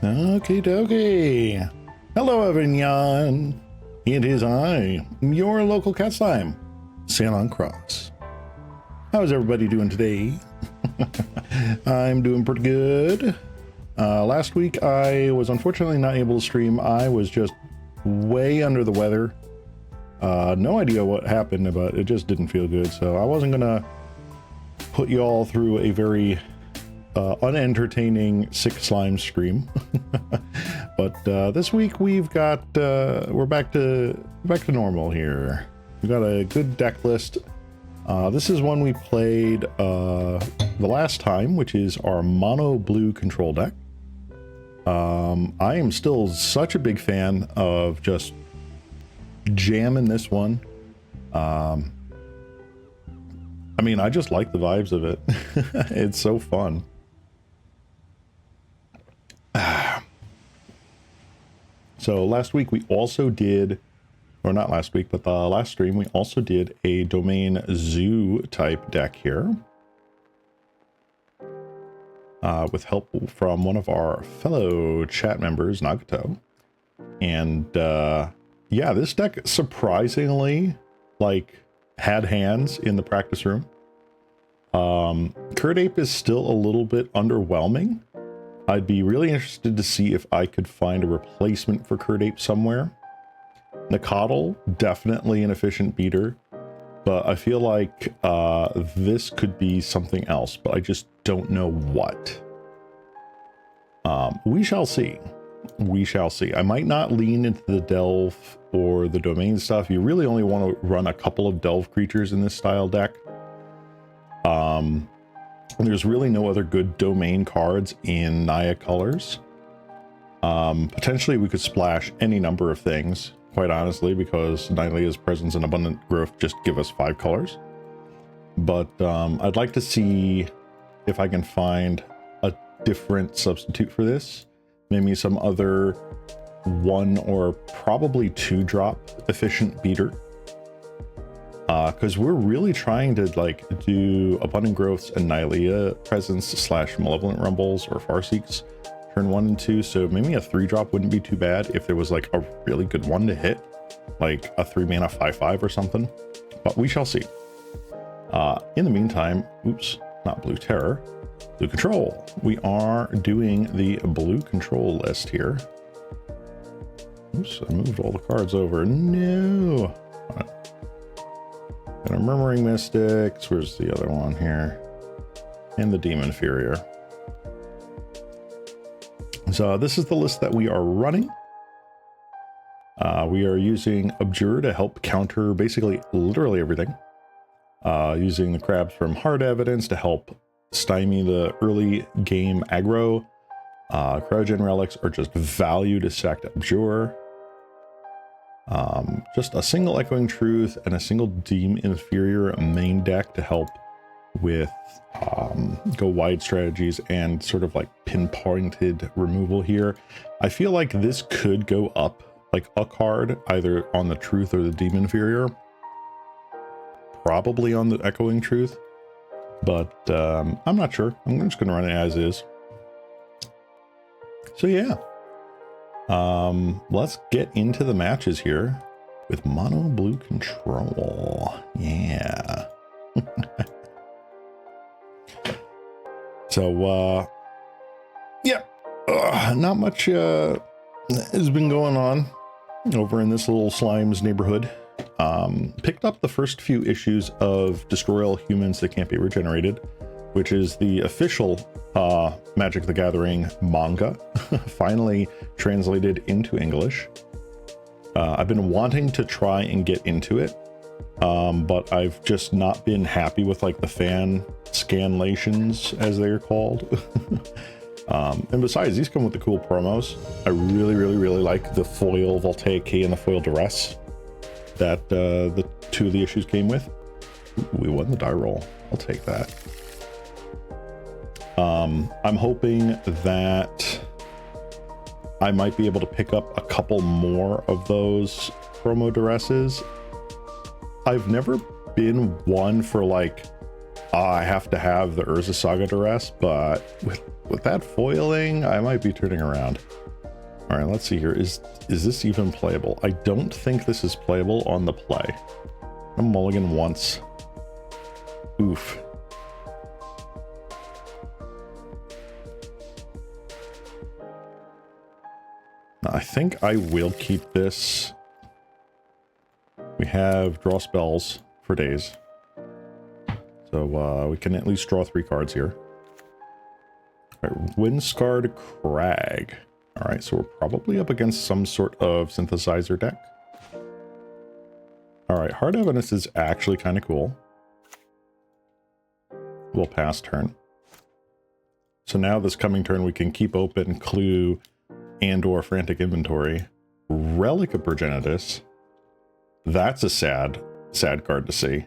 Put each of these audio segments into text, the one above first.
Okie dokie. Hello, every-nyaaan. It is I, your local cat slime, Ceylon Cross. How's everybody doing today? I'm doing pretty good. Last week I was unfortunately not able to stream. I was just way under the weather. No idea what happened, but it just didn't feel good. So I wasn't gonna put you all through a very unentertaining sick slime stream. But this week we've got we're back to normal here. We've got a good deck list. This is one we played the last time, which is our mono blue control deck. I am still such a big fan of just jamming this one. I mean, I just like the vibes of it. It's so fun. So last week we also did, or not last week, but the last stream, we also did a domain zoo type deck here. With help from one of our fellow chat members, Nagato. And yeah, this deck surprisingly, like, had hands in the practice room. Curd Ape is still a little bit underwhelming. I'd be really interested to see if I could find a replacement for Curd Ape somewhere. Nicodle, definitely an efficient beater, but I feel like this could be something else, but I just don't know what. We shall see. We shall see. I might not lean into the delve or the domain stuff. You really only want to run a couple of delve creatures in this style deck. There's really no other good domain cards in Naya colors. Potentially we could splash any number of things, quite honestly, because Nylea's Presence and Abundant Growth just give us 5 colors. But I'd like to see if I can find a different substitute for this. Maybe some other 1 or probably 2 drop efficient beater. Because we're really trying to like do Abundant Growths and Nylea Presence / Malevolent Rumbles or Farseeks turn 1 and 2. So maybe a 3-drop wouldn't be too bad if there was like a really good one to hit, like a 3-mana 5/5 or something. But we shall see. In the meantime, oops, not Blue Terror, Blue Control. We are doing the Blue Control list here. Oops, I moved all the cards over. No. And a Murmuring Mystics. Where's the other one here? And the Demon Furier. So this is the list that we are running. We are using Abjure to help counter basically literally everything. Using the crabs from Hard Evidence to help stymie the early game aggro. Cryogen Relics are just value to sack Abjure. Just a single Echoing Truth and a single Demon Inferior main deck to help with go wide strategies and sort of like pinpointed removal here. I feel like this could go up like a card either on the Truth or the Demon Inferior. Probably on the Echoing Truth, but I'm not sure. I'm just going to run it as is. So yeah. Let's get into the matches here with mono blue control. Yeah. So, yeah, not much has been going on over in this little slime's neighborhood. Picked up the first few issues of Destroy All Humans That Can't Be Regenerated, which is the official Magic the Gathering manga, finally translated into English. I've been wanting to try and get into it, but I've just not been happy with like the fan scanlations, as they're called. And besides, these come with the cool promos. I really like the foil Voltaic Key and the foil Duress that the 2 of the issues came with. Ooh, we won the die roll. I'll take that. I'm hoping that I might be able to pick up a couple more of those promo Duresses. I've never been one for like I have to have the Urza Saga Duress, but with that foiling, I might be turning around. All right, let's see here. Is this even playable? I don't think this is playable on the play. I'm mulligan once. Oof. I think I will keep this. We have draw spells for days. So we can at least draw 3 cards here. All right, Windscarred Crag. All right, so we're probably up against some sort of synthesizer deck. All right, Hard Evidence is actually kind of cool. We'll pass turn. So now this coming turn, we can keep open Clue and or Frantic Inventory. Relic of Progenitus. That's a sad card to see.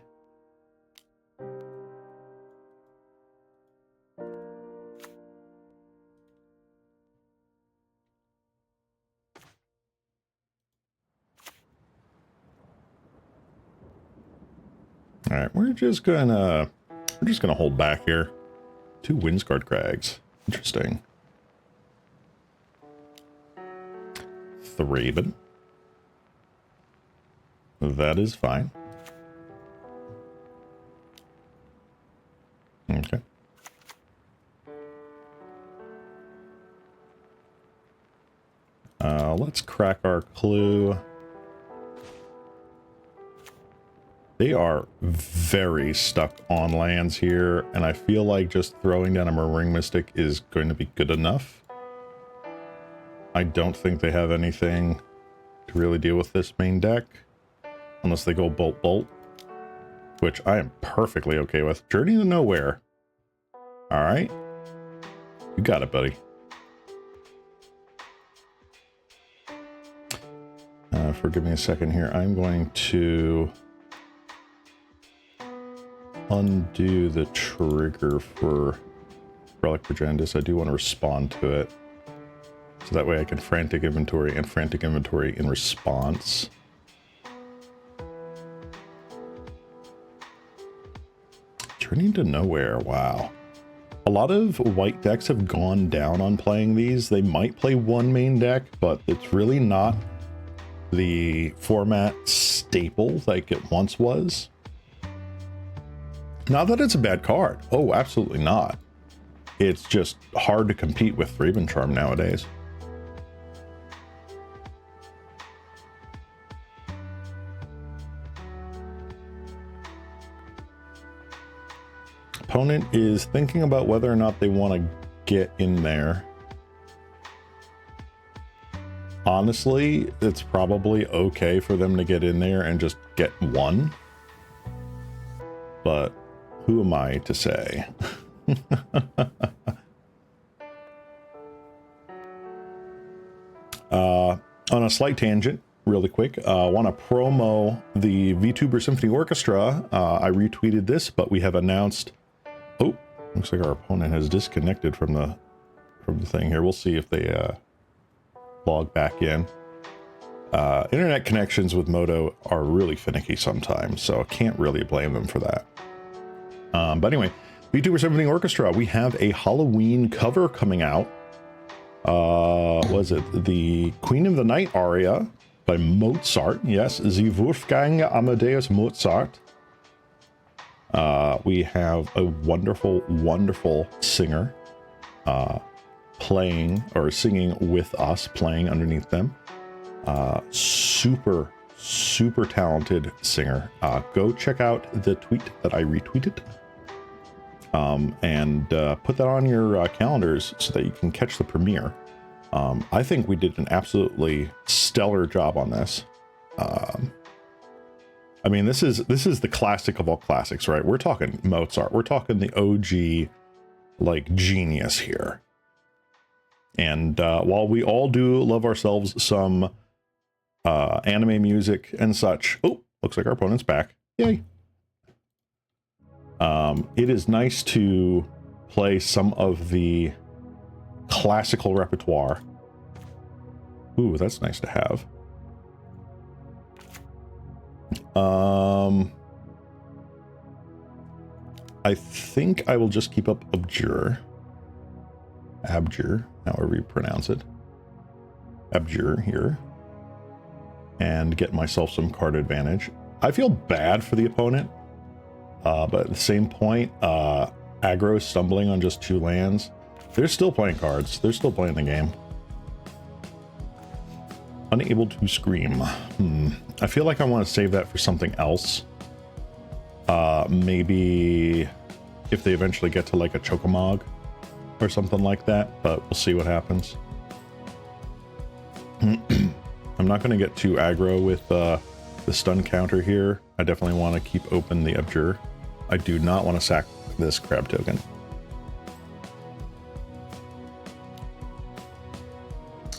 All right, we're just gonna hold back here. 2 Windscarred Crags. Interesting. Thraben. That is fine. Okay. Let's crack our Clue. They are very stuck on lands here, and I feel like just throwing down a Murmuring Mystic is going to be good enough. I don't think they have anything to really deal with this main deck, unless they go Bolt, which I am perfectly okay with. Journey to Nowhere. All right. You got it, buddy. Forgive me a second here. I'm going to undo the trigger for Relic Progenitus. I do want to respond to it. So that way I can Frantic Inventory and Frantic Inventory in response. Journey to Nowhere, wow. A lot of white decks have gone down on playing these. They might play one main deck, but it's really not the format staple like it once was. Not that it's a bad card. Oh, absolutely not. It's just hard to compete with Thraben Charm nowadays. Opponent is thinking about whether or not they want to get in there. Honestly, it's probably okay for them to get in there and just get one. But who am I to say? On a slight tangent, really quick, want to promo the VTuber Symphony Orchestra. I retweeted this, but we have announced. Oh, looks like our opponent has disconnected from the thing here. We'll see if they log back in. Internet connections with Moto are really finicky sometimes, so I can't really blame them for that. But anyway, VTuber Symphony Orchestra, we have a Halloween cover coming out. Was it the Queen of the Night aria by Mozart? Yes, the Wolfgang Amadeus Mozart. We have a wonderful singer playing or singing with us, playing underneath them. Super talented singer. Go check out the tweet that I retweeted. And put that on your calendars so that you can catch the premiere. I think we did an absolutely stellar job on this. I mean, this is the classic of all classics, right? We're talking Mozart. We're talking the OG, like, genius here. And while we all do love ourselves some anime music and such, oh, looks like our opponent's back. Yay! It is nice to play some of the classical repertoire. Ooh, that's nice to have. I think I will just keep up Abjure, however you pronounce it. Abjure here. And get myself some card advantage. I feel bad for the opponent, but at the same point, aggro stumbling on just 2 lands. They're still playing cards. They're still playing the game. Unable to scream. I feel like I want to save that for something else. Maybe if they eventually get to like a Chocomog or something like that, but we'll see what happens. I'm not going to get too aggro with the stun counter here. I definitely want to keep open the Abjure. I do not want to sack this crab token.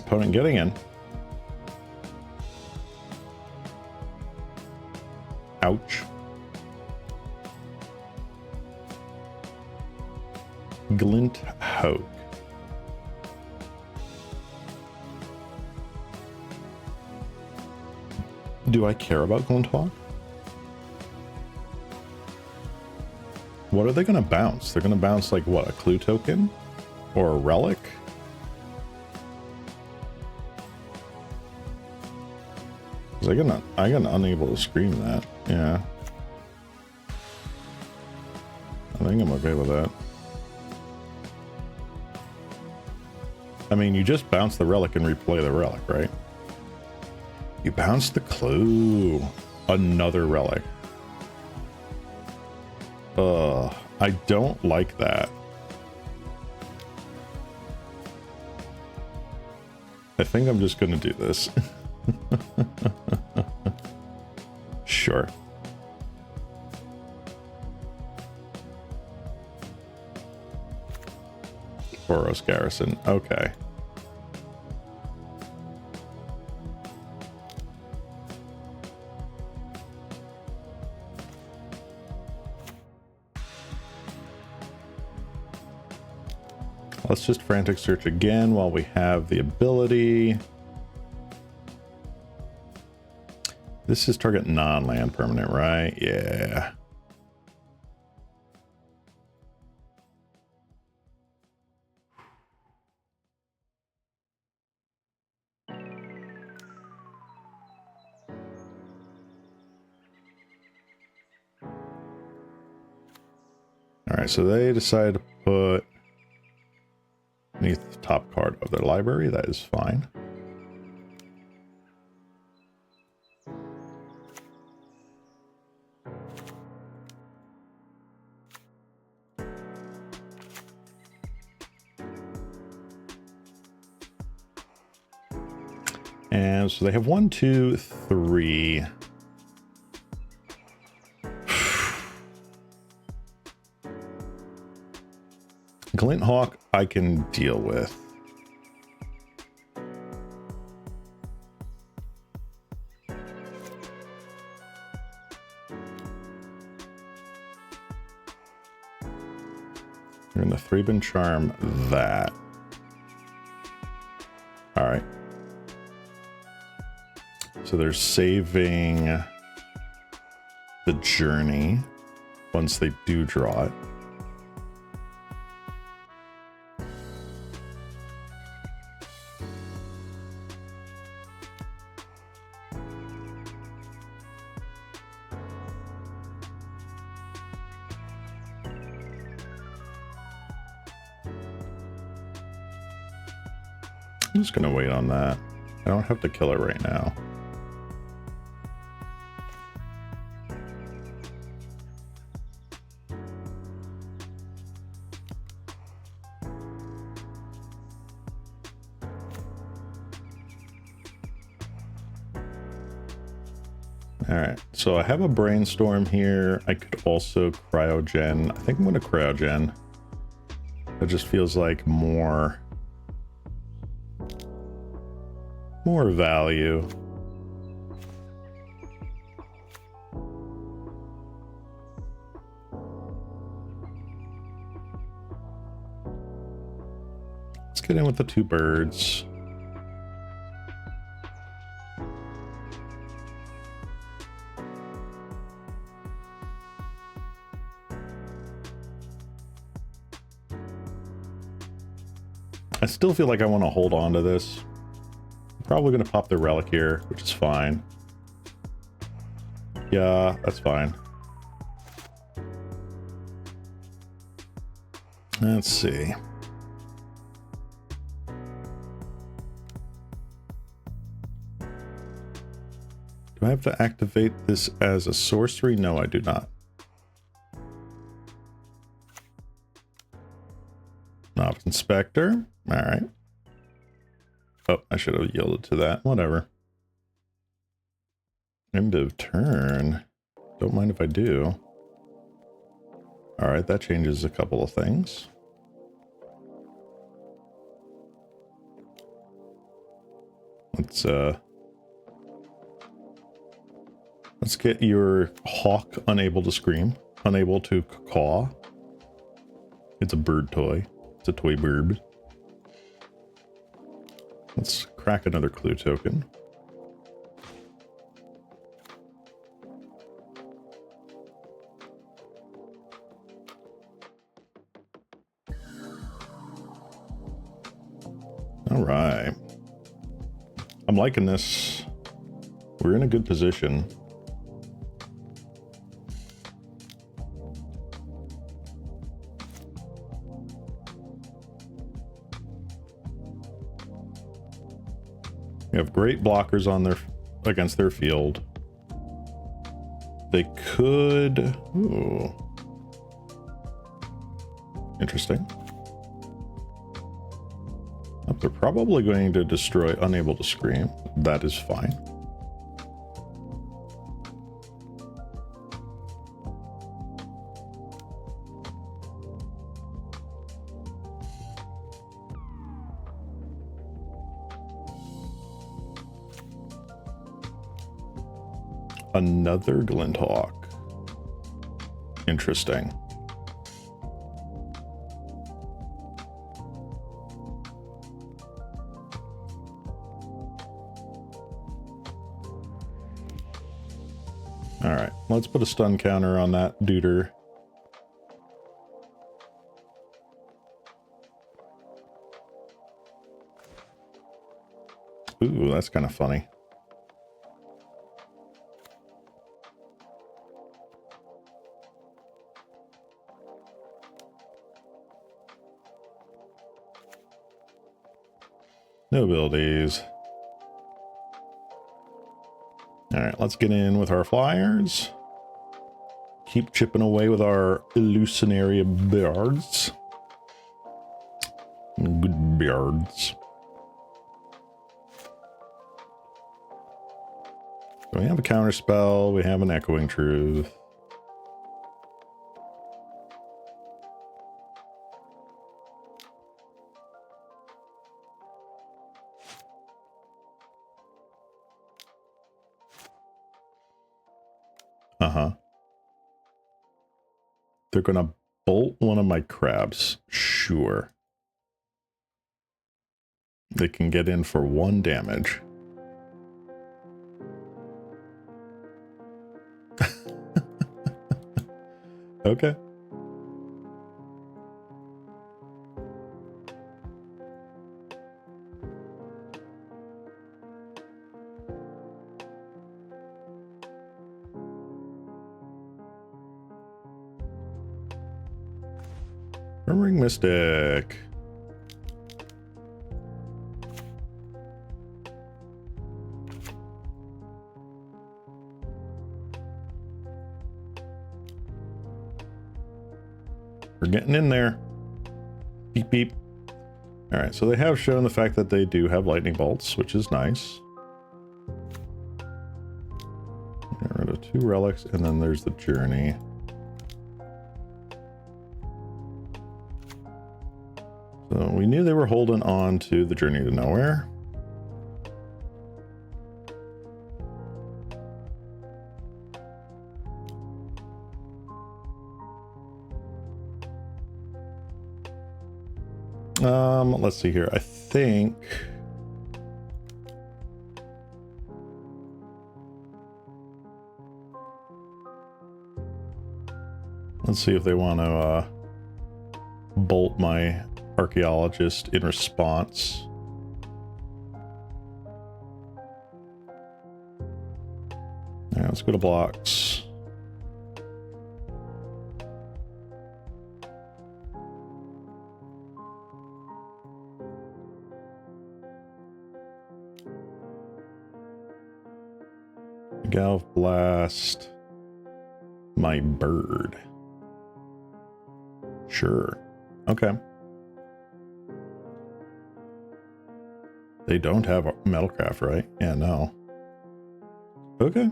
Opponent getting in. Ouch. Glint Hogue. Do I care about Glint Hawk? What are they going to bounce? They're going to bounce like what, a clue token? Or a relic? I got unable to scream that. Yeah. I think I'm okay with that. I mean, you just bounce the relic and replay the relic, right? You bounce the clue. Another relic. I don't like that. I think I'm just gonna do this. Sure. Boros Garrison. Okay. Let's just frantic search again while we have the ability. This is target non-land permanent, right? Yeah. All right, so they decided to put beneath the top card of their library. That is fine. And so they have 1, 2, 3. Glint Hawk I can deal with. You're in the 3-bin charm that. All right. So they're saving the journey once they do draw it. I'm just gonna wait on that. I don't have to kill it right now. All right, so I have a brainstorm here. I could also cryogen. I think I'm going to cryogen. It just feels like more value. Let's get in with the 2 birds. I still feel like I want to hold on to this. I'm probably going to pop the relic here, which is fine. Yeah, that's fine. Let's see. Do I have to activate this as a sorcery? No, I do not. Novice Inspector. All right. Oh, I should have yielded to that. Whatever. End of turn. Don't mind if I do. All right, that changes a couple of things. Let's get your hawk unable to scream, unable to caw. It's a bird toy. It's a toy bird. Let's crack another clue token. All right. I'm liking this. We're in a good position. We have great blockers on their against their field. They could. Ooh. Interesting. Oh, they're probably going to destroy unable to scream. That is fine. Another Glinthawk. Interesting. All right, let's put a stun counter on that duder. Ooh, that's kind of funny. No abilities. All right, let's get in with our flyers. Keep chipping away with our illusionary birds. Good birds. So we have a counter spell. We have an Echoing Truth. They're gonna bolt one of my crabs. Sure. They can get in for 1 damage. Okay. Murmuring Mystic. We're getting in there. Beep, beep. All right, so they have shown the fact that they do have lightning bolts, which is nice. Get rid of 2 relics, and then there's the journey. So we knew they were holding on to the Journey to Nowhere. Let's see here. I think let's see if they want to bolt my archaeologist in response. All right, let's go to blocks. Galv Blast. My bird. Sure. Okay. They don't have Metalcraft, right? Yeah, no. Okay.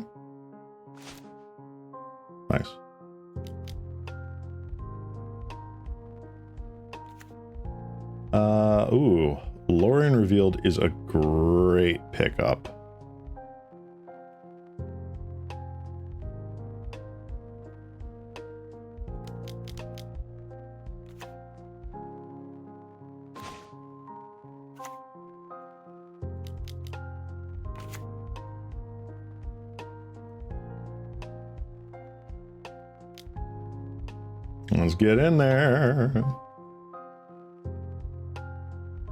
Nice. Ooh. Lorien Revealed is a great pickup. Let's get in there.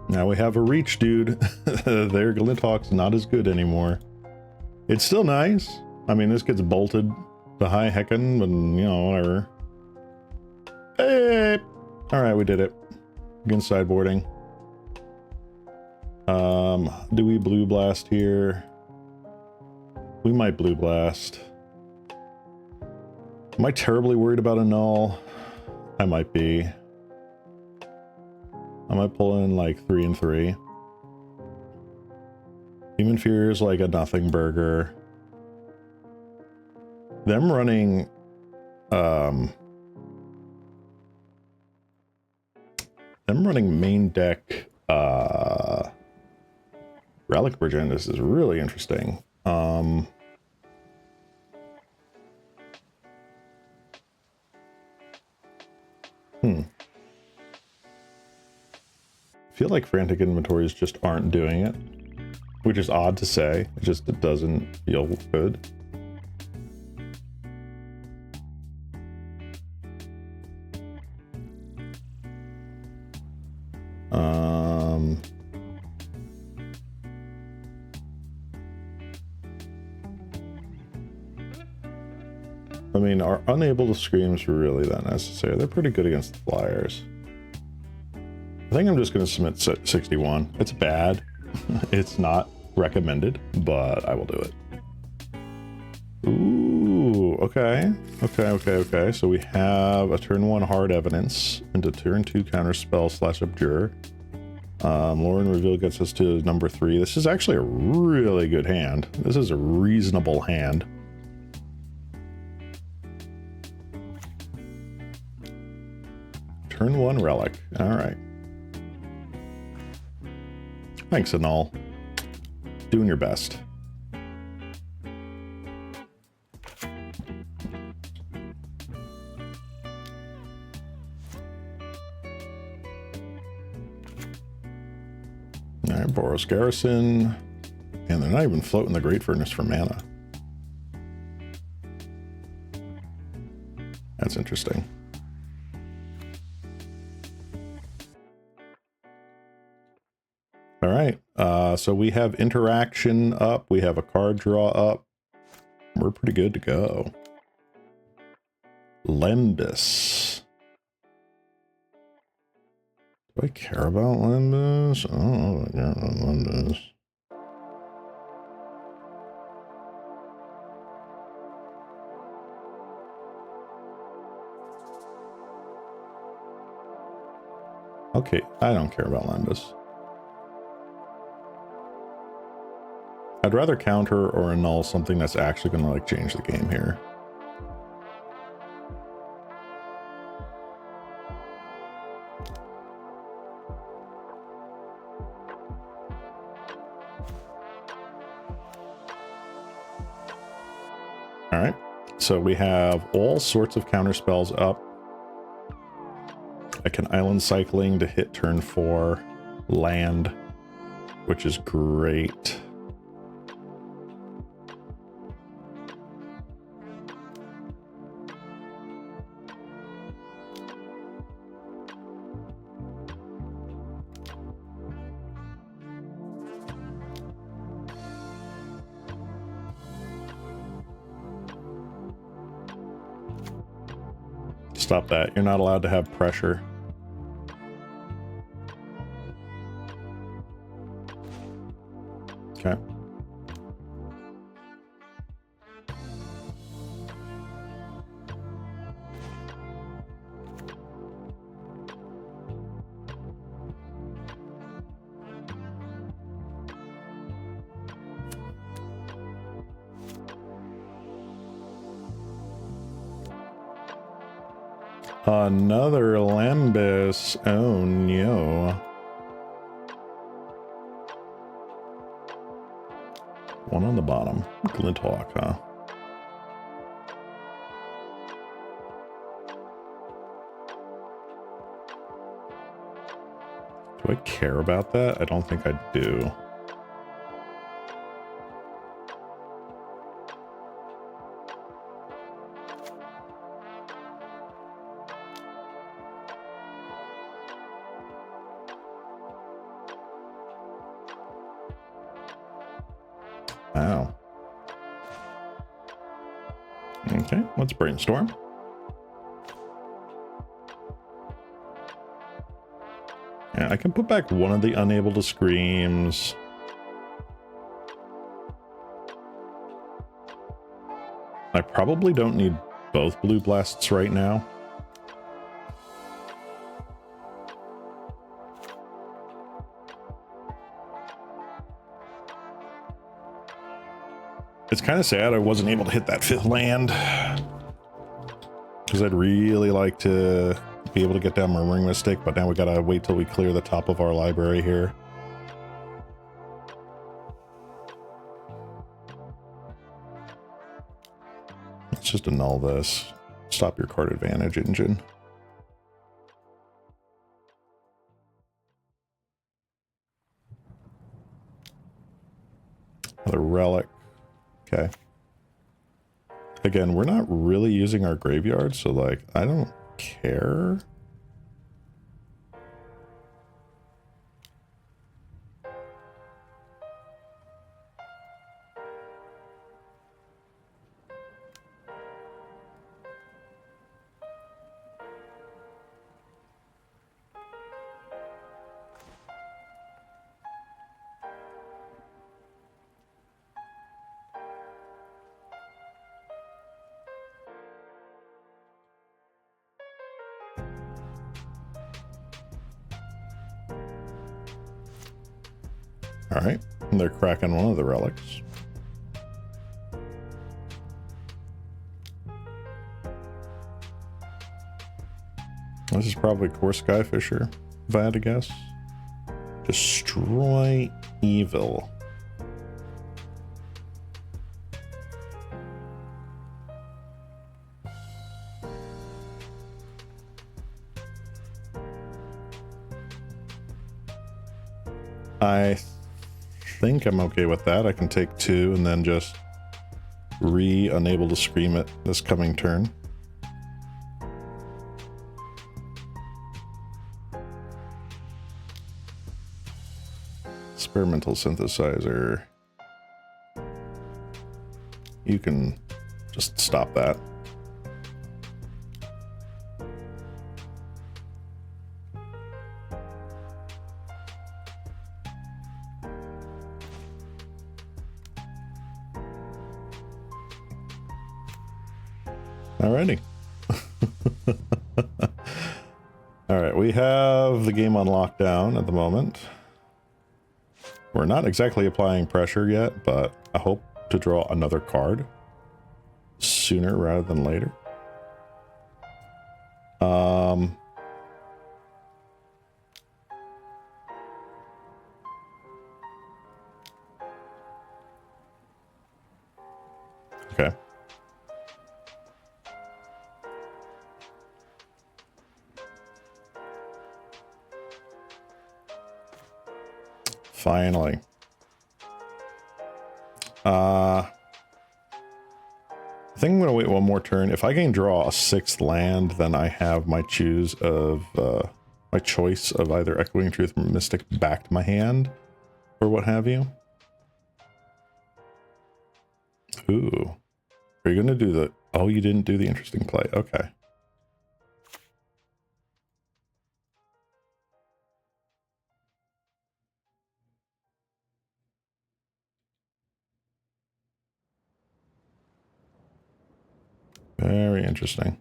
Now we have a reach, dude. Their Glinthawk's not as good anymore. It's still nice. I mean, this gets bolted to high heckin', but you know, whatever. Hey! Alright, we did it. Again, sideboarding. Do we blue blast here? We might blue blast. Am I terribly worried about a null? I might be. I might pull in like 3 and 3. Demon Fear is like a nothing burger. Them running main deck Relic Progenitors is really interesting. I feel like Frantic Inventories just aren't doing it, which is odd to say. It doesn't feel good. I mean, are Unable to Screams really that necessary? They're pretty good against the Flyers. I think I'm just going to submit 61. It's bad. It's not recommended, but I will do it. Ooh, okay. Okay. So we have a turn 1 hard evidence into turn 2 counter spell / abjure. Lorien Reveal gets us to number 3. This is actually a really good hand. This is a reasonable hand. Turn 1 relic. All right. Thanks, Anal. Doing your best. All right, Boros Garrison. And they're not even floating the Great Furnace for mana. That's interesting. All right, so we have interaction up. We have a card draw up. We're pretty good to go. Lembus. Do I care about Lembus? I don't know if I care about Lembus. Okay, I don't care about Lembus. I'd rather counter or annul something that's actually going to like change the game here. All right, so we have all sorts of counter spells up. I can island cycling to hit turn 4, land, which is great. Stop that. You're not allowed to have pressure. Okay. Another Lambus. Oh no. One on the bottom. Glinthawk, huh? Do I care about that? I don't think I do. Wow. Okay, let's brainstorm. Yeah, I can put back one of the unable to screams. I probably don't need both blue blasts right now. It's kind of sad I wasn't able to hit that 5th land, because I'd really like to be able to get down Murmuring Mystic, but now we gotta wait till we clear the top of our library here. Let's just annul this. Stop your card advantage engine. Another relic. Okay. Again, we're not really using our graveyard, so like, I don't care. All right, and they're cracking one of the relics. This is probably Core Skyfisher, if I had to guess. Destroy evil. I think I'm okay with that. I can take 2 and then just unable to scream it this coming turn. Experimental synthesizer. You can just stop that. Alrighty. All right, we have the game on lockdown at the moment. We're not exactly applying pressure yet, but I hope to draw another card sooner rather than later. Okay. Finally. I think I'm going to wait one more turn. If I can draw a 6th land, then I have my choice of either Echoing Truth or Mystic back to my hand, or what have you. Ooh. Are you going to do the... Oh, you didn't do the interesting play. Okay. Very interesting.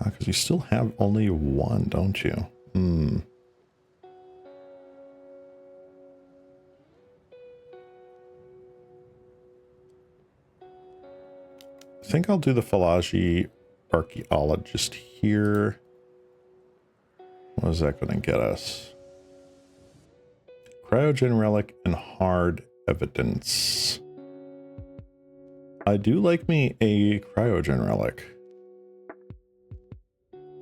Because you still have only one, don't you? Hmm. I think I'll do the Falaji Archaeologist here. What is that going to get us? Cryogen Relic and Hard Evidence. I do like me a Cryogen Relic.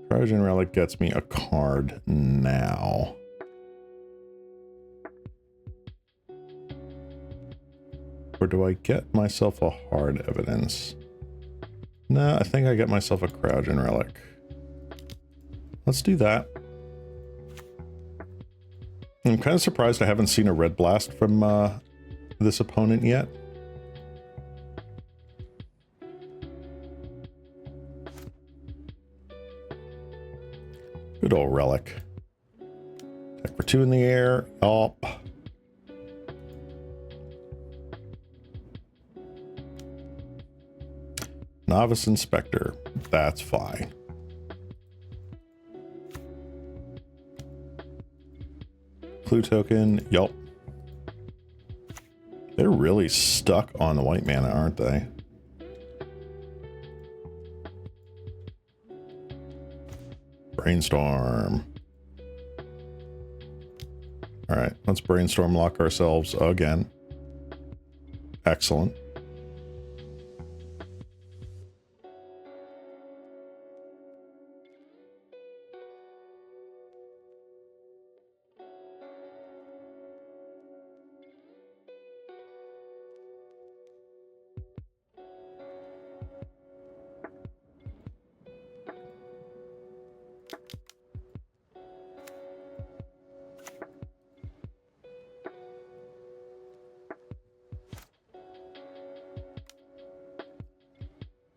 Cryogen Relic gets me a card now. Or do I get myself a Hard Evidence? No, I think I get myself a Cryogen Relic. Let's do that. I'm kind of surprised I haven't seen a Red Blast from this opponent yet. Good old Relic. Attack for 2 in the air. Oh. Novice Inspector. That's fine. Clue token. Yup. They're really stuck on the white mana, aren't they? Brainstorm. All right, let's brainstorm lock ourselves again. Excellent.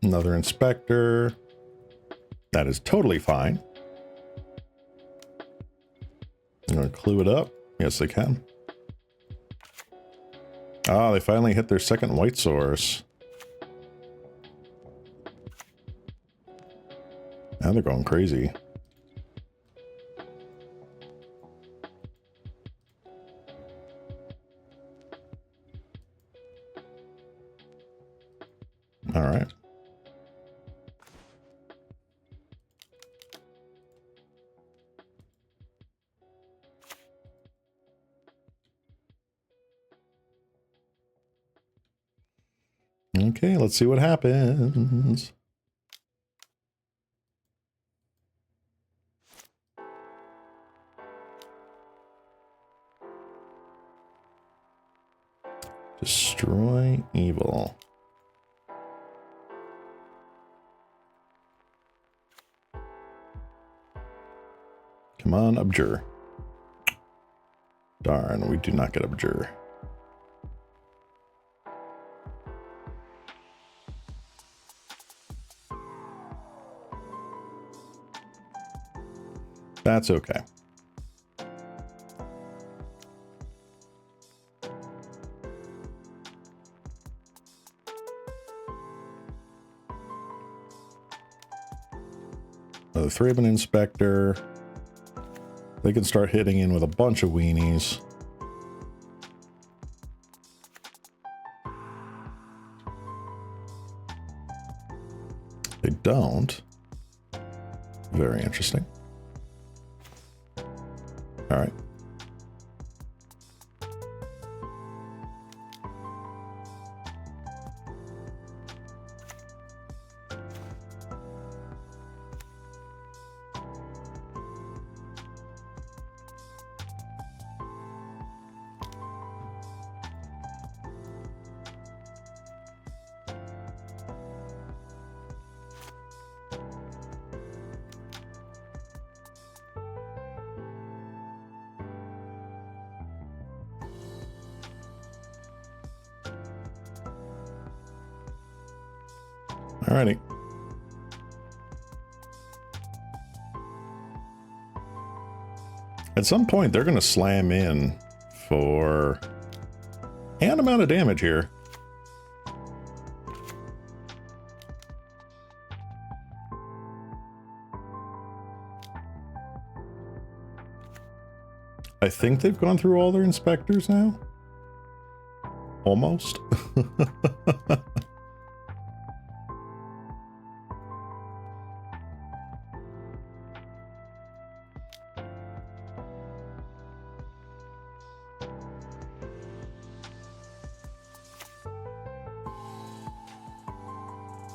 Another inspector. That is totally fine. I'm going to clue it up. Yes, they can. Ah, they finally hit their second white source. Now they're going crazy. All right. Okay, let's see what happens. Destroy evil. Come on, Abjure. Darn, we do not get Abjure. That's okay. The Thraben Inspector. They can start hitting in with a bunch of weenies. They don't. Very interesting. All right. Alrighty. At some point, they're going to slam in for decent amount of damage here. I think they've gone through all their inspectors now. Almost.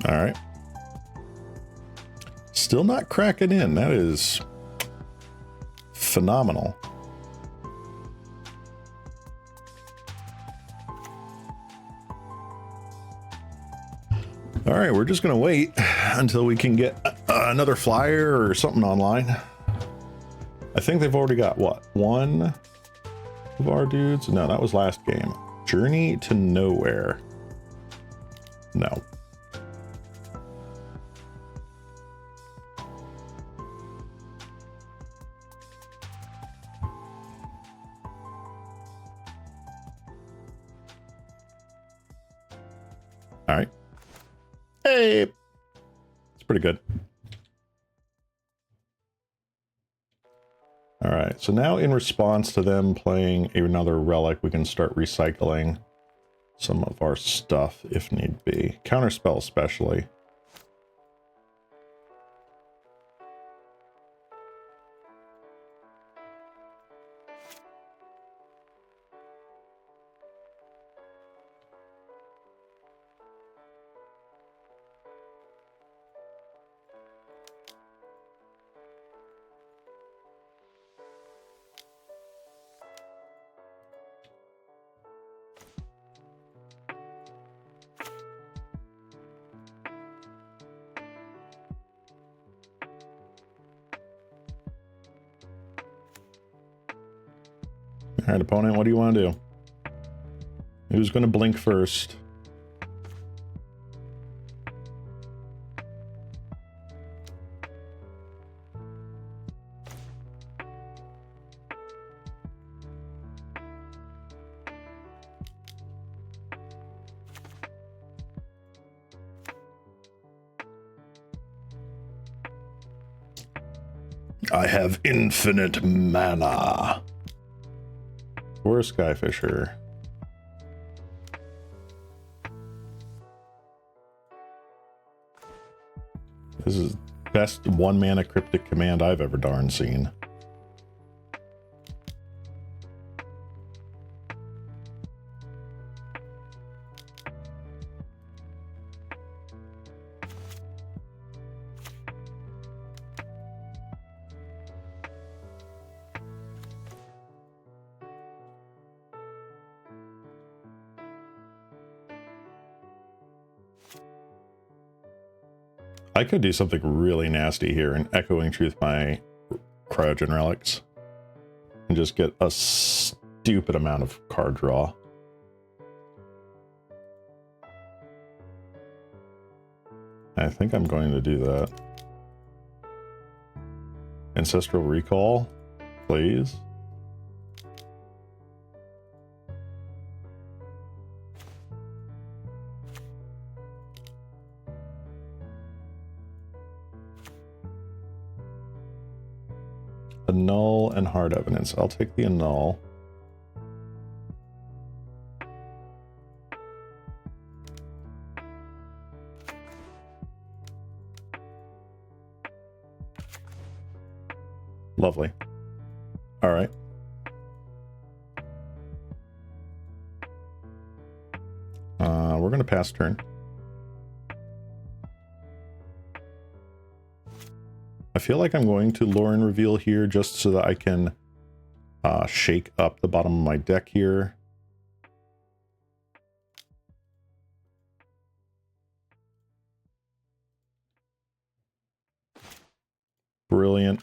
All right. Still not cracking in. That is phenomenal. All right, we're just going to wait until we can get another flyer or something online. I think they've already got, what, one of our dudes? No, that was last game. Journey to Nowhere. No. All right. Hey, it's pretty good. All right, so now in response to them playing another relic, we can start recycling some of our stuff if need be. Counterspell especially. All right, opponent, what do you want to do? Who's going to blink first? I have infinite mana. Or a Skyfisher. This is best 1-mana cryptic command I've ever darn seen. I could do something really nasty here and Echoing Truth my Cryogen Relics and just get a stupid amount of card draw. I think I'm going to do that. Ancestral Recall, please. Annul and Hard Evidence. I'll take the Annul. Lovely. All right. We're going to pass turn. I feel like I'm going to lure and reveal here just so that I can shake up the bottom of my deck here. Brilliant.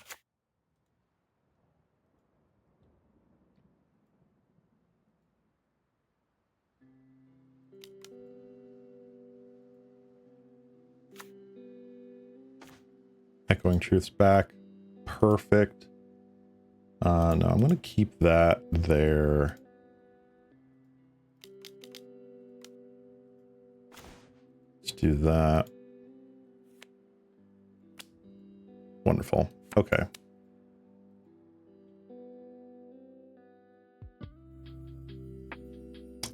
Echoing Truth's back. Perfect. No, I'm going to keep that there. do that. Wonderful. Okay.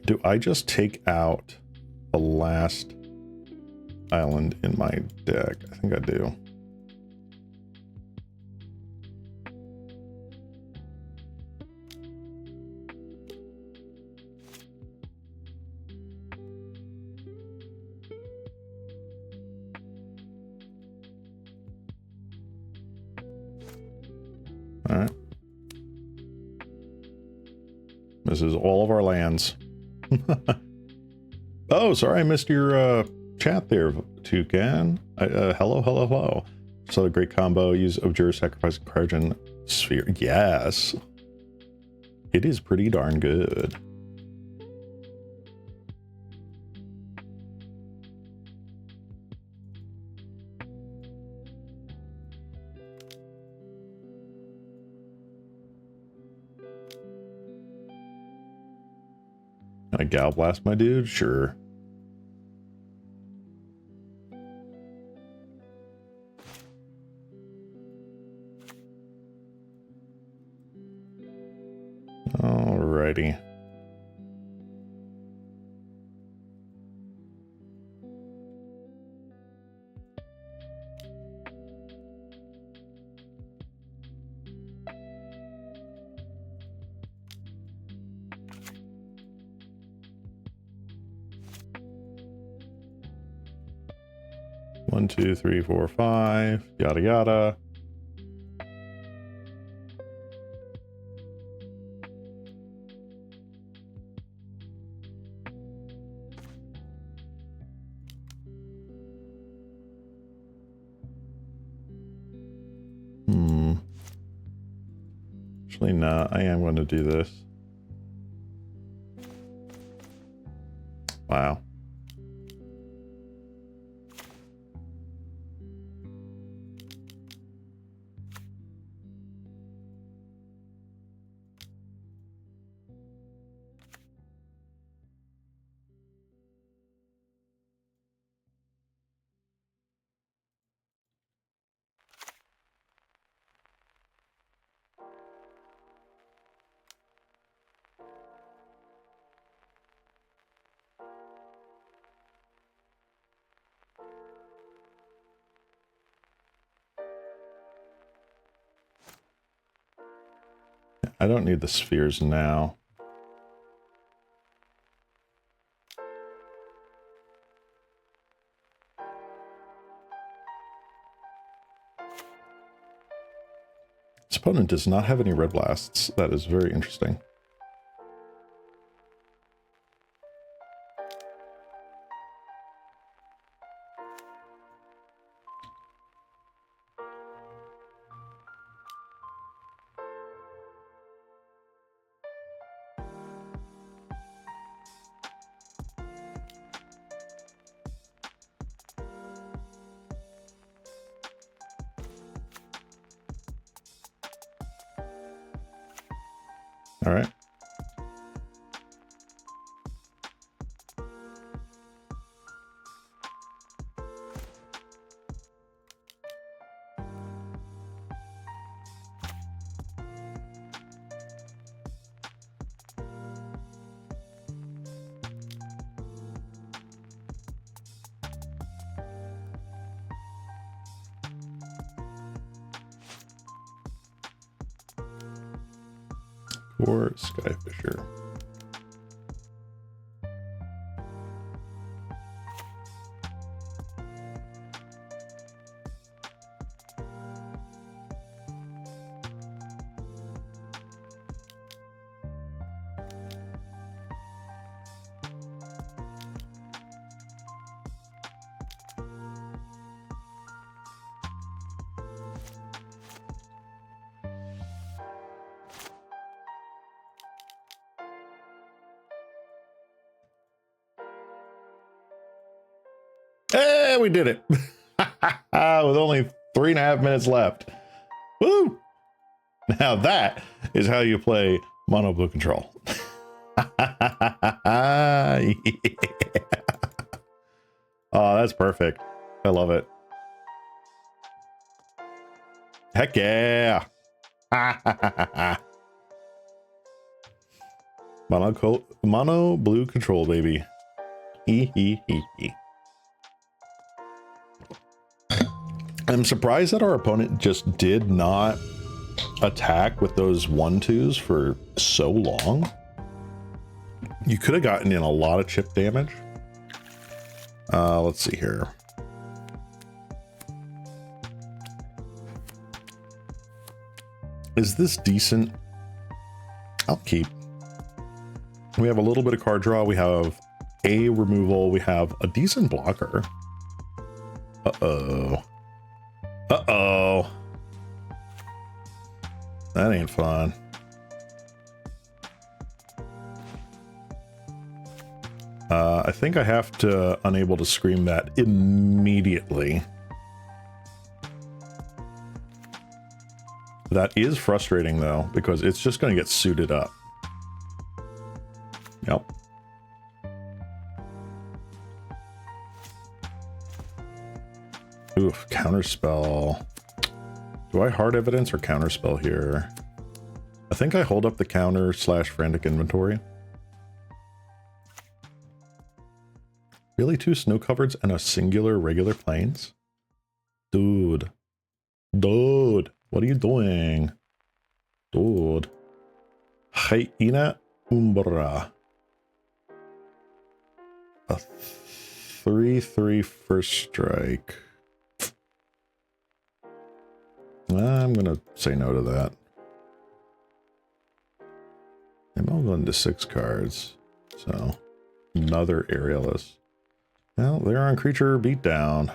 Do I just take out the last island in my deck? I think I do. All right. This is all of our lands. Oh, sorry, I missed your chat there, Toucan. Hello, hello, hello. So a great combo. Use Objure, sacrifice Cryogenic Sphere. Yes. It is pretty darn good. Can I Gal Blast my dude? Sure. Alrighty. One, two, three, four, five, yada yada. Actually, no, I am going to do this. Wow. I don't need the spheres now. This opponent does not have any red blasts. That is very interesting. All right. Or Skyfisher. Hey, we did it. With only 3.5 minutes left. Woo! Now that is how you play mono blue control. Yeah. Oh, that's perfect. I love it. Heck yeah. Mono blue control, baby. I'm surprised that our opponent just did not attack with those 1/2s for so long. You could have gotten in a lot of chip damage. Let's see here. Is this decent? I'll keep. We have a little bit of card draw. We have a removal. We have a decent blocker. Uh-oh. Uh-oh. That ain't fun. I think I have to unable to scream that immediately. That is frustrating though, because it's just going to get suited up. Yep. Oof, counterspell. Do I hard evidence or counterspell here? I think I hold up the counter / frantic inventory. Really, 2 snow covereds and a singular regular plains? Dude. Dude. What are you doing? Dude. Hyena Umbra. A 3/3 first strike. I'm gonna say no to that. I'm all going to 6 cards. So, another aerialist. Well, they're on creature beatdown.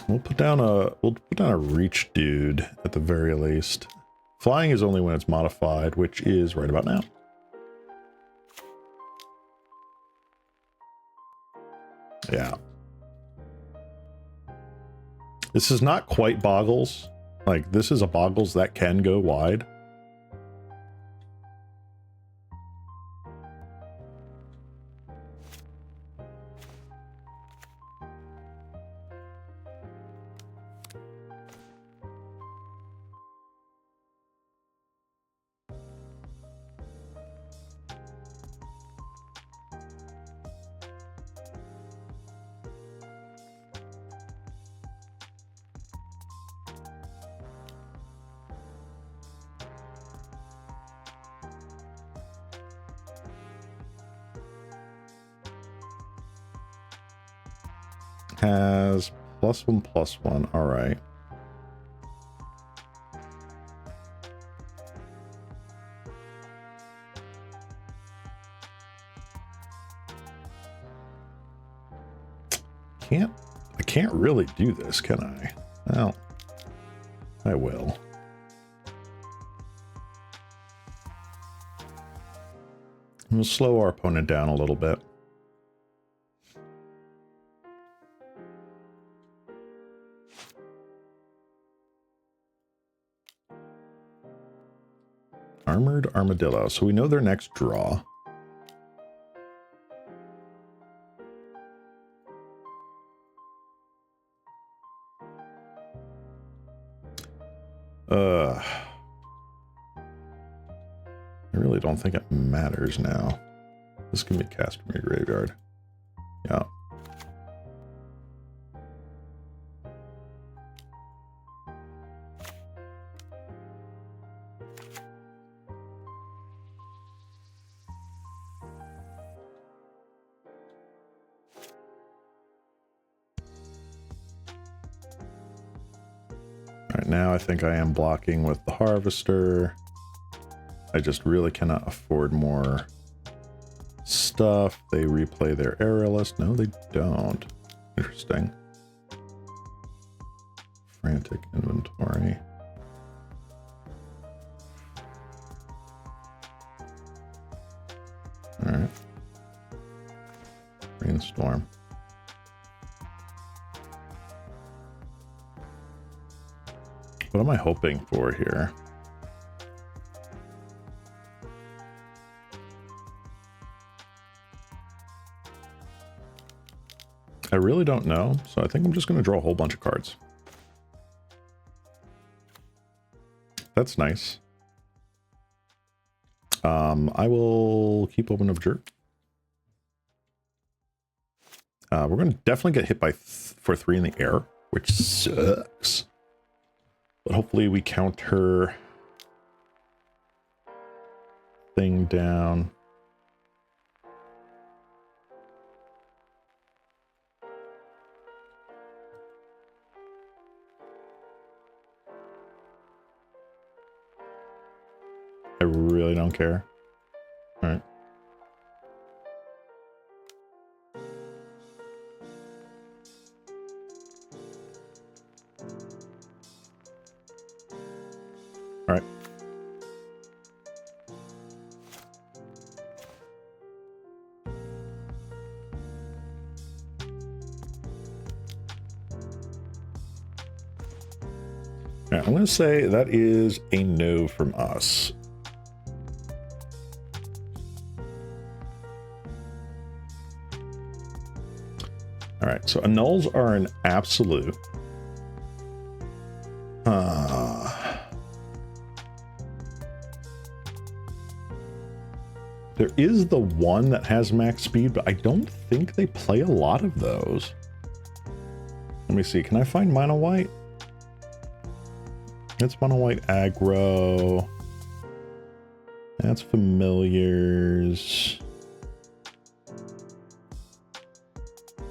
We'll put down a reach dude at the very least. Flying is only when it's modified, which is right about now. Yeah. This is not quite Boggles. Like, this is a Boggles that can go wide. Has +1/+1. All right. I can't really do this, can I? Well, I will. We'll slow our opponent down a little bit. Armored Armadillo. So we know their next draw. I really don't think it matters now. This can be cast from your graveyard. Yeah. Alright, now I think I am blocking with the Harvester. I just really cannot afford more stuff. They replay their aerialist. No, they don't. Interesting. Frantic inventory. Alright. Rainstorm. What am I hoping for here? I really don't know, so I think I'm just going to draw a whole bunch of cards. That's nice. I will keep open of jerk. We're going to definitely get hit by for 3 in the air, which sucks. But hopefully we counter thing down. I really don't care. All right. All right. All right, I'm going to say that is a no from us. All right, so annuls are an absolute. There is the one that has max speed, but I don't think they play a lot of those. Let me see, can I find mono white? It's mono white aggro. That's familiars.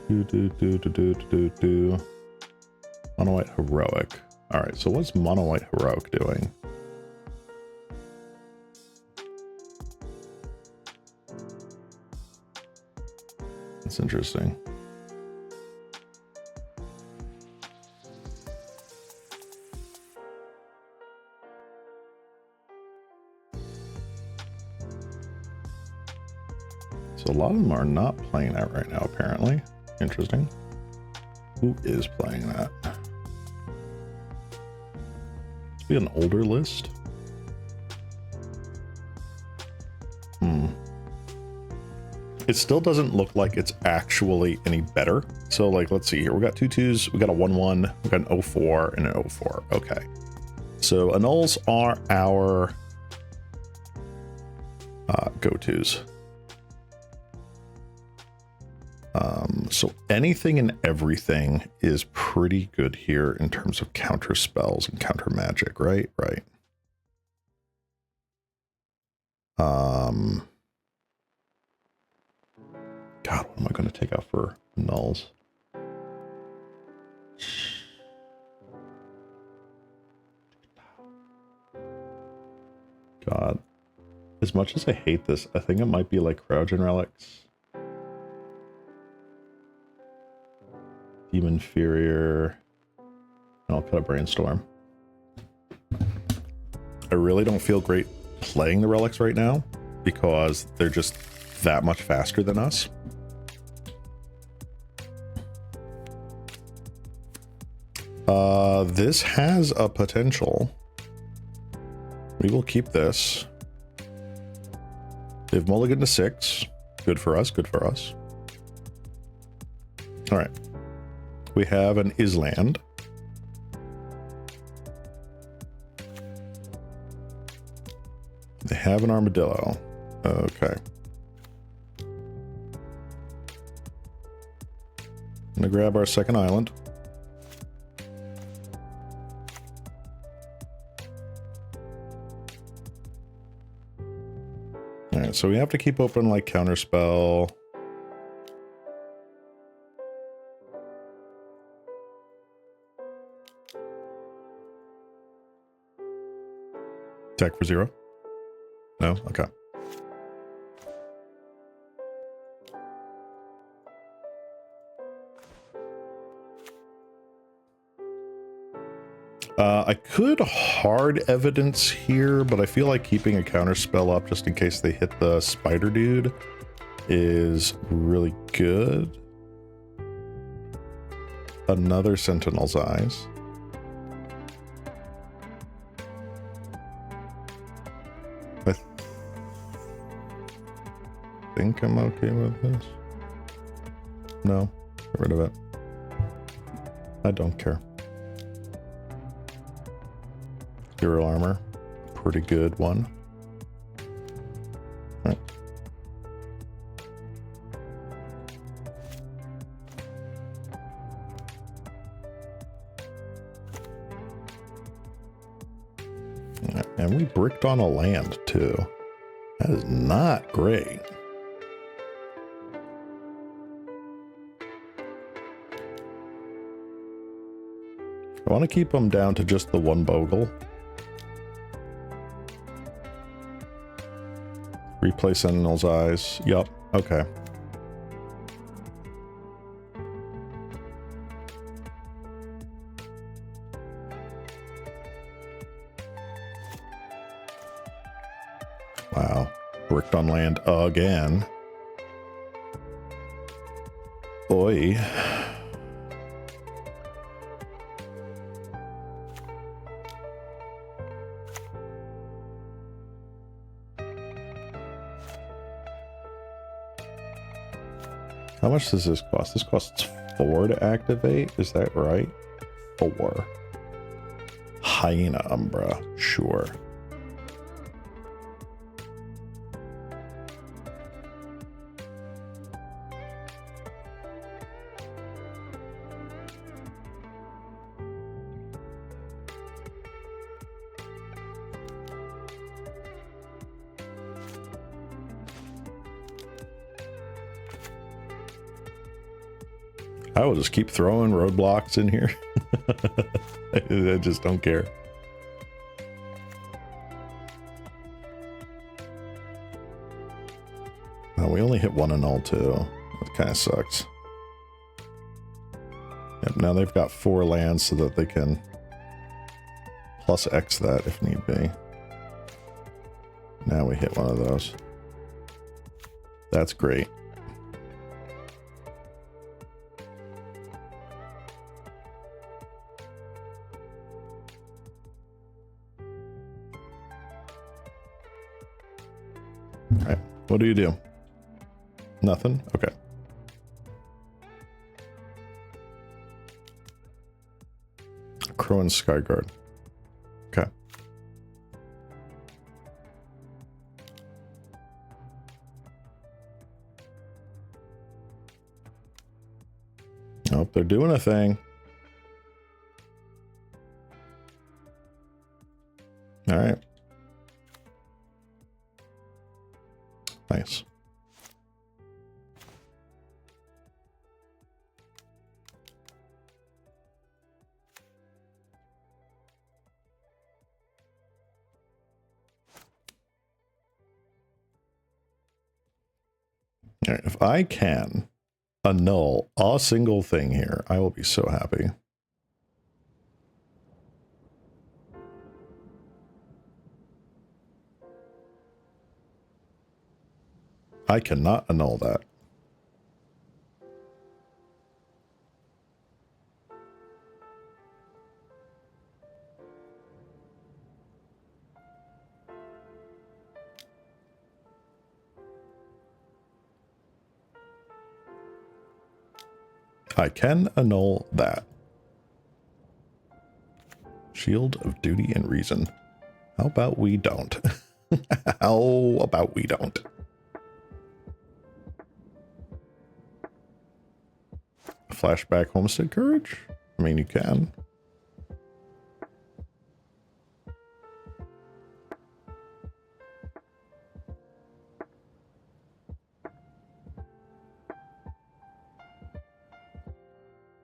Mono white heroic. All right, so what's mono white heroic doing? That's interesting. So a lot of them are not playing that right now, apparently. Interesting. Who is playing that? Must be an older list. It still doesn't look like it's actually any better. So like, let's see here. We got 2/2s, we got a 1/1, we got an 0/4 and an 0/4. Okay. So annuls are our go-tos. So anything and everything is pretty good here in terms of counter spells and counter magic, right? Right. God, what am I going to take out for nulls? God. As much as I hate this, I think it might be like Crowdgen Relics. Demon Inferior. And I'll cut a Brainstorm. I really don't feel great playing the relics right now because they're just that much faster than us. This has a potential. We will keep this. They've mulliganed to 6. Good for us, good for us. All right. We have an Island. They have an Armadillo. Okay. I'm gonna grab our second island. Alright, so we have to keep open like counterspell. Attack for 0? No? Okay. I could hard evidence here, but I feel like keeping a counter spell up just in case they hit the spider dude is really good. Another Sentinel's Eyes. think I'm okay with this. No, get rid of it. I don't care. Hero armor, pretty good one. All right. And we bricked on a land too. That is not great. I want to keep them down to just the one bogle. Replay Sentinel's eyes. Yup. Okay. Wow. Bricked on land again. Oi. How much does this cost? This costs 4 to activate. Is that right? 4. Hyena Umbra. Sure. I will just keep throwing roadblocks in here. I just don't care. Oh, we only hit 1 and all too. That kind of sucks. Yep, now they've got 4 lands so that they can plus X that if need be. Now we hit one of those. That's great. Alright, what do you do? Nothing? Okay. Crow and Skyguard. Okay. Oh, they're doing a thing. Alright. Nice. All right, if I can annul a single thing here, I will be so happy. I cannot annul that. I can annul that. Shield of Duty and Reason. How about we don't? How about we don't? Flashback Homestead Courage? I mean, you can.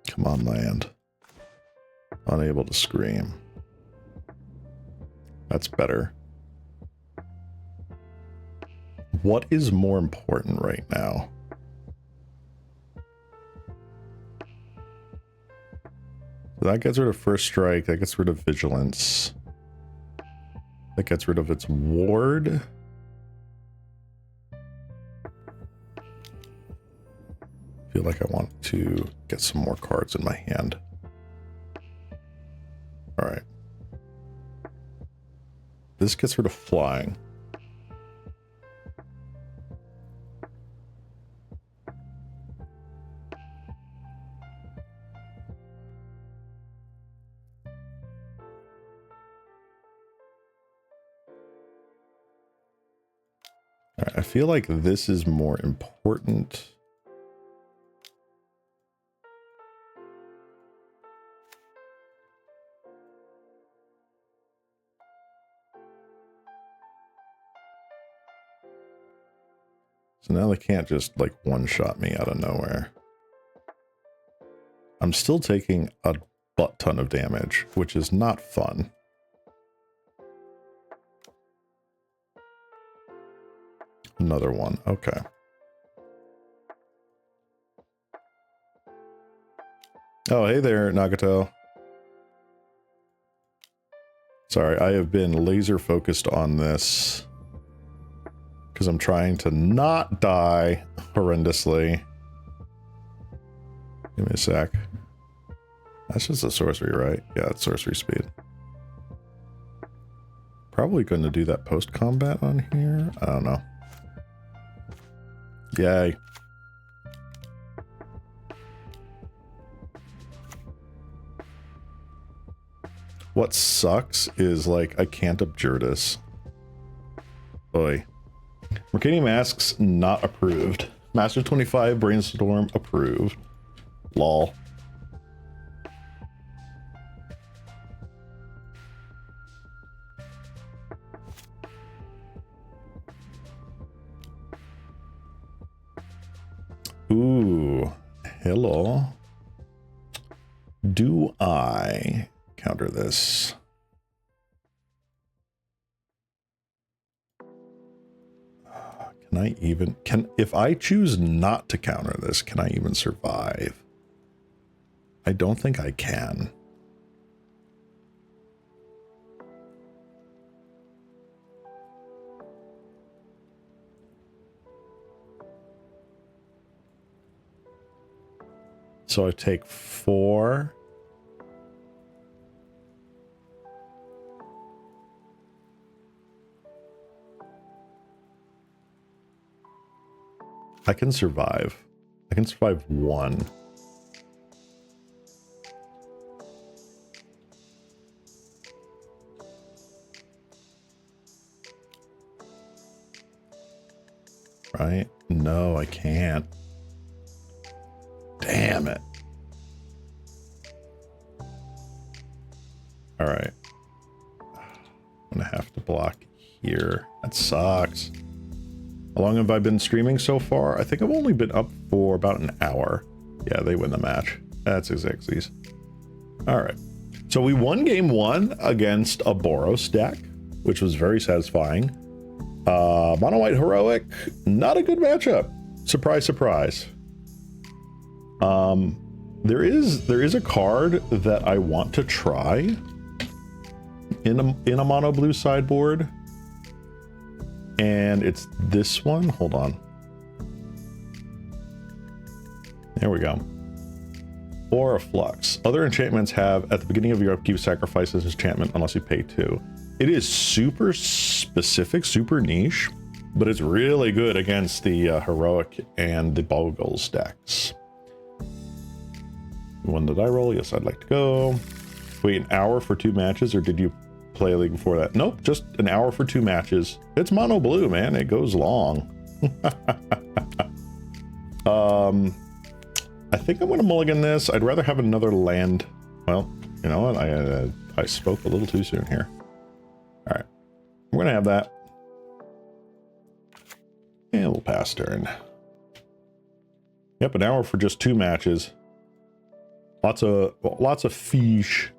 Come on, land. Unable to scream. That's better. What is more important right now? That gets rid of First Strike. That gets rid of Vigilance. That gets rid of its ward. I feel like I want to get some more cards in my hand. All right. This gets rid of flying. I feel like this is more important. So now they can't just like one-shot me out of nowhere. I'm still taking a butt ton of damage, which is not fun. Another one, okay. Oh, hey there, Nagato. Sorry, I have been laser focused on this because I'm trying to not die horrendously. Give me a sec. That's just a sorcery, right? Yeah, it's sorcery speed. Probably going to do that post-combat on here. I don't know. Yay. What sucks is, like, I can't abjure this. Boy. Mercadian Masks not approved. Master 25 Brainstorm approved. Lol. Ooh. Hello. Do I counter this? Can I even, if I choose not to counter this, can I even survive? I don't think I can. So I take 4. I can survive. I can survive 1. Right? No, I can't. Damn it. All right. I'm gonna have to block here. That sucks. How long have I been streaming so far? I think I've only been up for about an hour. Yeah, they win the match. That's Xyzes. All right. So we won game 1 against a Boros deck, which was very satisfying. Mono White Heroic, not a good matchup. Surprise, surprise. There is a card that I want to try in a mono blue sideboard. And it's this one. Hold on. There we go. Aura Flux. Other enchantments have, at the beginning of your upkeep, sacrifice this enchantment unless you pay 2. It is super specific, super niche, but it's really good against the Heroic and the Boggles decks. When did I roll? Yes, I'd like to go. Wait, an hour for 2 matches, or did you play a league before that? Nope, just an hour for 2 matches. It's mono blue, man. It goes long. I think I'm going to mulligan this. I'd rather have another land. Well, you know what? I spoke a little too soon here. All right, we're going to have that. And we'll pass turn. Yep, an hour for just 2 matches. Lots of fish.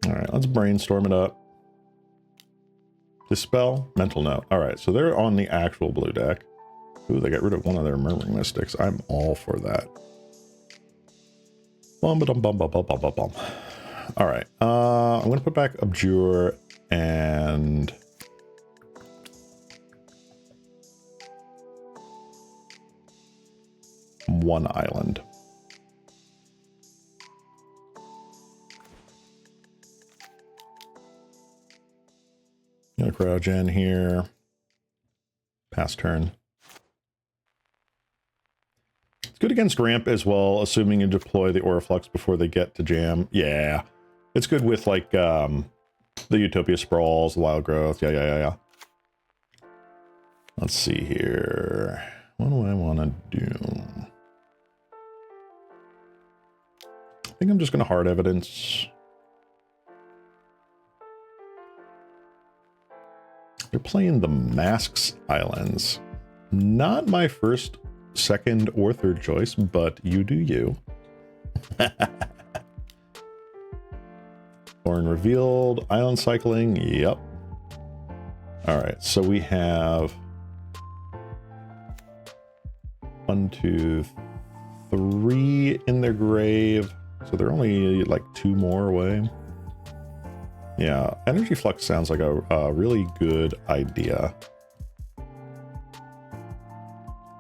All right, let's brainstorm it up. Dispel, mental note. All right, so they're on the actual blue deck. Ooh, they got rid of one of their Murmuring Mystics. I'm all for that. Bum ba dum bum bum bum bum bum bum. All right, I'm gonna put back Abjure and one island. Gonna Cryogen here. Pass turn. It's good against ramp as well, assuming you deploy the Aura Flux before they get to jam. Yeah. It's good with like The Utopia Sprawls, the Wild Growth. Yeah. Let's see here. What do I want to do? I think I'm just going to hard evidence. They're playing the Masks Islands. Not my first, second, or third choice, but you do you. Thorn revealed, island cycling, yep. All right, so we have 1, 2, 3 in their grave. So they're only like 2 more away. Yeah, Energy Flux sounds like a really good idea.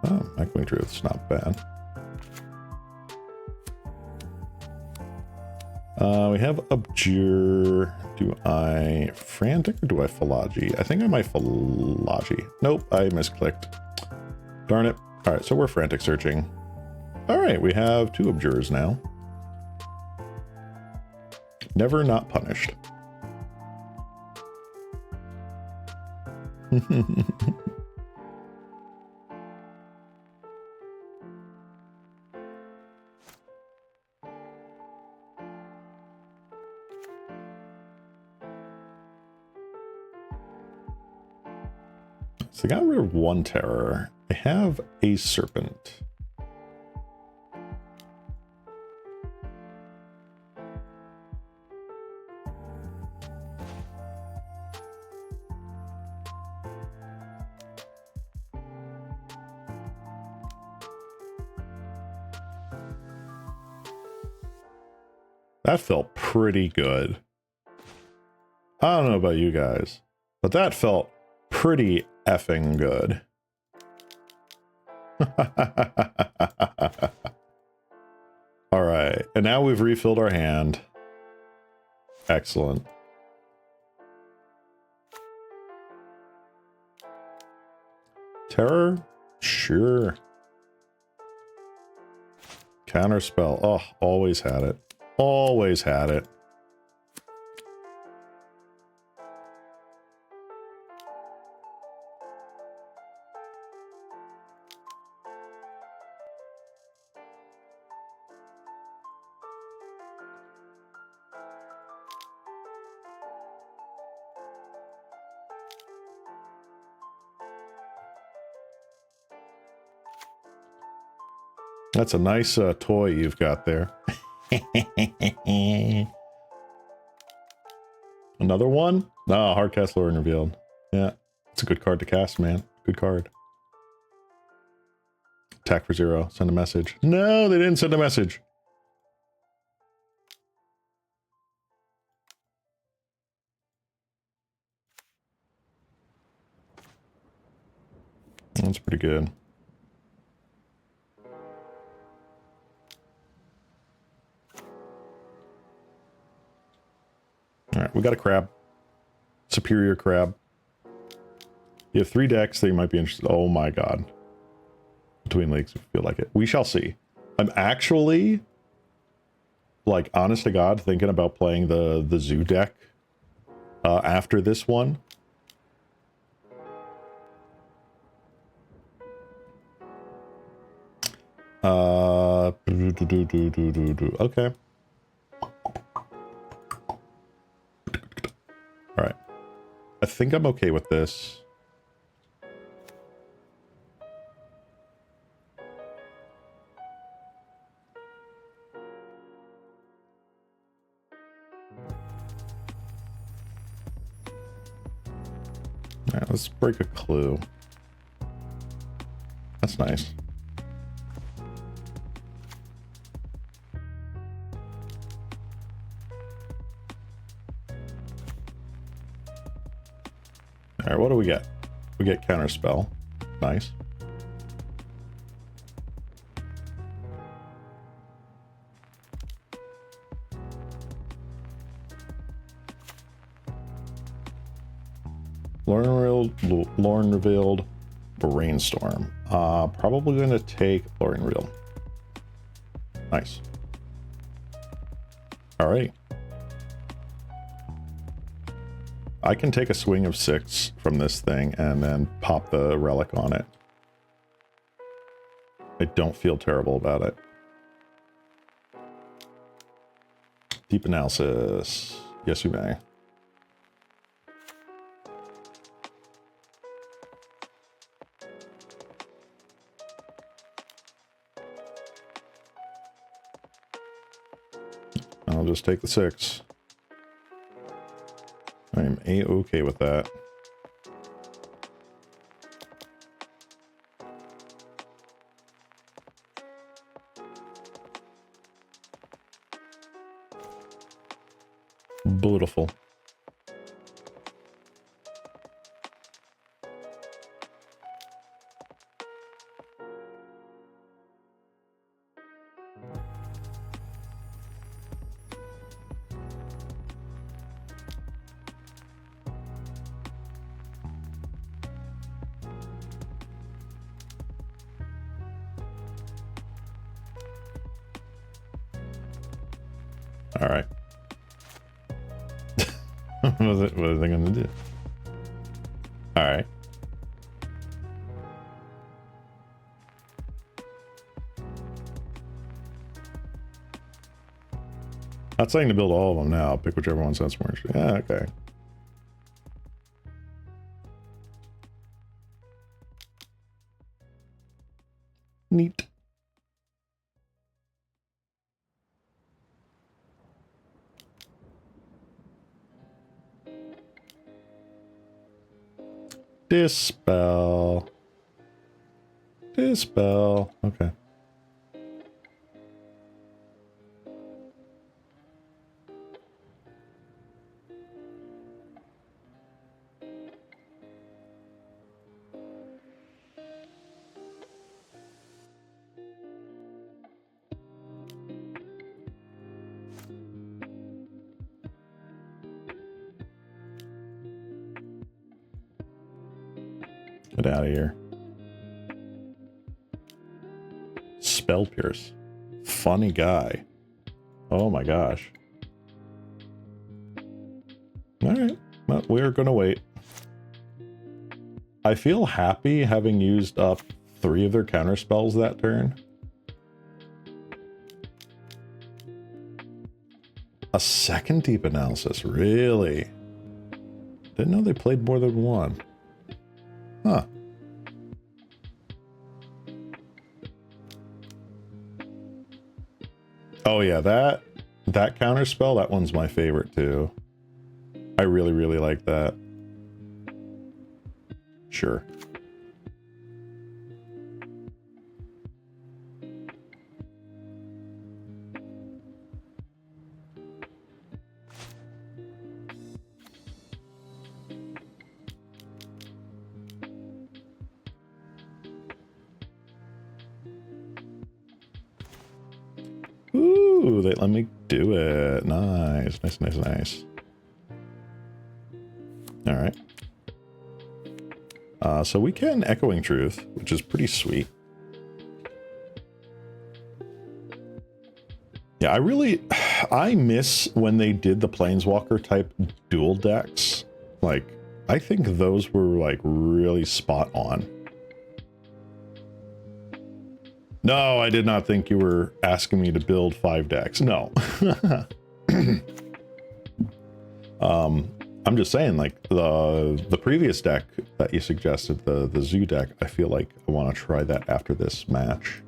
Oh, Echoing Truth's not bad. We have Abjure. Do I Frantic or do I Philology? I think I might Philology. Nope, I misclicked. Darn it. All right, so we're Frantic searching. All right, we have 2 Abjures now. Never not punished. So I got rid of 1 terror. I have a serpent. That felt pretty good. I don't know about you guys, but that felt pretty effing good. All right, and now we've refilled our hand. Excellent. Terror? Sure. Counterspell. Oh, always had it. Always had it. That's a nice toy you've got there. Another one? No, Hardcast Lore and Revealed. Yeah, it's a good card to cast, man. Good card. Attack for 0. Send a message. No, they didn't send a message. That's pretty good. All right, we got a crab. Superior crab. You have 3 decks that you might be interested. Oh my god. Between leagues, if you feel like it. We shall see. I'm actually, like, honest to god, thinking about playing the zoo deck after this one. Okay. All right. I think I'm okay with this. All right, let's break a clue. That's nice. All right, what do we get? We get Counterspell. Nice. Lorn Revealed, Brainstorm. Probably going to take Lorn Revealed. Nice. All right. I can take a swing of 6 from this thing and then pop the relic on it. I don't feel terrible about it. Deep analysis. Yes, you may. I'll just take the 6. I'm A-okay with that. Beautiful. All right. What are they going to do? All right. Not saying to build all of them now. Pick whichever one sounds more interesting. Yeah, okay. Neat. Dispel. Dispel. Okay. Get out of here. Spell Pierce. Funny guy. Oh my gosh. Alright. Well, we're gonna wait. I feel happy having used up 3 of their counter spells that turn. A second deep analysis, really? Didn't know they played more than one. Huh. Oh yeah, that counter spell, that one's my favorite too. I really, really like that. Sure. Ooh, they let me do it. Nice, nice, nice, nice. All right. So we can Echoing Truth, which is pretty sweet. Yeah, I miss when they did the Planeswalker type dual decks. Like, I think those were like really spot on. No, I did not think you were asking me to build 5 decks. No. I'm just saying, like, the previous deck that you suggested, the Zoo deck, I feel like I want to try that after this match.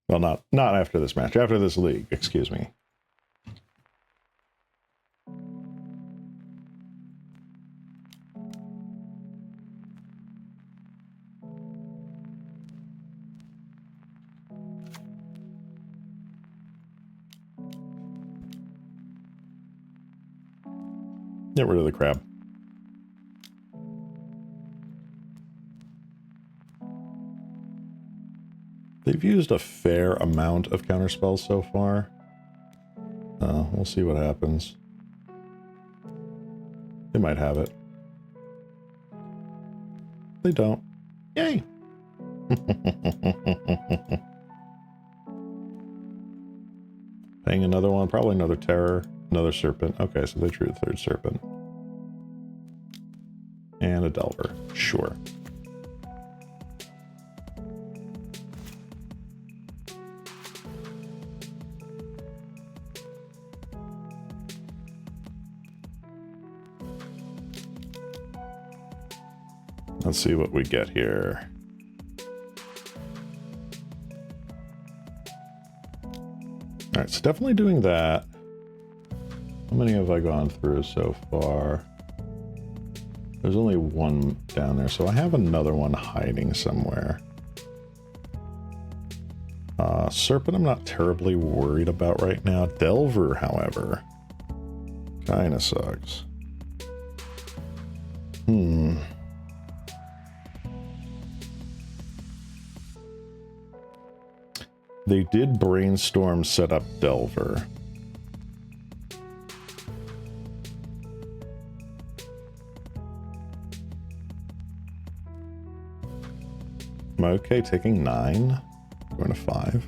Well, not after this match. After this league, excuse me. Get rid of the crab. They've used a fair amount of counterspells so far. We'll see what happens. They might have it. They don't. Yay! Paying another one, probably another terror, another serpent. Okay, so they drew the third serpent. And a delver. Sure. Let's see what we get here. All right, so definitely doing that. How many have I gone through so far? There's only one down there, so I have another one hiding somewhere. Serpent I'm not terribly worried about right now. Delver, however, kind of sucks. They did brainstorm set up Delver. Am I okay taking 9? Going to 5.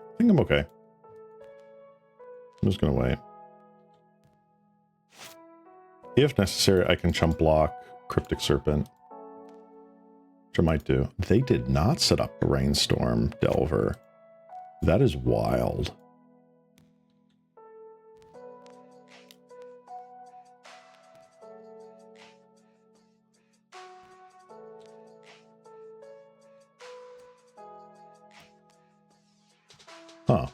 I think I'm okay. I'm just gonna wait. If necessary, I can chump block Cryptic Serpent, which I might do. They did not set up Brainstorm Delver. That is wild. Huh.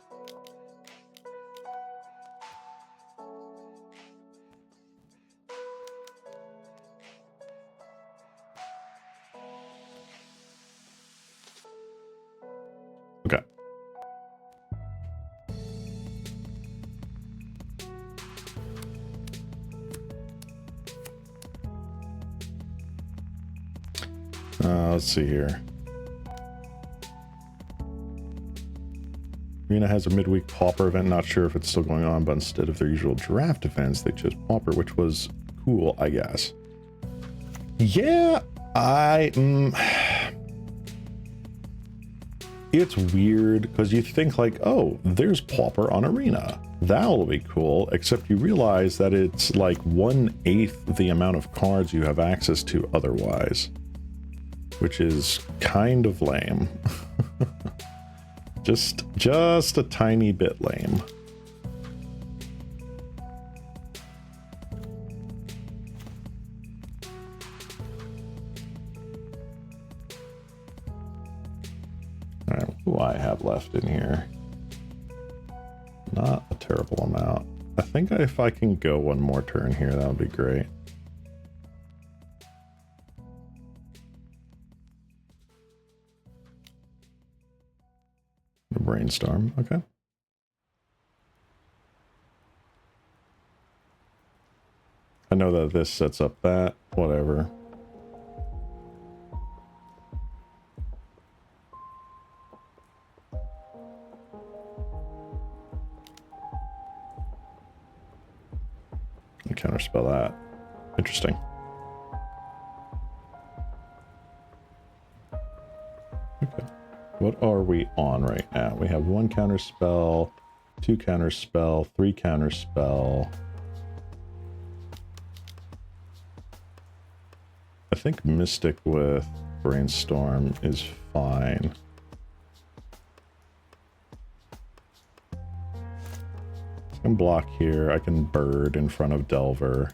Okay. Let's see here. Arena has a midweek Pauper event. Not sure if it's still going on, but instead of their usual draft events, they chose Pauper, which was cool, I guess. Yeah, it's weird because you think like, oh, there's Pauper on Arena. That'll be cool, except you realize that it's like 1/8 the amount of cards you have access to otherwise, which is kind of lame. Just a tiny bit lame. All right, what do I have left in here? Not a terrible amount. I think if I can go one more turn here, that would be great. Brainstorm, okay. I know that this sets up that, whatever. I counterspell that. Interesting. Okay. What are we on right now? We have 1 counterspell, 2 counterspell, 3 counterspell. I think Mystic with Brainstorm is fine. I can block here. I can bird in front of Delver.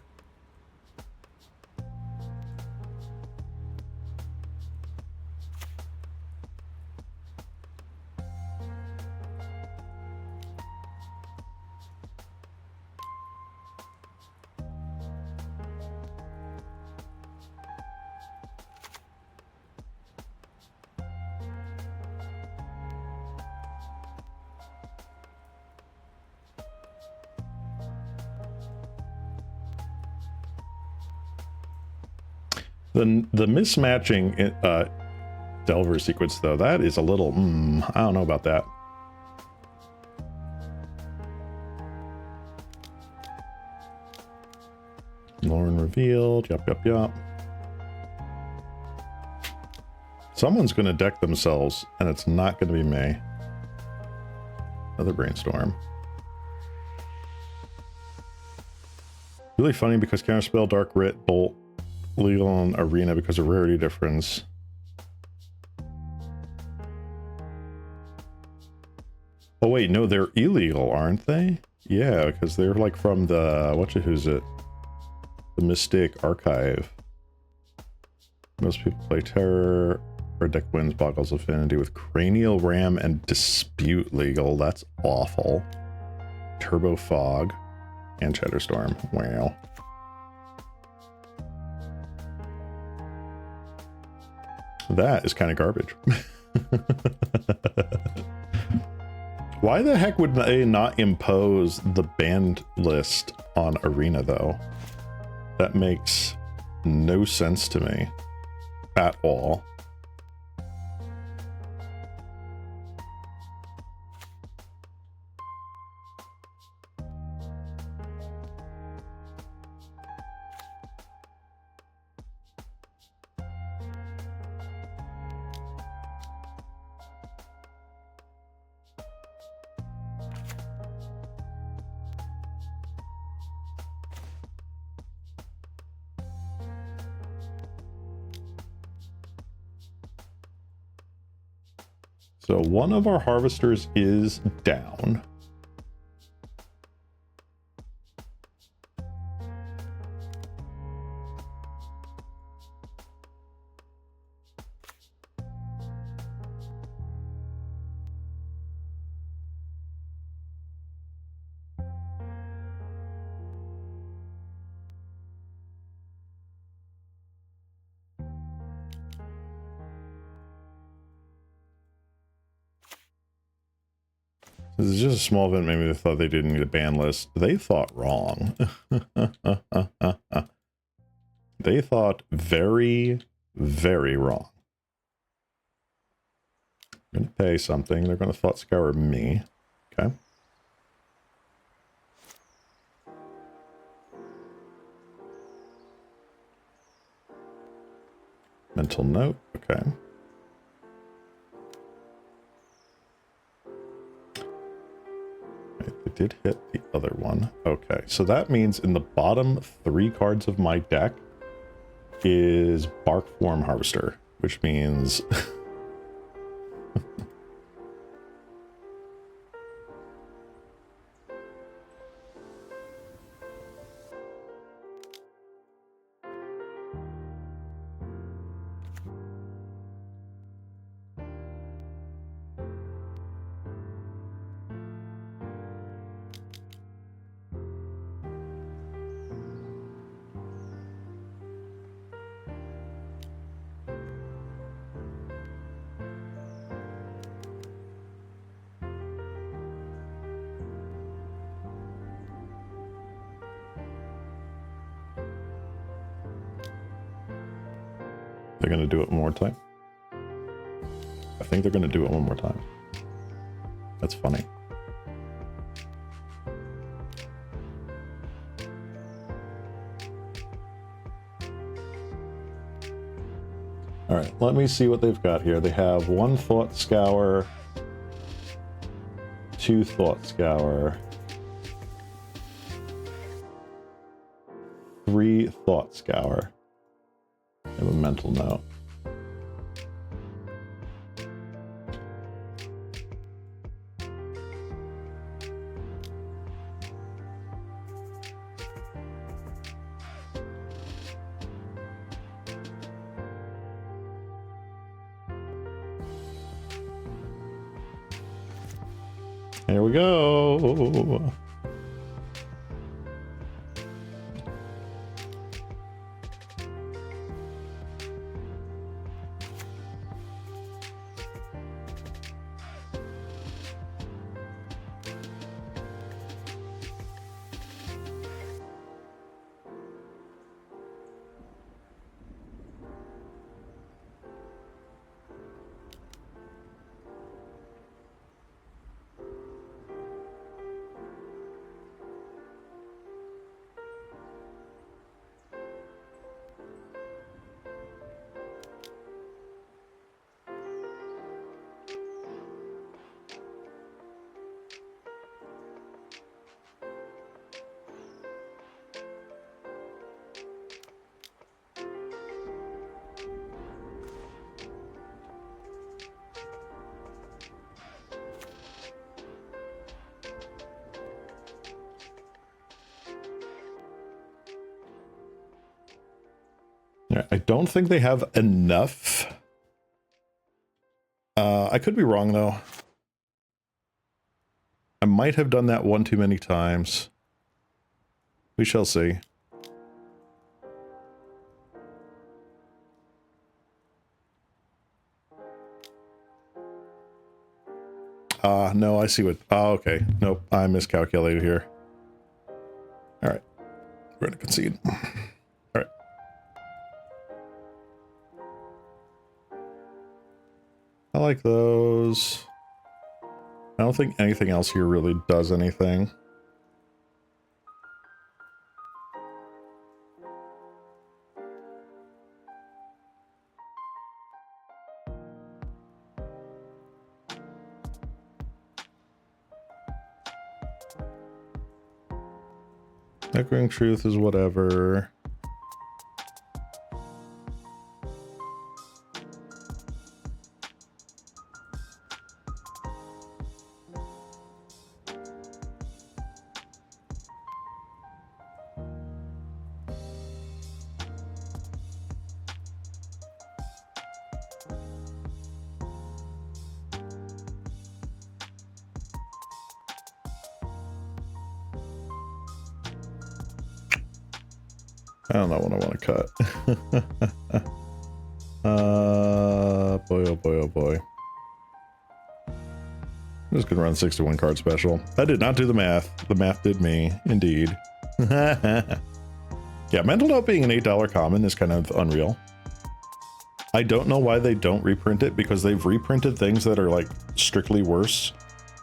The mismatching Delver sequence, though, that is a little, I don't know about that. Lauren revealed, yup. Someone's going to deck themselves, and it's not going to be me. Another brainstorm. Really funny because Counterspell, Dark Writ, Bolt, legal on Arena because of rarity difference. Oh wait, no, they're illegal, aren't they? Yeah, because they're like from the, who's it? The Mystic Archive. Most people play Terror. Our deck wins Boggles Affinity with Cranial Ram and Dispute legal. That's awful. Turbo Fog and Chatterstorm. Wow. That is kind of garbage. Why the heck would they not impose the banned list on Arena, though? That makes no sense to me at all. So one of our harvesters is down. This is just a small event. Maybe they thought they didn't need a ban list. They thought wrong. They thought very, very wrong. I'm going to pay something. They're going to thought scour me. Okay. Mental note. Okay. They did hit the other one. Okay, so that means in the bottom 3 cards of my deck is Bark Form Harvester, which means they're going to do it one more time. I think they're going to do it one more time. That's funny. All right, let me see what they've got here. They have 1 Thought Scour, 2 Thought Scour, 3 Thought Scour. I have a mental note. Here we go. I don't think they have enough. I could be wrong, though. I might have done that one too many times. We shall see. No, I see what... Oh, okay. Nope, I miscalculated here. Alright. We're gonna concede. Alright. I like those. I don't think anything else here really does anything. Echoing Truth is whatever. I don't know what I want to cut. Boy, oh boy, oh boy. I'm just gonna run 61 card special. I did not do the math. The math did me, indeed. Yeah, Mental Note being an $8 common is kind of unreal. I don't know why they don't reprint it, because they've reprinted things that are like strictly worse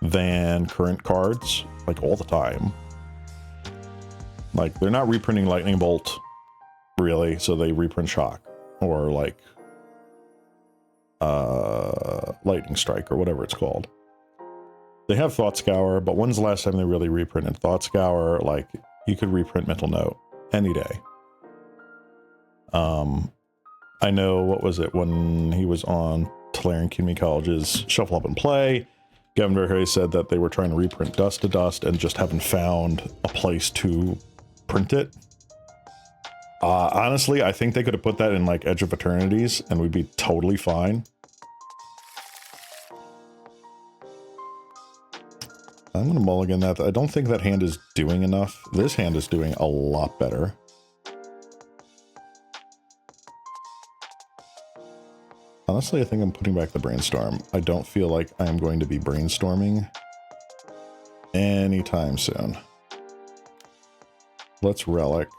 than current cards, like all the time. Like, they're not reprinting Lightning Bolt, really, so they reprint Shock, or like Lightning Strike, or whatever it's called. They have Thought Scour, but when's the last time they really reprinted Thought Scour? Like, you could reprint Mental Note any day. I know, what was it, when he was on Tolarian Community College's Shuffle Up and Play, Gavin Verhey said that they were trying to reprint Dust to Dust and just haven't found a place to print it. Honestly, I think they could have put that in like Edge of Eternities and we'd be totally fine. I'm gonna mulligan that. I don't think that hand is doing enough. This hand is doing a lot better. Honestly, I think I'm putting back the Brainstorm. I don't feel like I am going to be brainstorming anytime soon. Let's Relic.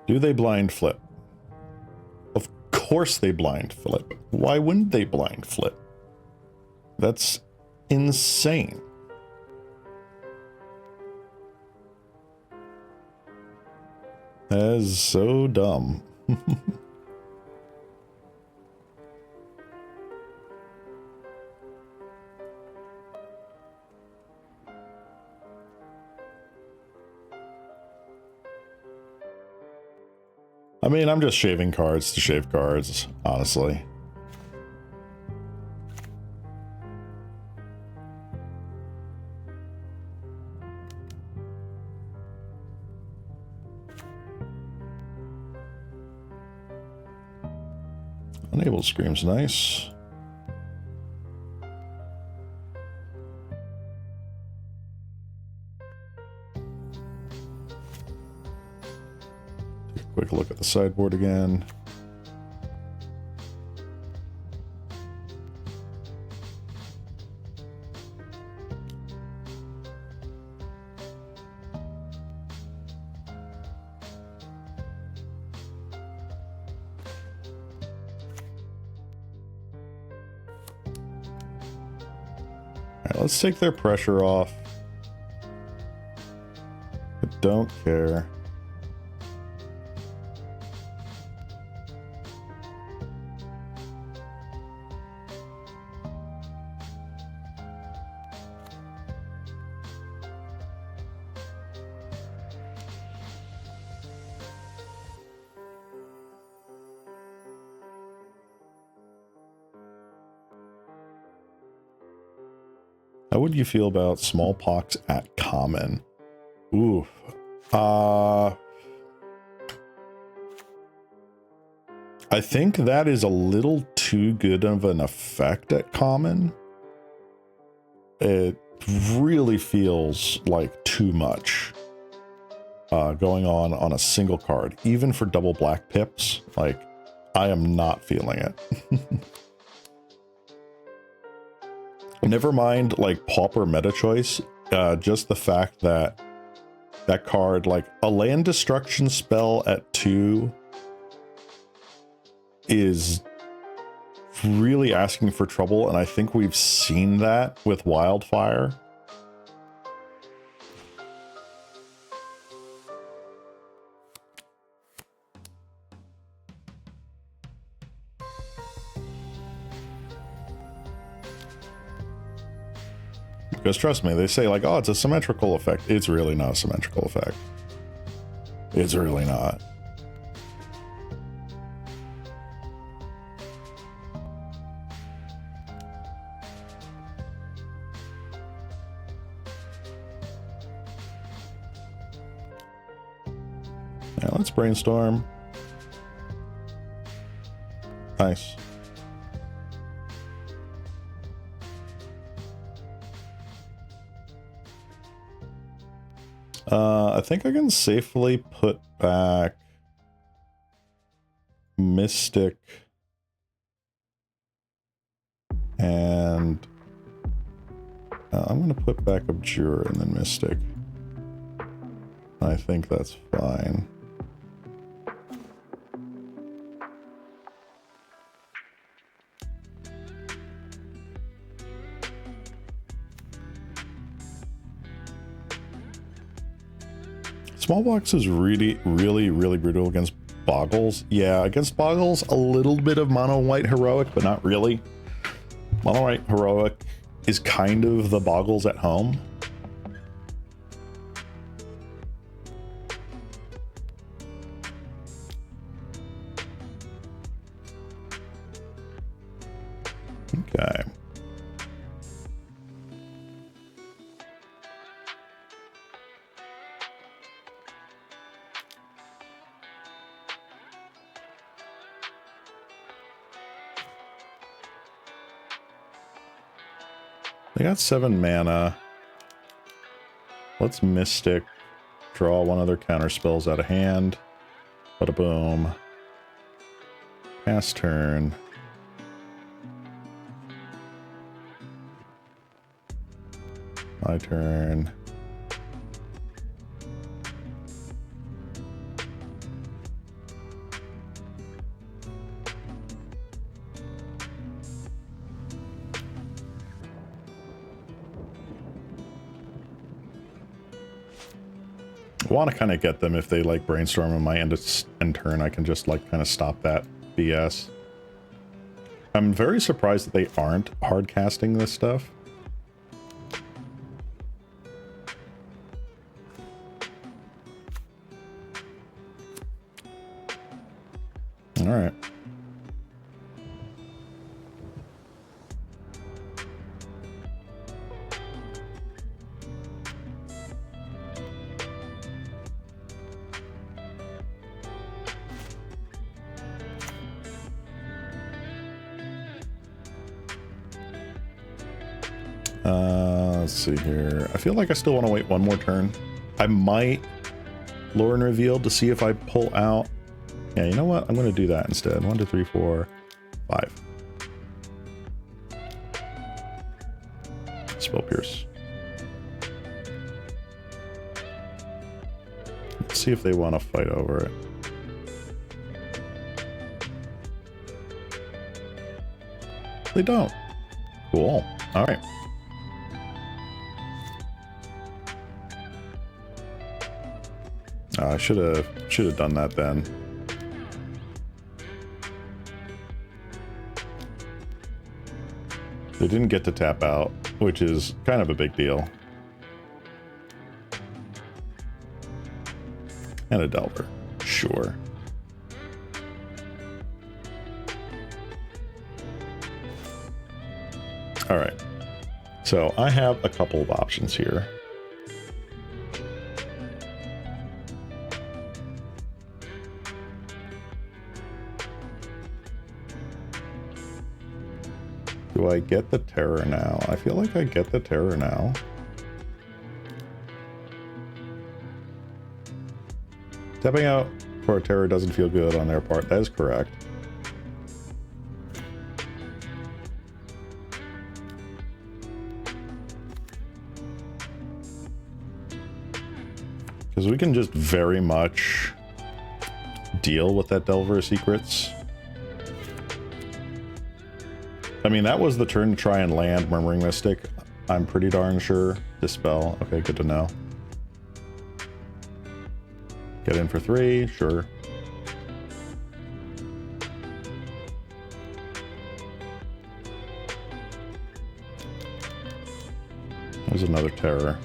Do they blind flip? Of course they blind flip. Why wouldn't they blind flip? That's insane. That is so dumb. I mean, I'm just shaving cards to shave cards, honestly. Unable screams nice. Take a quick look at the sideboard again. Let's take their pressure off. I don't care. How would you feel about smallpox at common? Ooh. I think that is a little too good of an effect at common. It really feels like too much going on a single card, even for double black pips. Like, I am not feeling it. Never mind like Pauper meta choice, just the fact that that card, like a land destruction spell at 2, is really asking for trouble, and I think we've seen that with Wildfire. Because trust me, they say like, oh, it's a symmetrical effect. It's really not a symmetrical effect. It's really not. Yeah, let's brainstorm. Nice. I think I can safely put back Mystic and I'm going to put back Abjure and then Mystic. I think that's fine. Small box is really brutal against Boggles. Yeah, against Boggles, a little bit of mono white heroic, but not really. Mono white heroic is kind of the Boggles at home. Okay. They got 7 mana. Let's Mystic. Draw one of their counter spells out of hand. Bada boom. Pass turn. My turn. I want to kind of get them if they like brainstorm on my end turn. I can just like kind of stop that BS. I'm very surprised that they aren't hard casting this stuff. All right. Let's see here. I feel like I still want to wait one more turn. I might lure and reveal to see if I pull out. Yeah, you know what? I'm going to do that instead. 1, 2, 3, 4, 5. Spell Pierce. Let's see if they want to fight over it. They don't. Cool. All right. I should have done that then. They didn't get to tap out, which is kind of a big deal. And a Delver. Sure. All right. So I have a couple of options here. Do I get the terror now? I feel like I get the terror now. Stepping out for a terror doesn't feel good on their part. That is correct. Because we can just very much deal with that Delver Secrets. I mean, that was the turn to try and land Murmuring Mystic. I'm pretty darn sure. Dispel. Okay, good to know. Get in for 3, sure. There's another terror.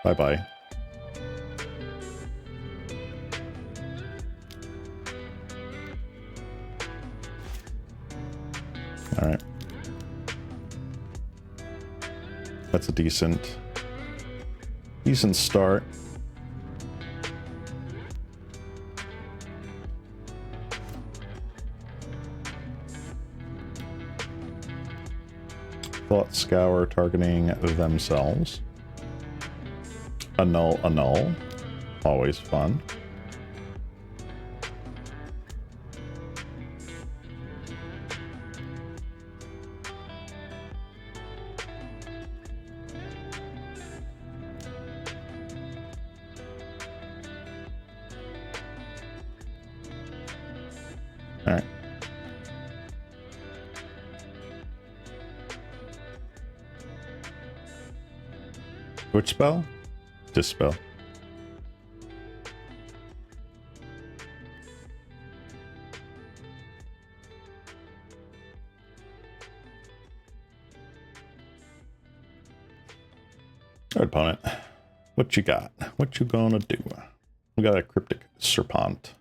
Bye-bye. All right. That's a decent start. Thought Scour targeting themselves. Annul. Always fun. All right. Which spell? Dispel. All right, opponent. What you got? What you gonna do? We got a Cryptic Serpent.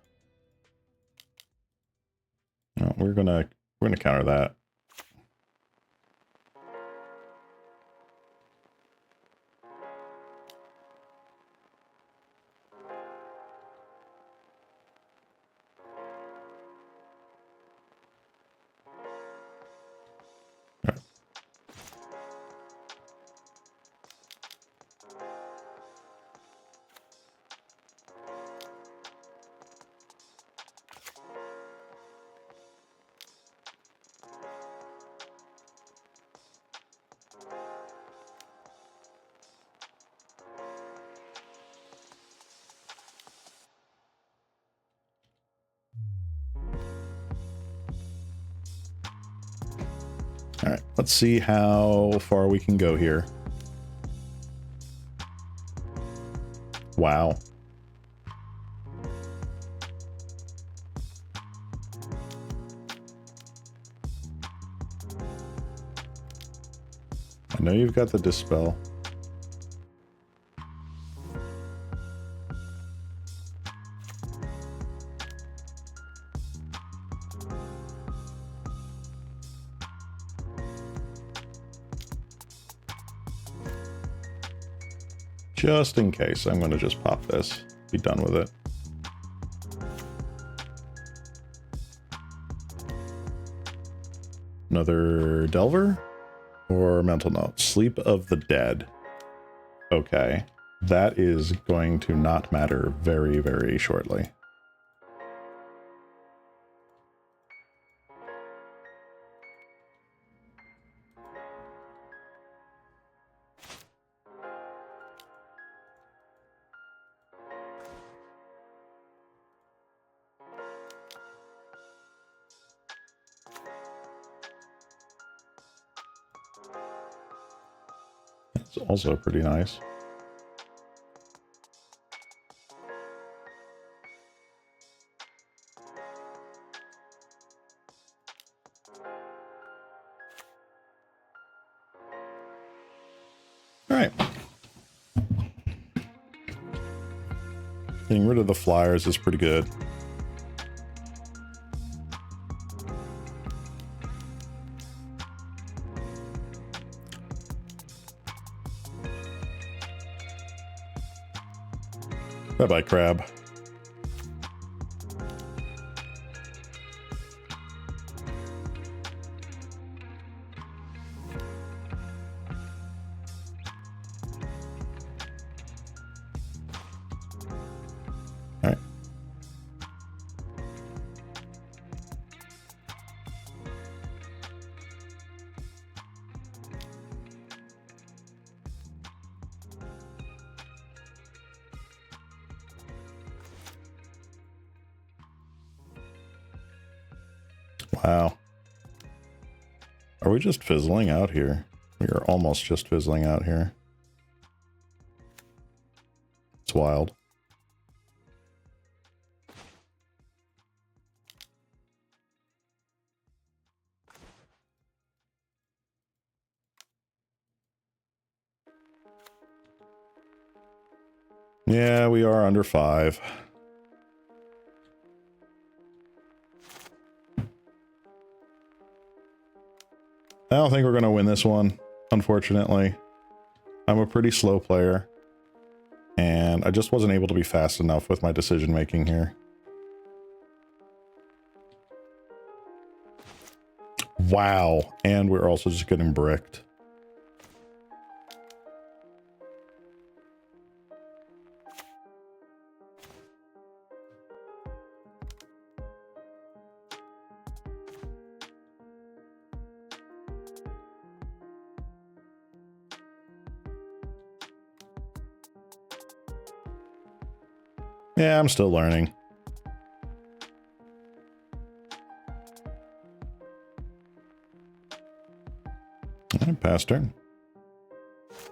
No, we're gonna counter that. All right, let's see how far we can go here. Wow. I know you've got the Dispel. Just in case, I'm going to just pop this. Be done with it. Another Delver? Or Mental Note? Sleep of the Dead. Okay. That is going to not matter very, very shortly. It's also pretty nice. All right. Getting rid of the flyers is pretty good. Bye-bye, crab. All right. Wow. Are we just fizzling out here? We are almost just fizzling out here. It's wild. Yeah, we are under 5. I don't think we're going to win this one, unfortunately. I'm a pretty slow player, and I just wasn't able to be fast enough with my decision making here. Wow, and we're also just getting bricked. Yeah, I'm still learning. All right, pass turn.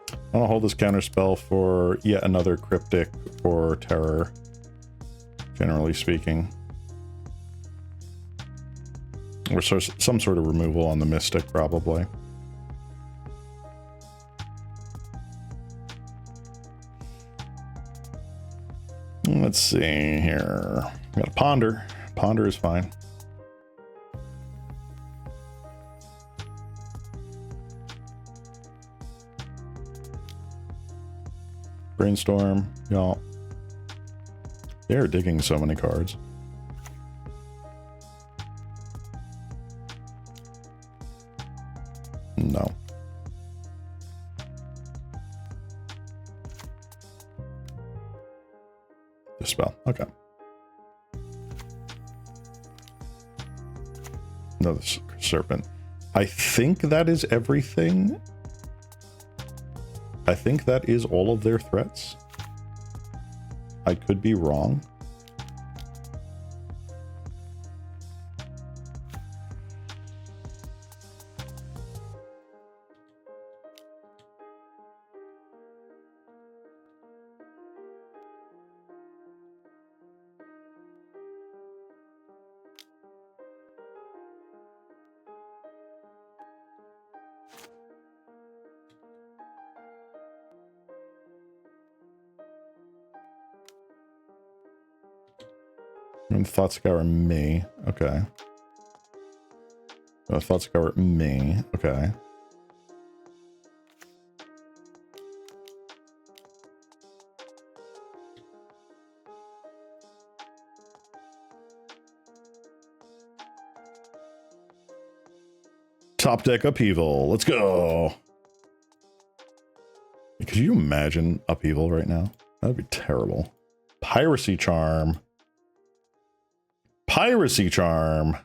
I want to hold this counter spell for yet another cryptic or terror, generally speaking. Or some sort of removal on the mystic, probably. Let's see here. Got a ponder. Ponder is fine. Brainstorm, y'all. They're digging so many cards. No. Dispel. Okay. Another serpent. I think that is everything. I think that is all of their threats. I could be wrong. And Thought Scour me. Okay. Thought Scour me. Okay. Top deck upheaval. Let's go. Could you imagine upheaval right now? That would be terrible. Piracy Charm. Piracy Charm.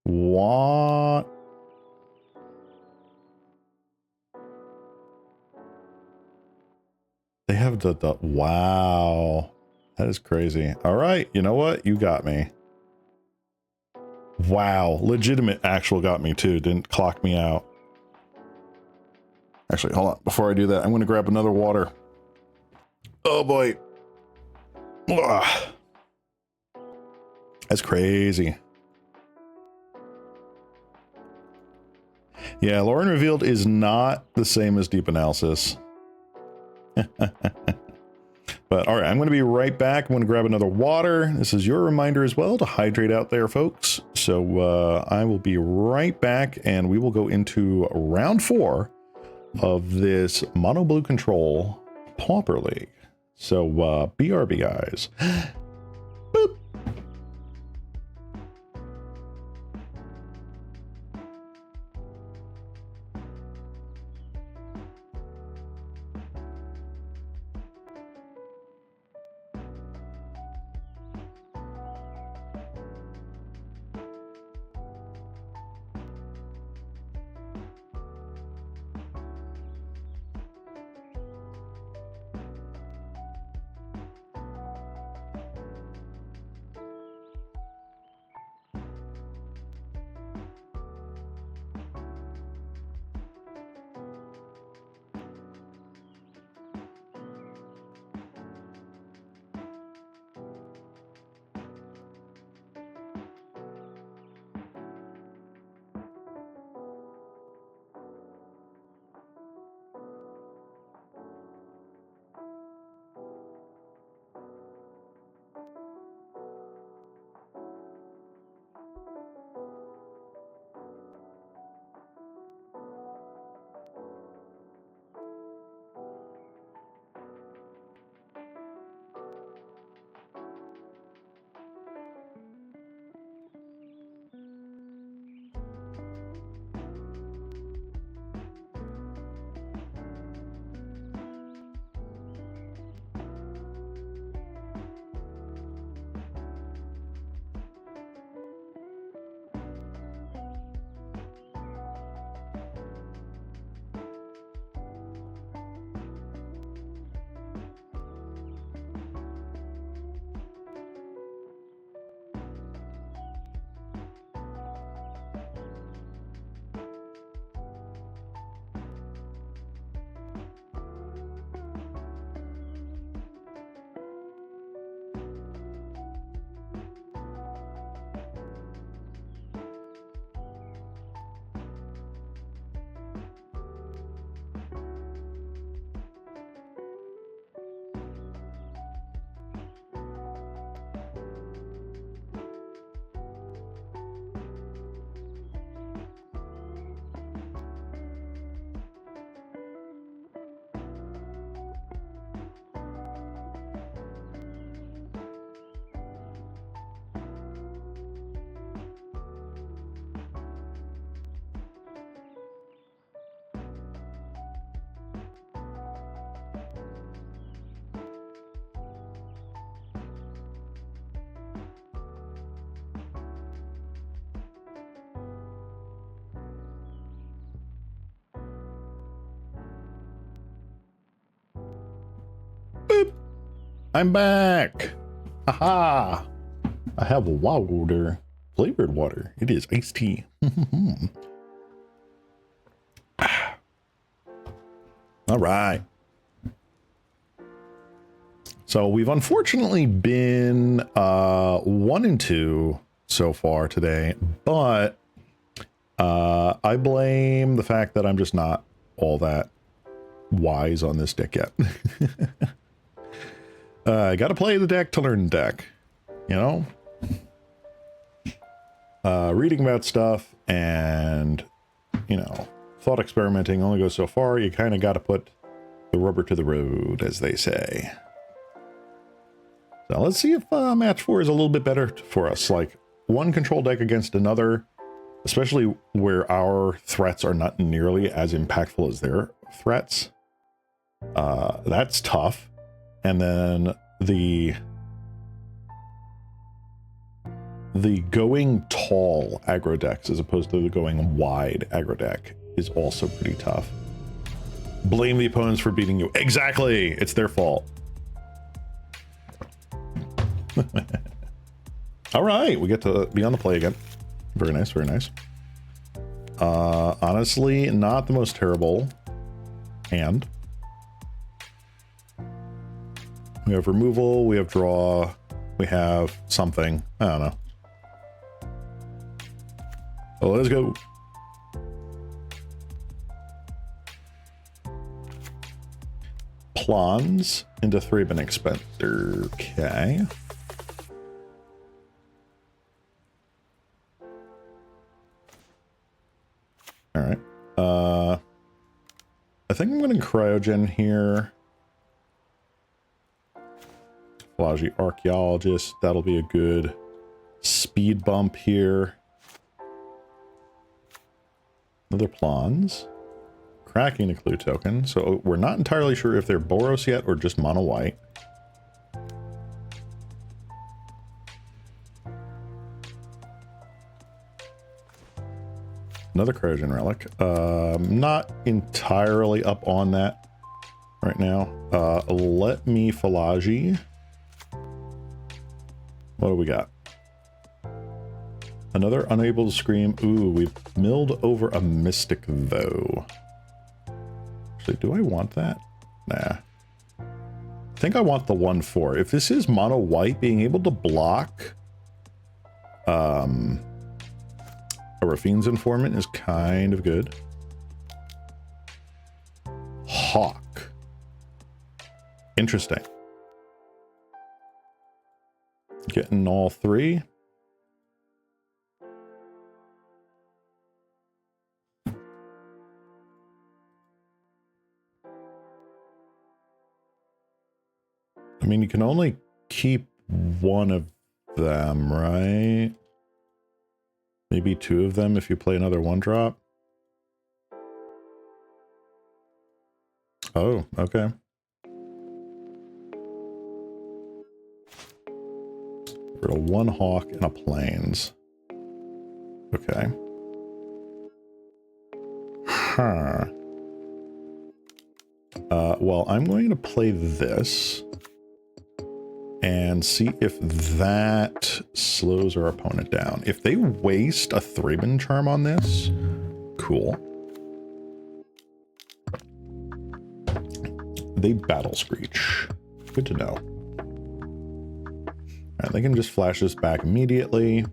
What? They have the wow. That is crazy. All right, you know what? You got me. Wow, legitimate actual got me too. Didn't clock me out. Actually, hold on. Before I do that, I'm going to grab another water. Oh boy. Ugh. That's crazy. Yeah, Lauren Revealed is not the same as Deep Analysis. But all right, I'm going to be right back. I'm going to grab another water. This is your reminder as well to hydrate out there, folks. So I will be right back, and we will go into round 4 of this Mono Blue Control Pauper League. So, BRB, guys. Boop. Boop. I'm back. Aha. I have water. Flavored water. It is iced tea. All right. So we've unfortunately been 1 and 2 so far today, but I blame the fact that I'm just not all that wise on this deck yet. I gotta play the deck to learn the deck, you know? Reading about stuff and, you know, thought experimenting only goes so far. You kind of got to put the rubber to the road, as they say. So let's see if match 4 is a little bit better for us. Like, one control deck against another, especially where our threats are not nearly as impactful as their threats. That's tough. And then the going tall aggro decks as opposed to the going wide aggro deck is also pretty tough. Blame the opponents for beating you. Exactly! It's their fault. All right, we get to be on the play again. Very nice, very nice. Honestly, not the most terrible hand. We have removal, we have draw, we have something. I don't know. Oh, let's go. Plans into 3-bin expender. Okay. All right. I think I'm going to cryogen here. Falaji Archaeologist. That'll be a good speed bump here. Another Plans. Cracking a clue token. So we're not entirely sure if they're Boros yet or just mono white. Another Cryogen Relic. Not entirely up on that right now. Let me Falaji. What do we got? Another Unable to Scream. Ooh, we've milled over a Mystic though. Actually, do I want that? Nah. I think I want the 1/4. If this is mono white, being able to block a Rafine's Informant is kind of good. Hawk. Interesting. Getting all three. I mean, you can only keep one of them, right? Maybe two of them if you play another 1-drop. Oh, okay. We're a 1 Hawk and a Plains. Okay. Huh. Well, I'm going to play this and see if that slows our opponent down. If they waste a Thraben Charm on this, cool. They Battle Screech. Good to know. All right, they can just flash this back immediately.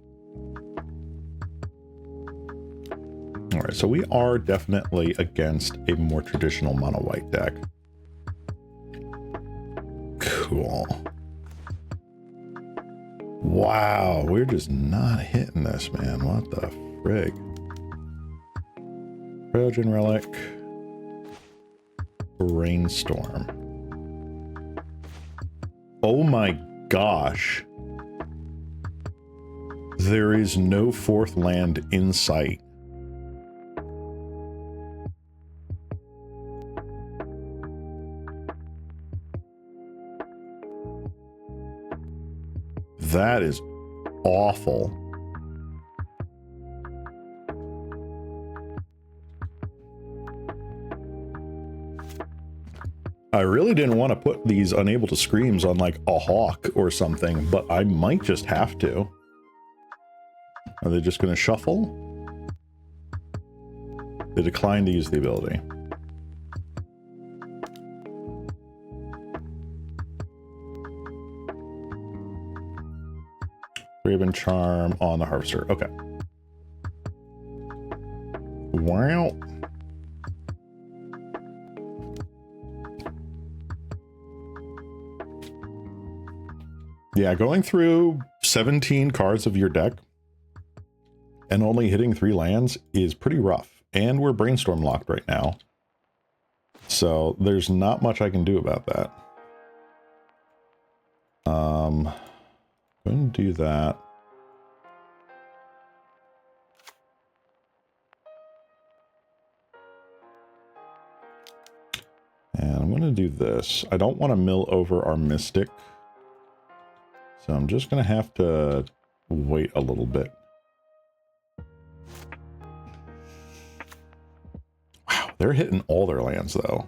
All right, so we are definitely against a more traditional mono white deck. Cool. Wow, we're just not hitting this, man. What the frig? Cryogen Relic. Rainstorm. Oh my gosh. There is no 4th land in sight. That is awful. I really didn't want to put these Unable to Screams on like a Hawk or something, but I might just have to. Are they just going to shuffle? They decline to use the ability. Raven Charm on the Harvester. Okay. Wow. Yeah, going through 17 cards of your deck and only hitting 3 lands is pretty rough. And we're Brainstorm locked right now. So there's not much I can do about that. Going to do that. And I'm going to do this. I don't want to mill over our Mystic. So I'm just going to have to wait a little bit. Wow, they're hitting all their lands, though.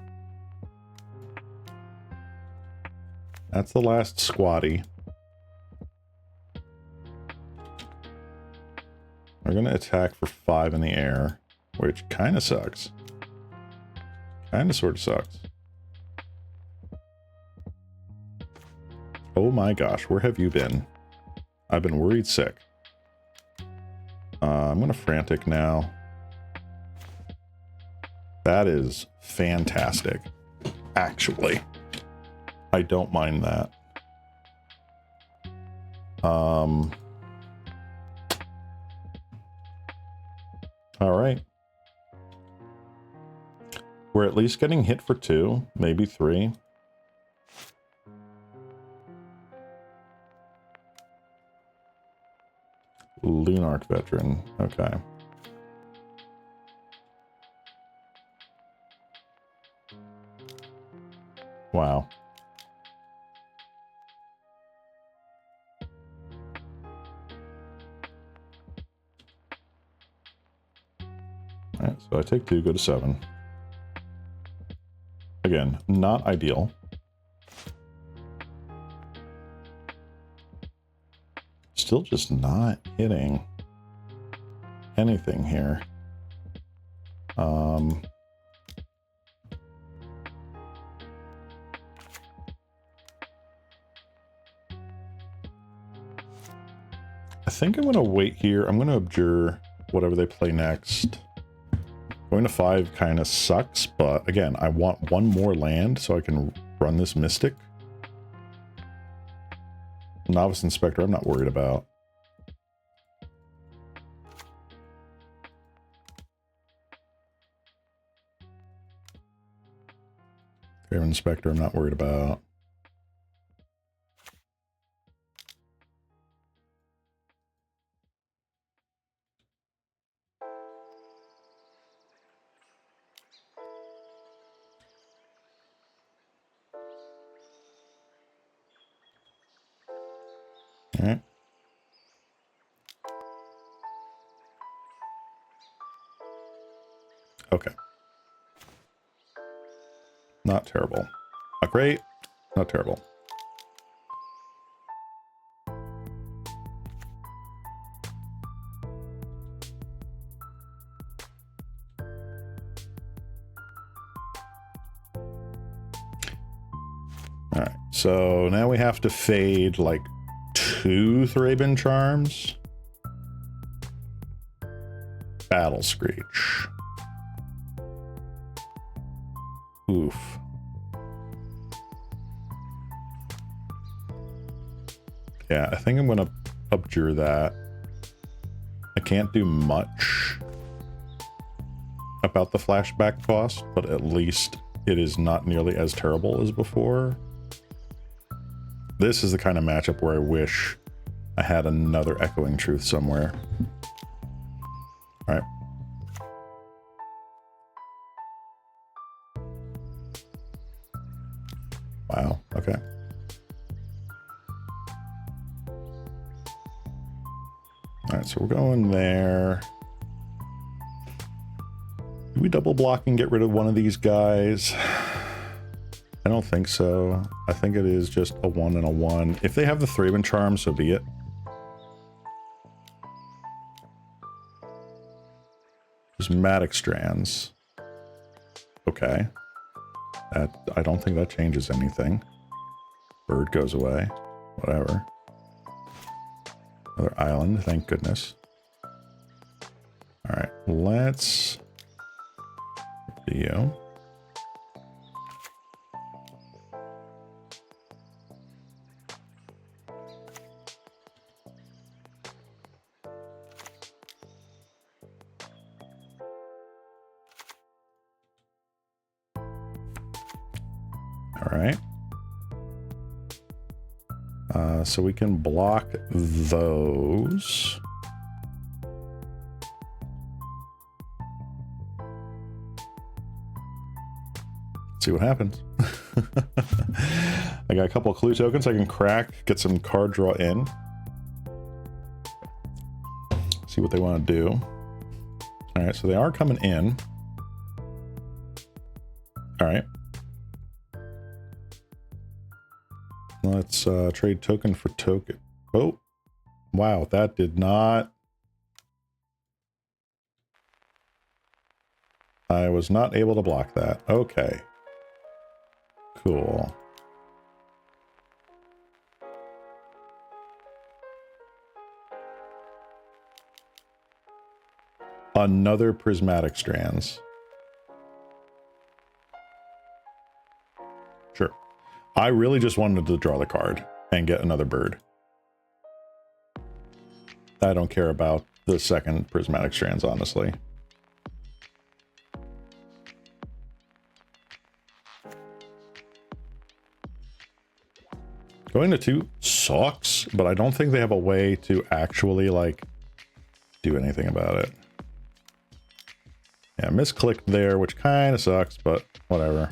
That's the last squatty. We're going to attack for 5 in the air, which kind of sucks. Kind of sort of sucks. Oh my gosh, where have you been? I've been worried sick. I'm going to Frantic now. That is fantastic, actually. I don't mind that. All right. We're at least getting hit for 2, maybe 3. Lunarch Veteran. Okay. Wow. All right, so I take 2, go to 7. Again, not ideal. Still just not hitting anything here. I think I'm going to wait here. I'm going to abjure whatever they play next. Going to 5 kind of sucks, but again, I want one more land so I can run this Mystic. Novice Inspector, I'm not worried about. Grave Inspector, I'm not worried about. All right. Okay. Not terrible. Not great. Not terrible. All right. So now we have to fade like 2 Thraben Charms. Battle Screech. Oof. Yeah, I think I'm going to abjure that. I can't do much about the flashback cost, but at least it is not nearly as terrible as before. This is the kind of matchup where I wish I had another Echoing Truth somewhere. All right. Wow, okay. All right, so we're going there. Do we double block and get rid of one of these guys? I don't think so. I think it is just a 1 and a 1. If they have the Thraben Charm, so be it. Prismatic Strands. Okay. I don't think that changes anything. Bird goes away. Whatever. Another island, thank goodness. Alright, let's do you. Alright. So we can block those. See what happens. I got a couple of clue tokens I can crack, get some card draw in. See what they want to do. All right, so they are coming in. All right. Let's trade token for token. Oh, wow, that did not. I was not able to block that. Okay. Cool. Another Prismatic Strands. Sure. I really just wanted to draw the card and get another bird. I don't care about the second Prismatic Strands, honestly. Going to 2 sucks, but I don't think they have a way to actually, like, do anything about it. Yeah, misclicked there, which kind of sucks, but whatever.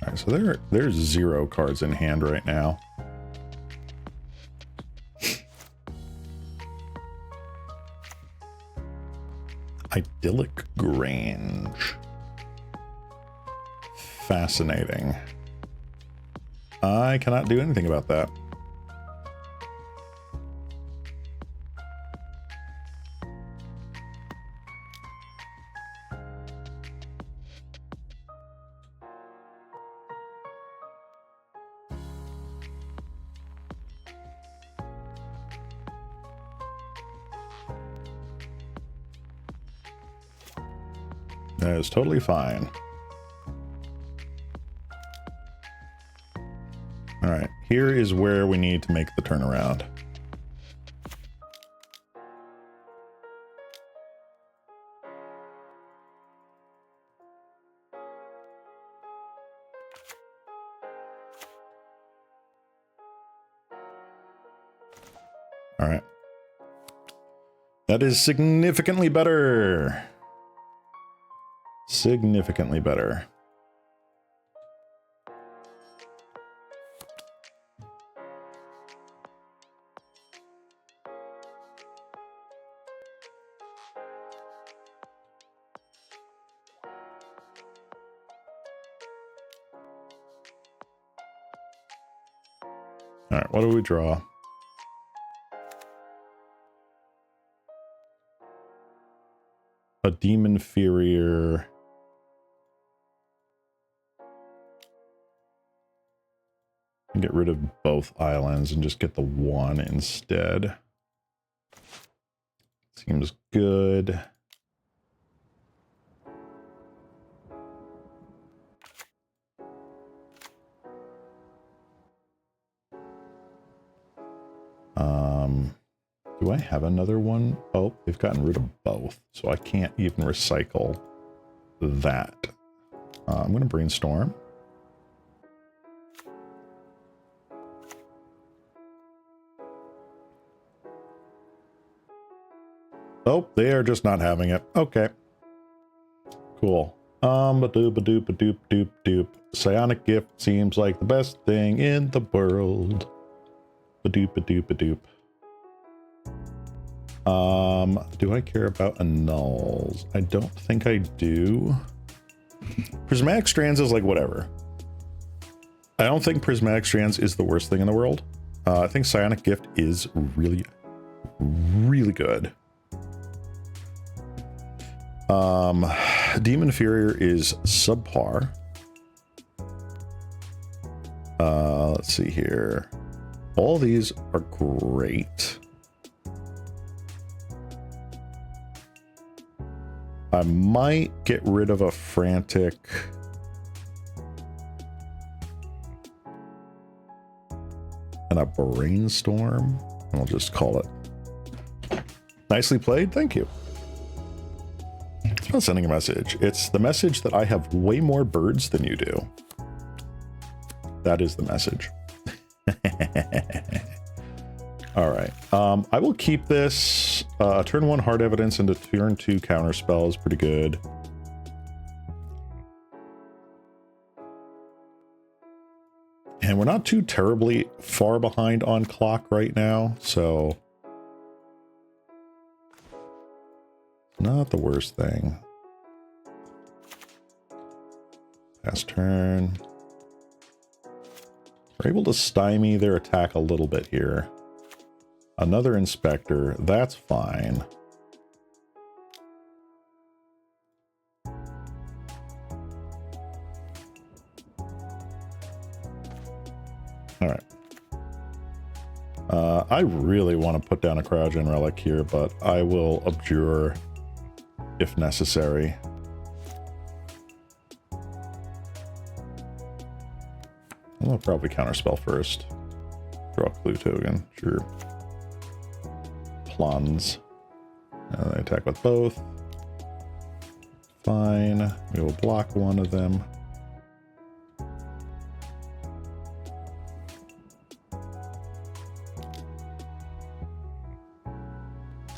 All right, so there's 0 cards in hand right now. Idyllic Grange. Fascinating. I cannot do anything about that. That is totally fine. All right, here is where we need to make the turnaround. All right. That is significantly better. Significantly better. All right, what do we draw? A Demon Inferior. Get rid of both islands and just get the one instead. Seems good. Do I have another one? Oh, they've gotten rid of both, so I can't even recycle that. I'm going to brainstorm. Oh, they are just not having it. Okay. Cool. Ba-doop-a-doop-a-doop-a-doop-doop. Psionic Gift seems like the best thing in the world. Ba-doop-a-doop-a-doop. Do I care about annuls? I don't think I do. Prismatic Strands is like whatever. I don't think Prismatic Strands is the worst thing in the world. I think Psionic Gift is really, really good. Demon Inferior is subpar. Let's see here. All these are great. I might get rid of a Frantic. And a Brainstorm. And we'll just call it. Nicely played. Thank you. It's not sending a message. It's the message that I have way more birds than you do. That is the message. All right. I will keep this. Turn 1 hard evidence into turn 2 counter spell is pretty good. And we're not too terribly far behind on clock right now, so not the worst thing. Pass turn. We're able to stymie their attack a little bit here. Another Inspector, that's fine. All right. I really want to put down a Cryogen Relic here, but I will abjure if necessary. I'll probably counterspell first. Draw a Clue Token, sure. plunge. They attack with both. Fine. We will block one of them.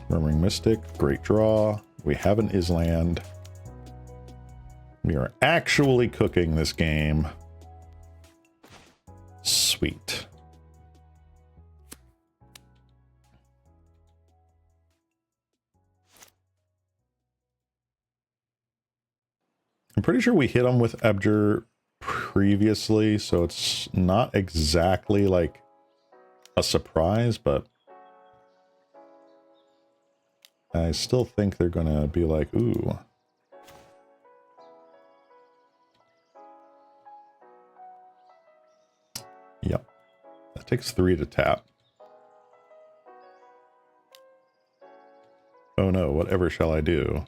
Murmuring Mystic, great draw. We have an Island. We are actually cooking this game. Sweet. I'm pretty sure we hit him with Ebger previously, so it's not exactly like a surprise, but I still think they're gonna be like, ooh. Yep. That takes 3 to tap. Oh no, whatever shall I do?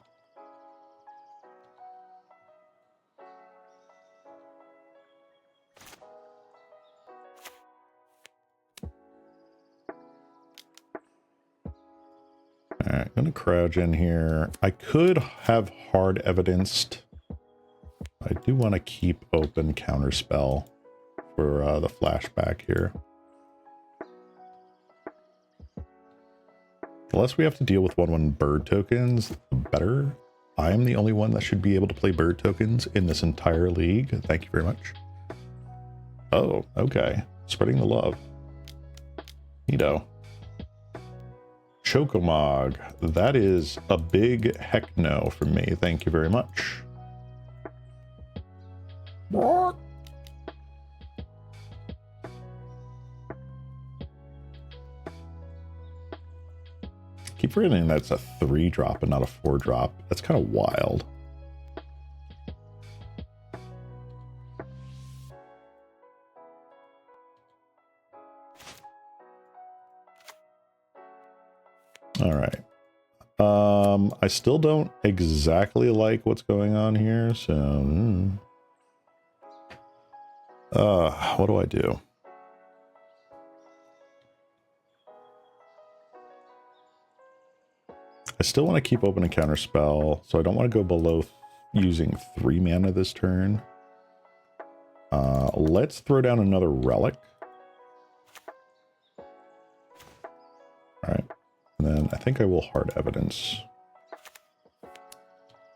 Alright, I'm gonna crouch in here. I could have hard evidenced. I do want to keep open counterspell for the flashback here. The less we have to deal with 1/1 bird tokens, the better. I am the only one that should be able to play bird tokens in this entire league. Thank you very much. Oh, okay. Spreading the love. Neato. Chokomog. That is a big heck no from me. Thank you very much. Keep forgetting that's a 3-drop and not a 4-drop. That's kind of wild. All right. I still don't exactly like what's going on here, so what do I do? I still want to keep open a counter spell, so I don't want to go below using 3 mana this turn. Let's throw down another relic. All right, and then I think I will hard evidence.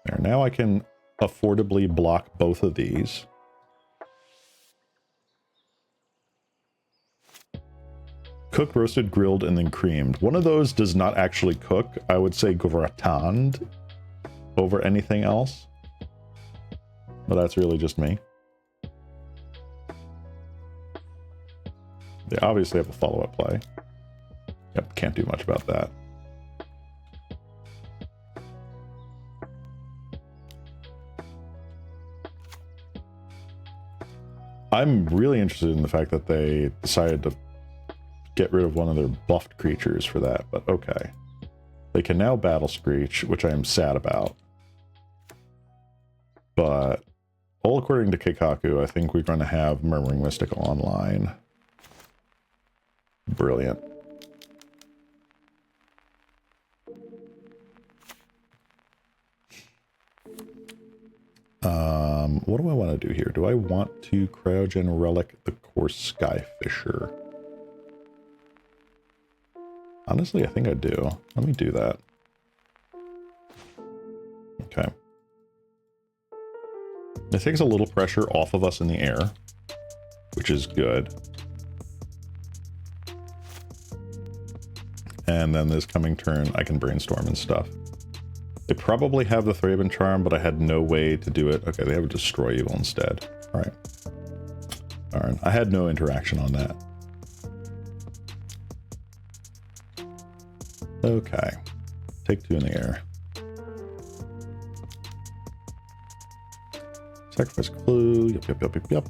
There, now I can affordably block both of these. Cooked, roasted, grilled, and then creamed. One of those does not actually cook. I would say gratined over anything else. But that's really just me. They obviously have a follow-up play. Yep, can't do much about that. I'm really interested in the fact that they decided to get rid of one of their buffed creatures for that, but okay. They can now battle Screech, which I am sad about. But all according to Keikaku, I think we're going to have Murmuring Mystical online. Brilliant. What do I want to do here? Do I want to cryogen relic the Coarse Skyfisher? Honestly, I think I do. Let me do that. Okay. It takes a little pressure off of us in the air, which is good. And then this coming turn, I can brainstorm and stuff. They probably have the Thraben Charm, but I had no way to do it. Okay, they have a Destroy Evil instead. All right. Darn, I had no interaction on that. Okay. Take 2 in the air. Sacrifice Clue. Yep.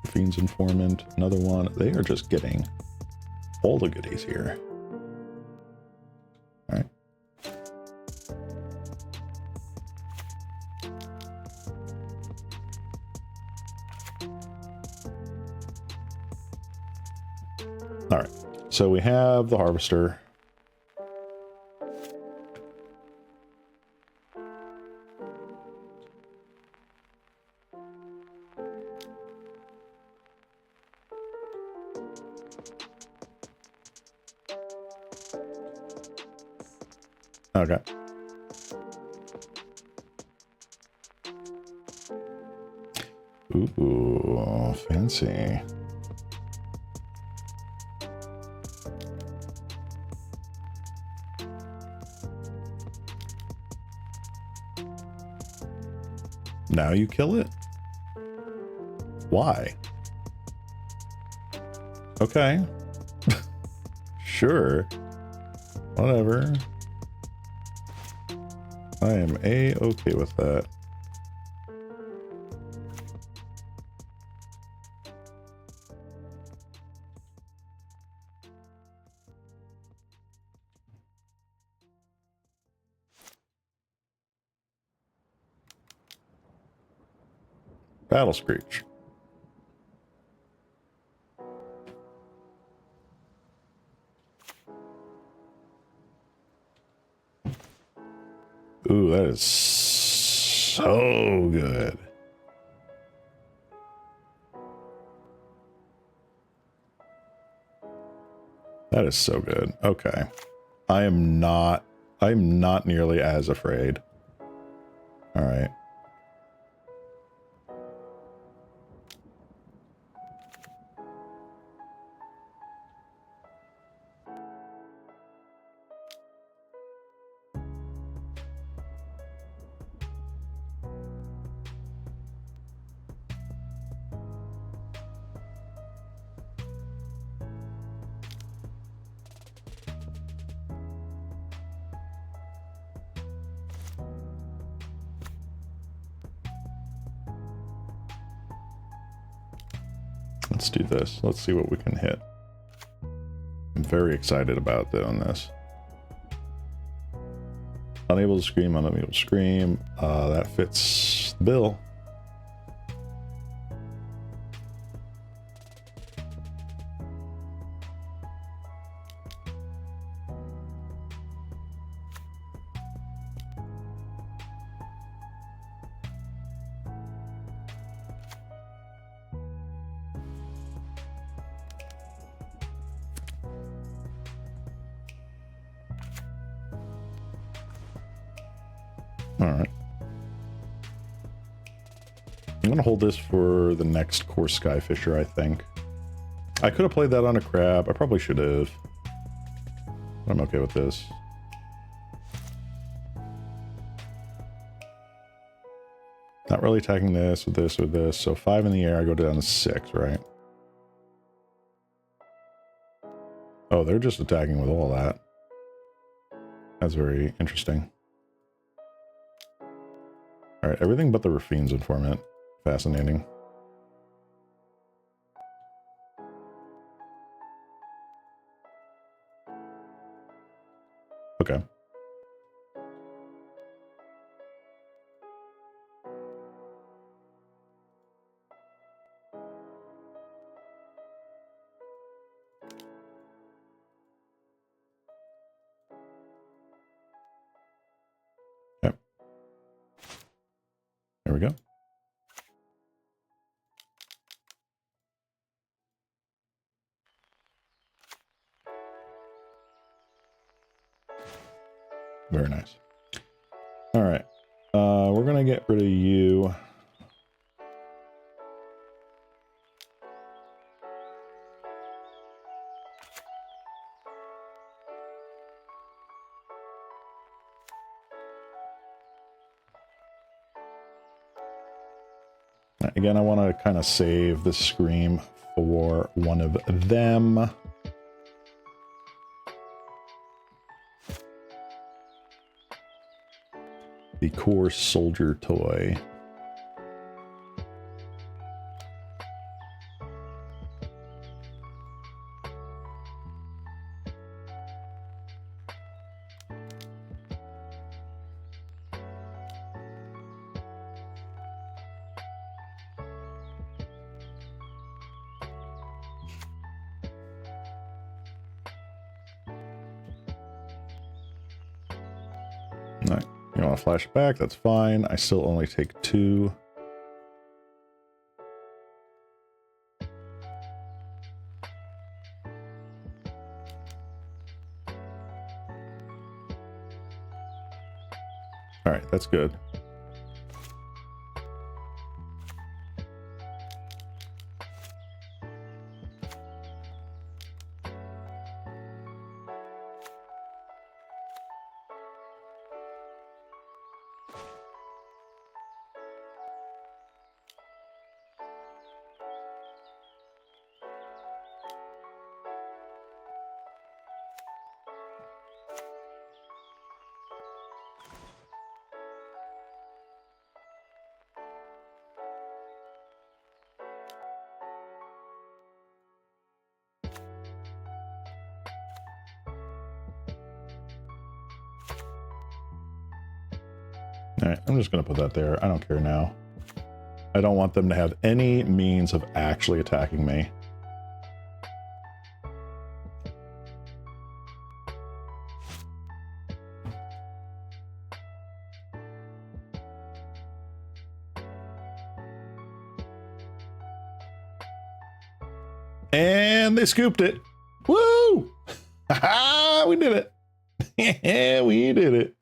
Fiend's Informant. Another one. They are just getting all the goodies here. All right. All right. So we have the harvester. Okay. Ooh, fancy. Now you kill it? Why? Okay. Sure. Whatever. I am A-okay with that. Battle Screech. Ooh, that is so good. That is so good. Okay. I'm not nearly as afraid. All right. Let's do this. Let's see what we can hit. I'm very excited about doing this. Unable to scream, unable to scream. That fits the bill. All right. I'm going to hold this for the next Course Skyfisher, I think. I could have played that on a crab. I probably should have. I'm okay with this. Not really attacking this with this with this. So 5 in the air, I go down to 6, right? Oh, they're just attacking with all that. That's very interesting. All right, everything but the Rafine's informant. Fascinating. Okay. Yep. There we go. Very nice. All right. We're going to get rid of you. Again, I want to kind of save the Scream for one of them. The core soldier toy. No, you want to flash it back? That's fine. I still only take 2. All right, that's good. All right, I'm just going to put that there. I don't care now. I don't want them to have any means of actually attacking me. And they scooped it. Woo! We did it. Yeah, we did it.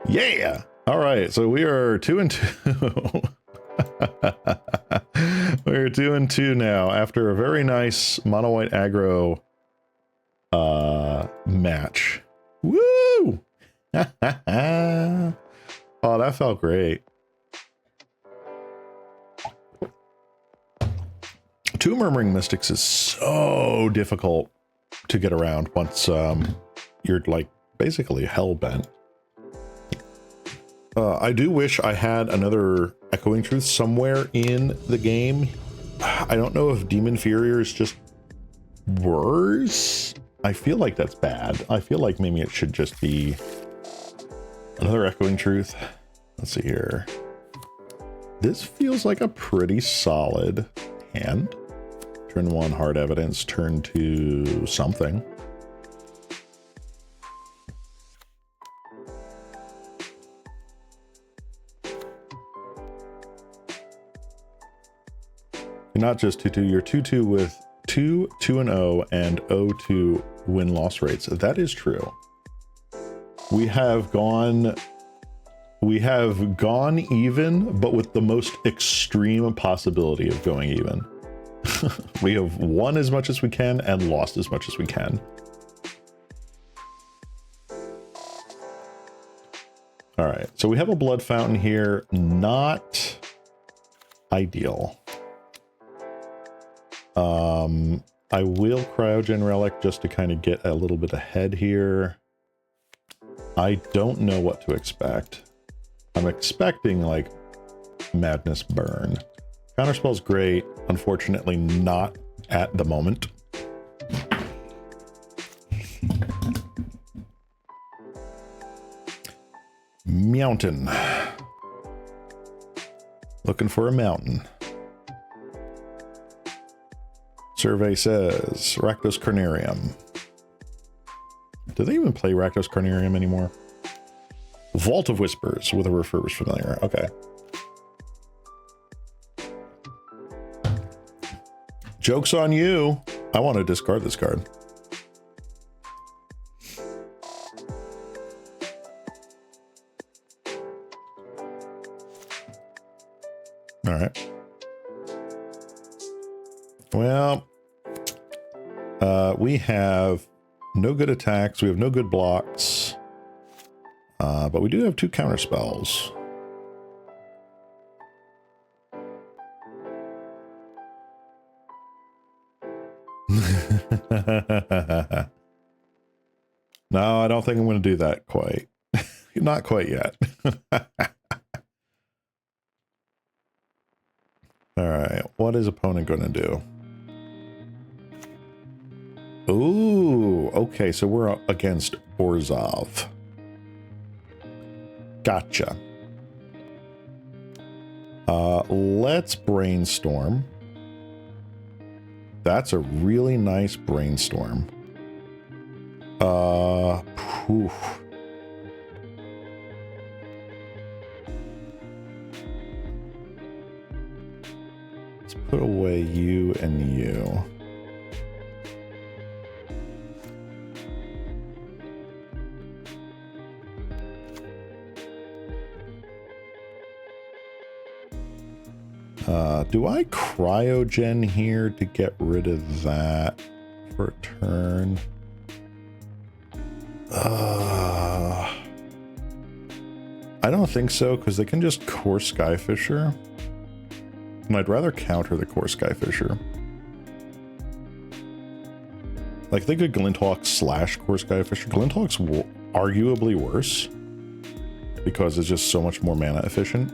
Yeah. All right. So we are 2-2. We're 2-2 now after a very nice mono white aggro match. Woo! Oh, that felt great. 2 Murmuring Mystics is so difficult to get around once you're like basically hell-bent. I do wish I had another Echoing Truth somewhere in the game. I don't know if Demon Inferior is just worse. I feel like that's bad. I feel like maybe it should just be another Echoing Truth. Let's see here. This feels like a pretty solid hand. Turn 1, Hard Evidence. Turn 2, something. You're not just 2-2, you're 2-2 with 2, 2-0, and 0-2 win-loss rates. That is true. We have gone even, but with the most extreme possibility of going even. We have won as much as we can and lost as much as we can. All right, so we have a Blood Fountain here. Not ideal. I will Cryogen Relic just to kind of get a little bit ahead here. I don't know what to expect. I'm expecting like Madness Burn. Counterspell's great. Unfortunately, not at the moment. Mountain. Looking for a mountain. Survey says Rakdos Carnarium. Do they even play Rakdos Carnarium anymore? Vault of Whispers with a Refurbished Familiar. Okay. Joke's on you. I want to discard this card. All right. Well, we have no good attacks. We have no good blocks. But we do have 2 counter spells. No, I don't think I'm going to do that quite. Not quite yet. All right, what is opponent going to do? Ooh, okay, so we're up against Orzhov. Gotcha. Let's brainstorm. That's a really nice brainstorm. put away you and you. Do I cryogen here to get rid of that for a turn? I don't think so, because they can just core Skyfisher. And I'd rather counter the core Skyfisher. Like, they could Glinthawk slash core Skyfisher. Glinthawk's arguably worse, because it's just so much more mana efficient.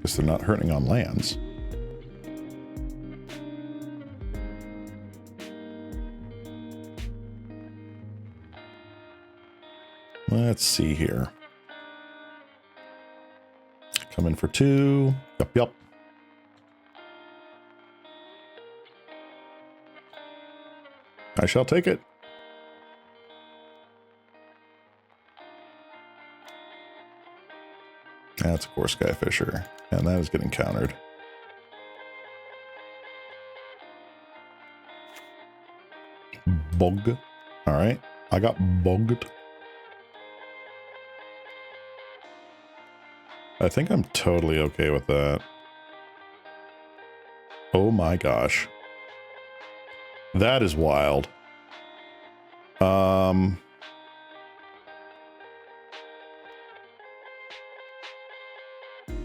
Guess they're not hurting on lands. Let's see here. Come in for 2. Yup. I shall take it. That's a core Skyfisher, and that is getting countered. Bug. All right, I got bugged. I think I'm totally okay with that. Oh my gosh. That is wild.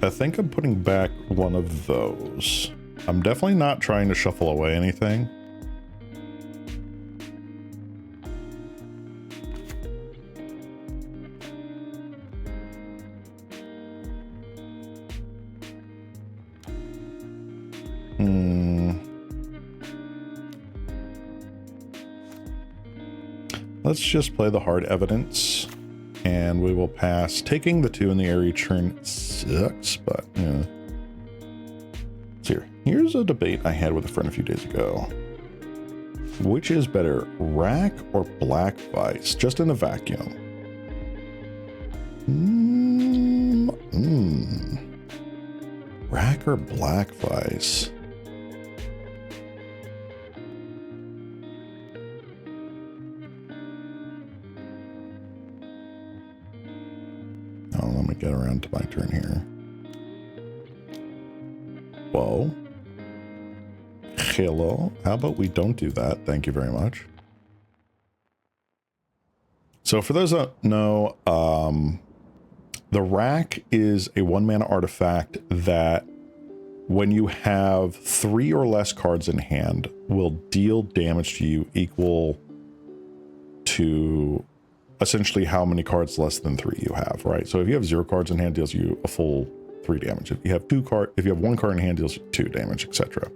I think I'm putting back one of those. I'm definitely not trying to shuffle away anything. Let's just play the hard evidence, and we will pass. Taking the 2 in the area turn sucks, but yeah. So here's a debate I had with a friend a few days ago. Which is better, Rack or Black Vice? Just in the vacuum. Rack or Black Vice? Oh, let me get around to my turn here. Whoa. Hello. How about we don't do that? Thank you very much. So for those that know, the Rack is a 1-mana artifact that when you have 3 or less cards in hand will deal damage to you equal to essentially how many cards less than 3 you have, right? So if you have 0 cards in hand, deals you a full 3 damage. If you have 1 card in hand, deals you 2 damage, etc.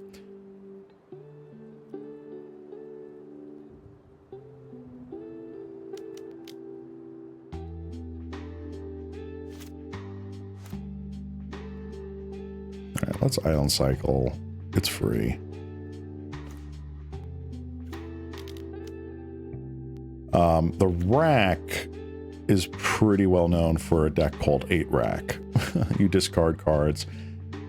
All right, let's Island Cycle. It's free. The Rack is pretty well known for a deck called 8 Rack. You discard cards,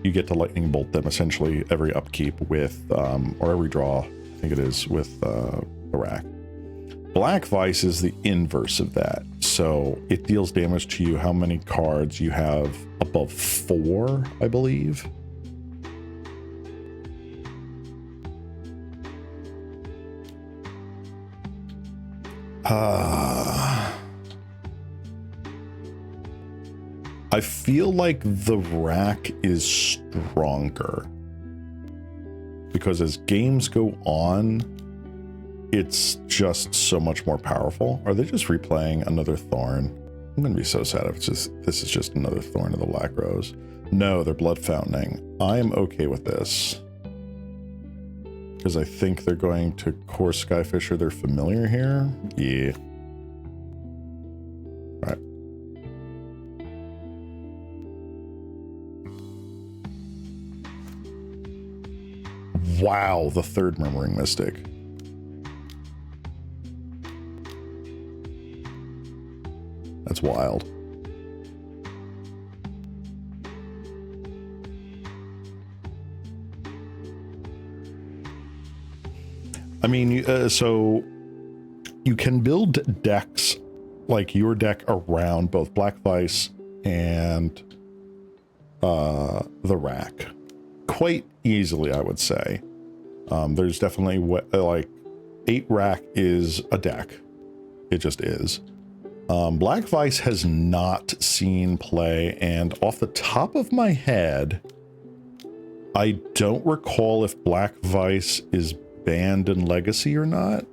you get to Lightning Bolt them essentially every upkeep with, or every draw, I think it is, with the Rack. Black Vice is the inverse of that. So it deals damage to you how many cards you have above 4, I believe. I feel like the Rack is stronger because as games go on, it's just so much more powerful. Are they just replaying another Thorn? I'm gonna be so sad if this is just another Thorn of the Lacros. No, they're blood fountaining. I am okay with this because I think they're going to core Skyfisher their familiar here. Yeah. All right. Wow, the 3rd Murmuring Mystic. That's wild. I mean, so you can build decks like your deck around both Black Vice and the rack quite easily, I would say. There's definitely like 8 rack is a deck. It just is. Black Vice has not seen play, and off the top of my head, I don't recall if Black Vice is banned in Legacy or not.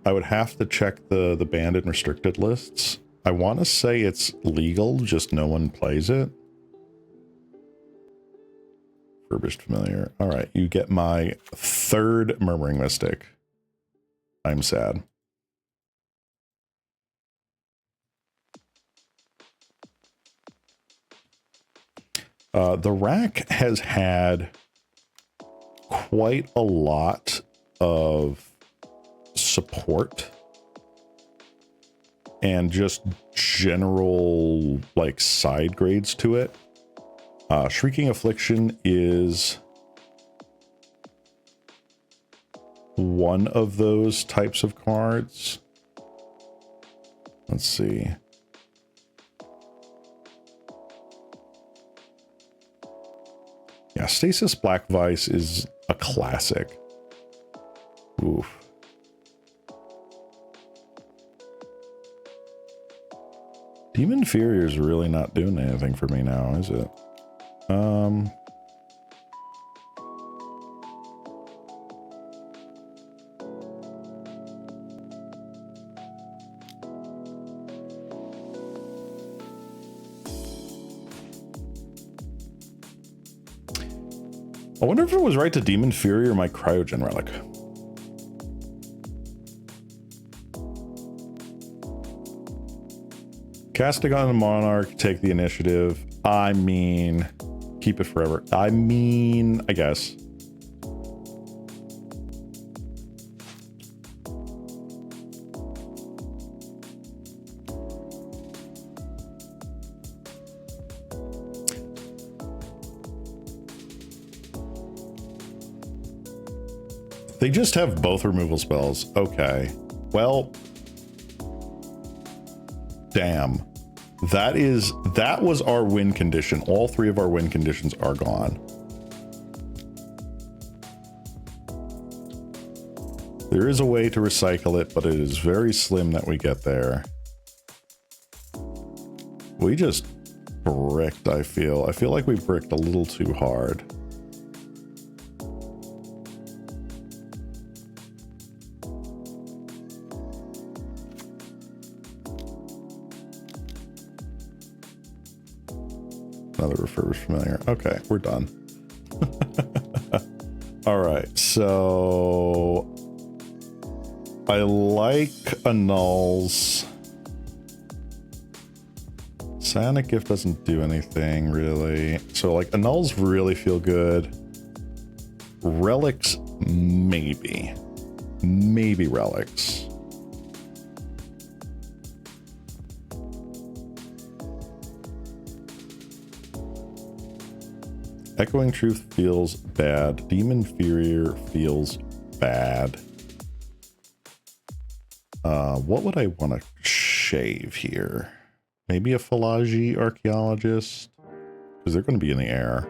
I would have to check the banned and restricted lists. I want to say it's legal, just no one plays it. Furbished Familiar. All right, you get my 3rd Murmuring Mystic. I'm sad. The rack has had quite a lot of support and just general like side grades to it. Shrieking Affliction is one of those types of cards. Let's see. Yeah, Stasis Black Vice is a classic. Oof. Demon Inferior is really not doing anything for me now, is it? I wonder if it was right to Demon Inferior my Cryogen Relic. Casting on the Monarch, take the initiative. I mean, keep it forever. I mean, I guess. They just have both removal spells. Okay. Well, damn. That was our win condition. All 3 of our win conditions are gone. There is a way to recycle it, but it is very slim that we get there. We just bricked, I feel. I feel like we bricked a little too hard. Another Refurbished Familiar. Okay, we're done. All right, so I like Annul's. Psionic Gift doesn't do anything really. So like Annul's really feel good. Relics, maybe. Maybe Relics. Echoing Truth feels bad. Demon Inferior feels bad. What would I want to shave here? Maybe a Philology Archaeologist? Because they're going to be in the air.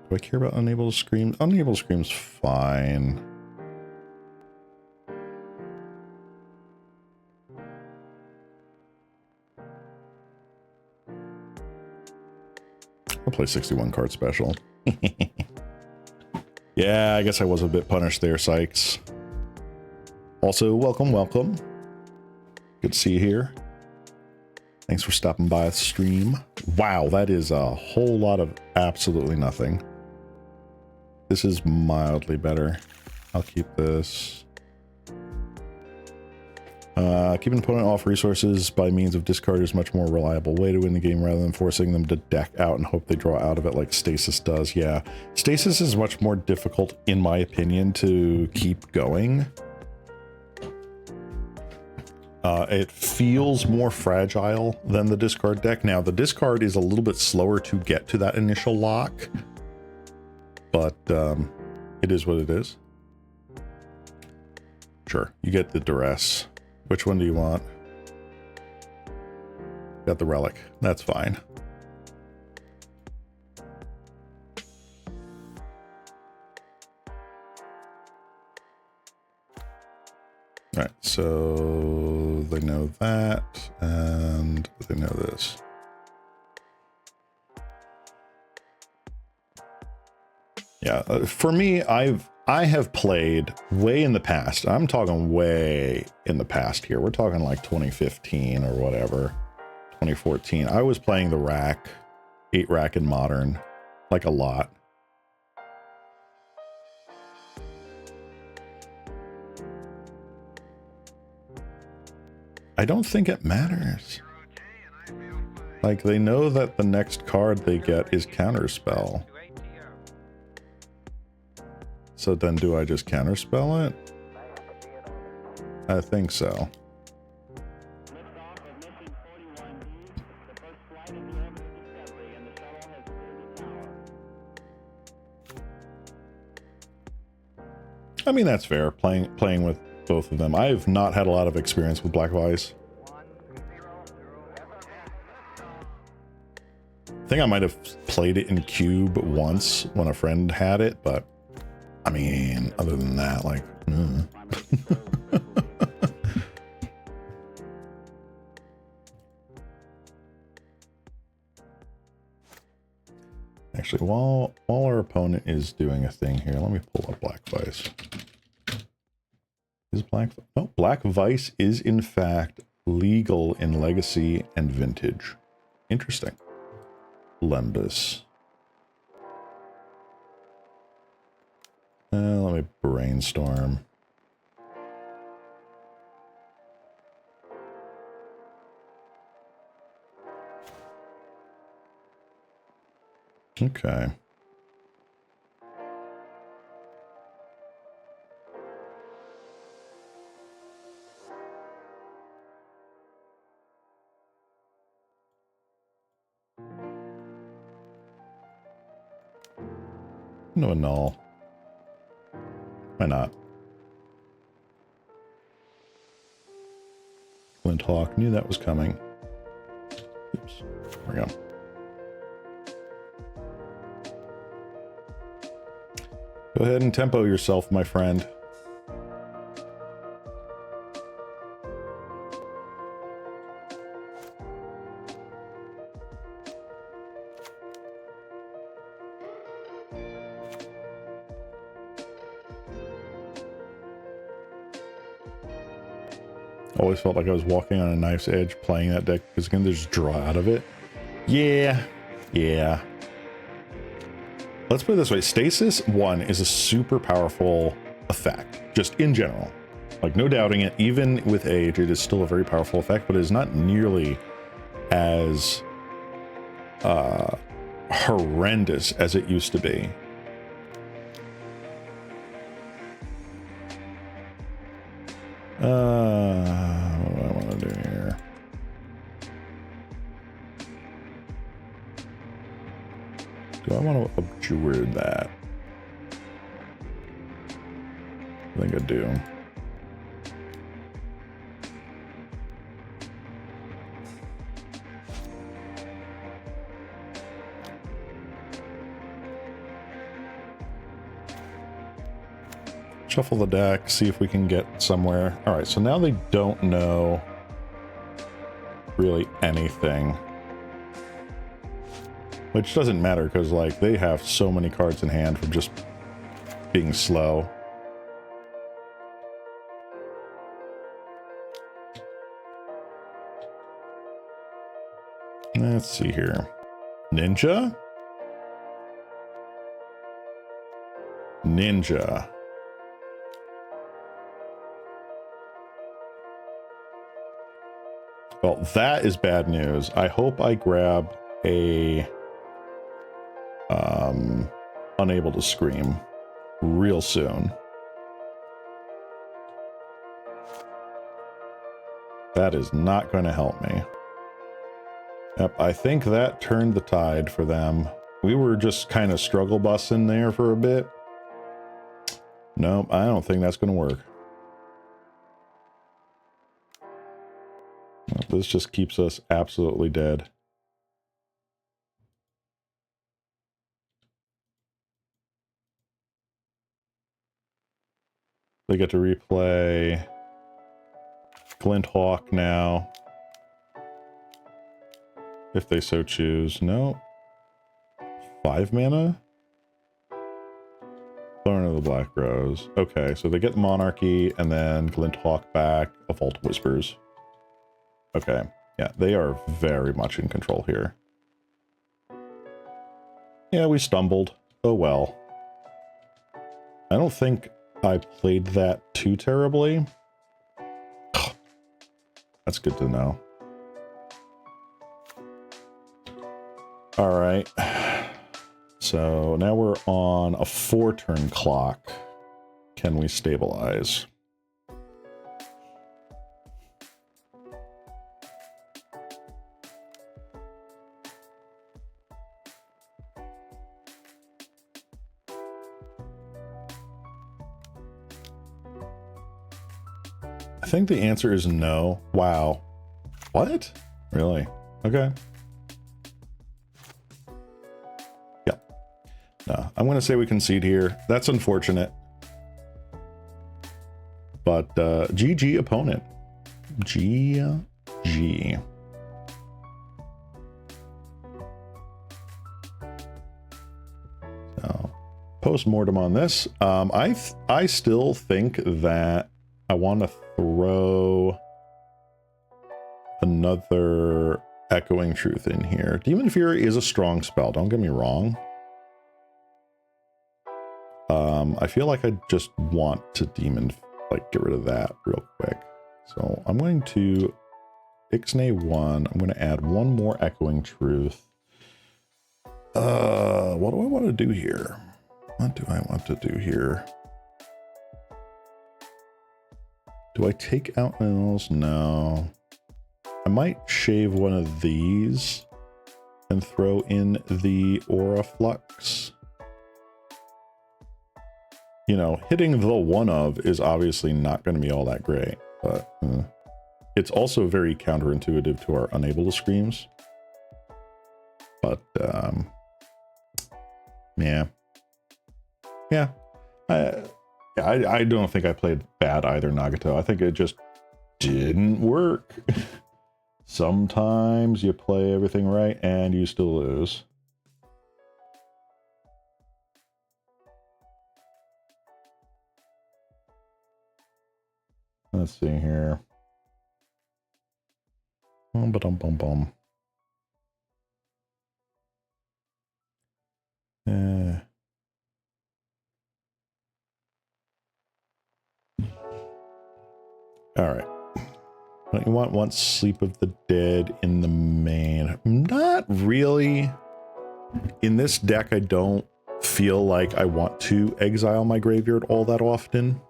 Do I care about Unable to Scream? Unable to Scream's fine. I'll play 61 card special. Yeah, I guess I was a bit punished there, Sykes. Also, welcome, welcome. Good to see you here. Thanks for stopping by the stream. Wow, that is a whole lot of absolutely nothing. This is mildly better. I'll keep this. Keep an opponent off resources by means of discard is much more reliable way to win the game rather than forcing them to deck out and hope they draw out of it like Stasis does. Yeah, Stasis is much more difficult, in my opinion, to keep going. It feels more fragile than the discard deck. Now, the discard is a little bit slower to get to that initial lock, but it is what it is. Sure, you get the duress. Which one do you want? Got the relic. That's fine. All right, so they know that, and they know this. Yeah, for me, I have played way in the past. I'm talking way in the past here. We're talking like 2015 or whatever, 2014. I was playing the rack, 8 rack in Modern, like a lot. I don't think it matters. Like, they know that the next card they get is Counterspell. So then do I just Counterspell it? I think so. I mean, that's fair, playing with both of them. I've not had a lot of experience with Black Vice. I think I might have played it in Cube once when a friend had it, but I mean, other than that, like, Actually, while our opponent is doing a thing here, let me pull up Black Vice. Is Black Vice is in fact legal in Legacy and Vintage. Interesting. Lembus. Let me brainstorm. Okay. No null. Why not? Flint Hawk, knew that was coming. Oops. There we go. Go ahead and tempo yourself, my friend. Always felt like I was walking on a knife's edge playing that deck because again, there's draw out of it. Yeah. Let's put it this way. Stasis 1 is a super powerful effect, just in general. Like, no doubting it. Even with age, it is still a very powerful effect, but it is not nearly as horrendous as it used to be. What do I want to do here? Do I want to abjure that? I think I do. Shuffle the deck, see if we can get somewhere. All right, so now they don't know really anything. Which doesn't matter because, like, they have so many cards in hand from just being slow. Let's see here. Ninja? Ninja. Well, that is bad news. I hope I grab a Unable to Scream real soon. That is not going to help me. Yep, I think that turned the tide for them. We were just kind of struggle busing there for a bit. Nope, I don't think that's going to work. This just keeps us absolutely dead. They get to replay Glint Hawk now, if they so choose. No. 5 mana? Thorn of the Black Rose. Okay, so they get Monarchy and then Glint Hawk back, a Vault Whispers. Okay, yeah, they are very much in control here. Yeah, we stumbled. Oh well. I don't think I played that too terribly. That's good to know. All right. So now we're on a 4-turn clock. Can we stabilize? I think the answer is no. Wow. What? Really? Okay. No, I'm going to say we concede here. That's unfortunate. But GG opponent. GG. So, post-mortem on this. I still think that I want to throw another Echoing Truth in here. Demon Fury is a strong spell, don't get me wrong. I feel like I just want to get rid of that real quick. So I'm going to Ixnay 1. I'm going to add one more Echoing Truth. What do I want to do here? What do I want to do here? Do I take out those? No. I might shave one of these and throw in the Aura Flux. You know, hitting the one of is obviously not going to be all that great, but it's also very counterintuitive to our Unable to Screams. But, yeah. Yeah. I don't think I played bad either, Nagato. I think it just didn't work. Sometimes you play everything right and you still lose. Let's see here. Bum. All right. Don't you want once Sleep of the Dead in the main? Not really. In this deck, I don't feel like I want to exile my graveyard all that often.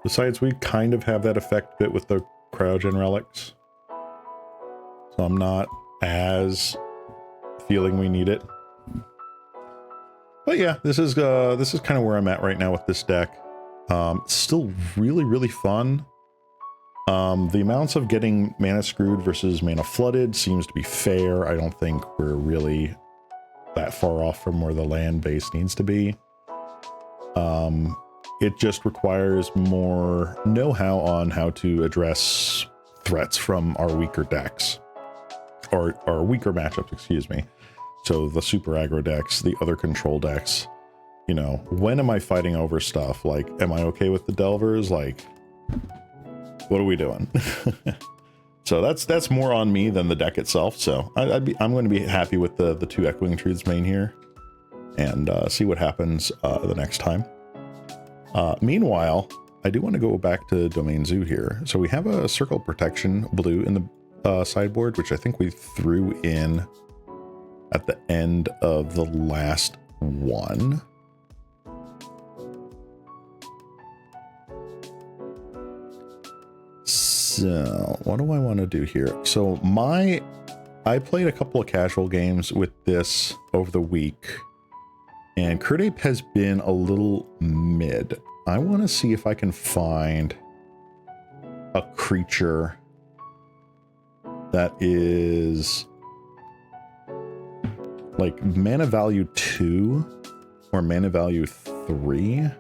Besides, we kind of have that effect bit with the Cryogen Relics. So I'm not as feeling we need it. But yeah, this is kind of where I'm at right now with this deck. Still really fun. The amounts of getting mana screwed versus mana flooded seems to be fair. I don't think we're really that far off from where the land base needs to be. It just requires more know-how on how to address threats from our weaker decks. Or weaker matchups, excuse me. So the super aggro decks, the other control decks, you know, when am I fighting over stuff? Like, am I okay with the Delvers? Like, what are we doing? So that's more on me than the deck itself. So I'm going to be happy with the 2 Echoing Truths main here and see what happens the next time. Meanwhile, I do want to go back to Domain Zoo here. So we have a Circle Protection blue in the sideboard, which I think we threw in at the end of the last one. So, what do I want to do here? So, I played a couple of casual games with this over the week, and Curt Ape has been a little mid. I want to see if I can find a creature that is like mana value 2 or mana value 3.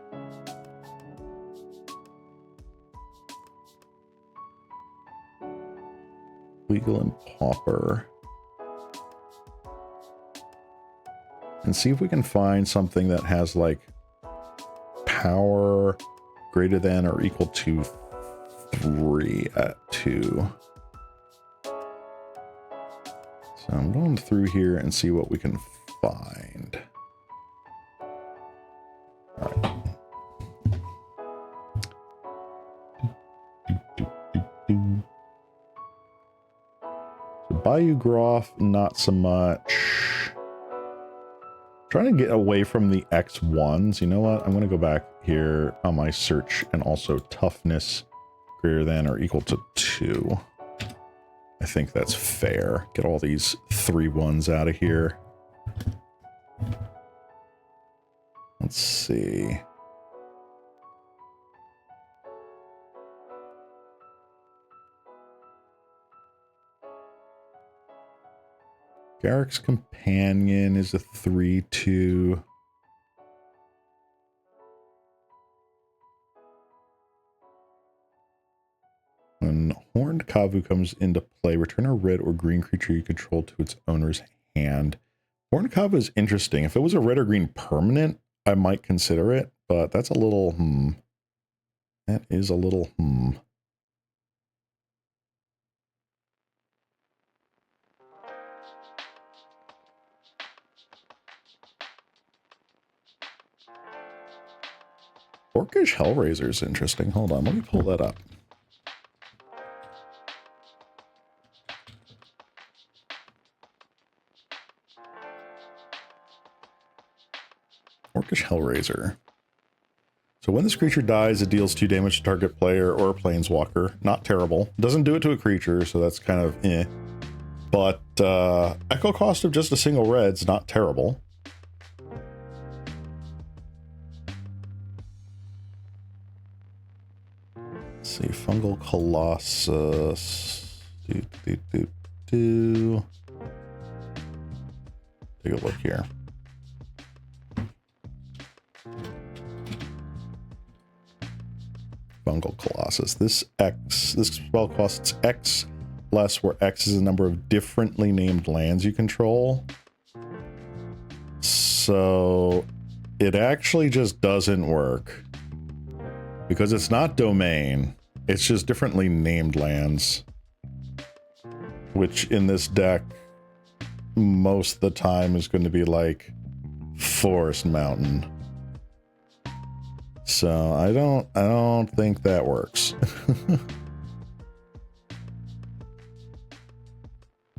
Legal and Pauper. And see if we can find something that has like power greater than or equal to 3 at 2. So I'm going through here and see what we can find. All right. So Bayou Groff, not so much. Trying to get away from the X1s. You know what? I'm going to go back here on my search and also toughness greater than or equal to 2. I think that's fair. Get all these 3-1s out of here. Let's see. Garrick's Companion is a 3-2. When Horned Kavu comes into play, return a red or green creature you control to its owner's hand. Horned Kavu is interesting. If it was a red or green permanent, I might consider it, but that's a little That is a little Orcish Hellraiser is interesting. Hold on, let me pull that up. Orcish Hellraiser. So when this creature dies, it deals 2 damage to target player or planeswalker. Not terrible. Doesn't do it to a creature, so that's kind of eh. But echo cost of just a single red's not terrible. Let's see, Fungal Colossus. Take a look here. Fungal Colossus. This spell costs X less, where X is the number of differently named lands you control. So it actually just doesn't work. Because it's not domain, it's just differently named lands. Which in this deck, most of the time is going to be like Forest Mountain. So I don't think that works.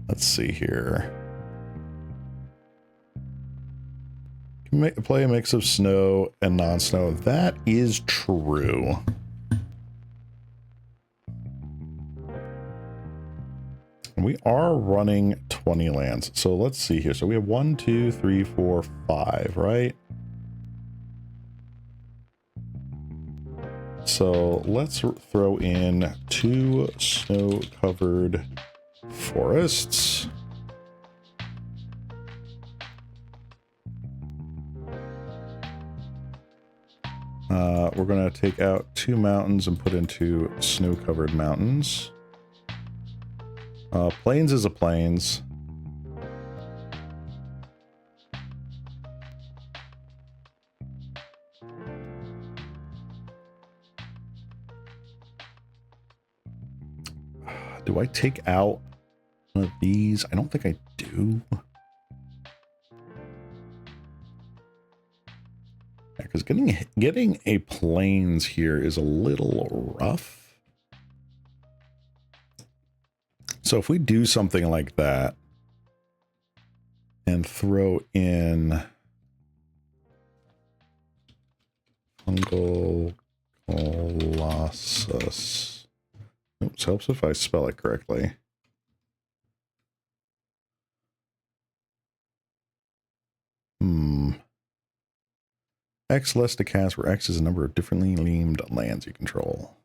Let's see here. Play a mix of snow and non-snow. That is true. We are running 20 lands. So let's see here. So we have 1, 2, 3, 4, 5, right? So let's throw in 2 snow-covered forests. We're going to take out 2 mountains and put into snow-covered mountains. Plains is a plains. Do I take out one of these? I don't think I do. Yeah, because getting a plains here is a little rough. So if we do something like that and throw in Fungal Colossus. Nope. Oops, helps if I spell it correctly. X less to cast, where X is a number of differently named lands you control.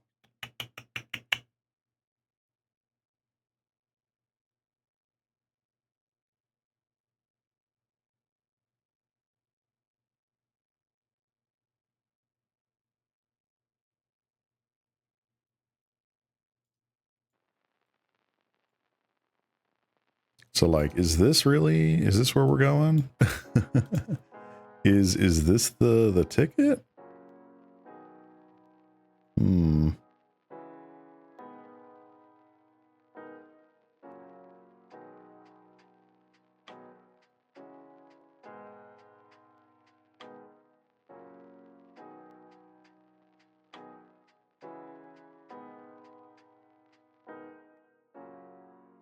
So like, is this where we're going? Is this the ticket?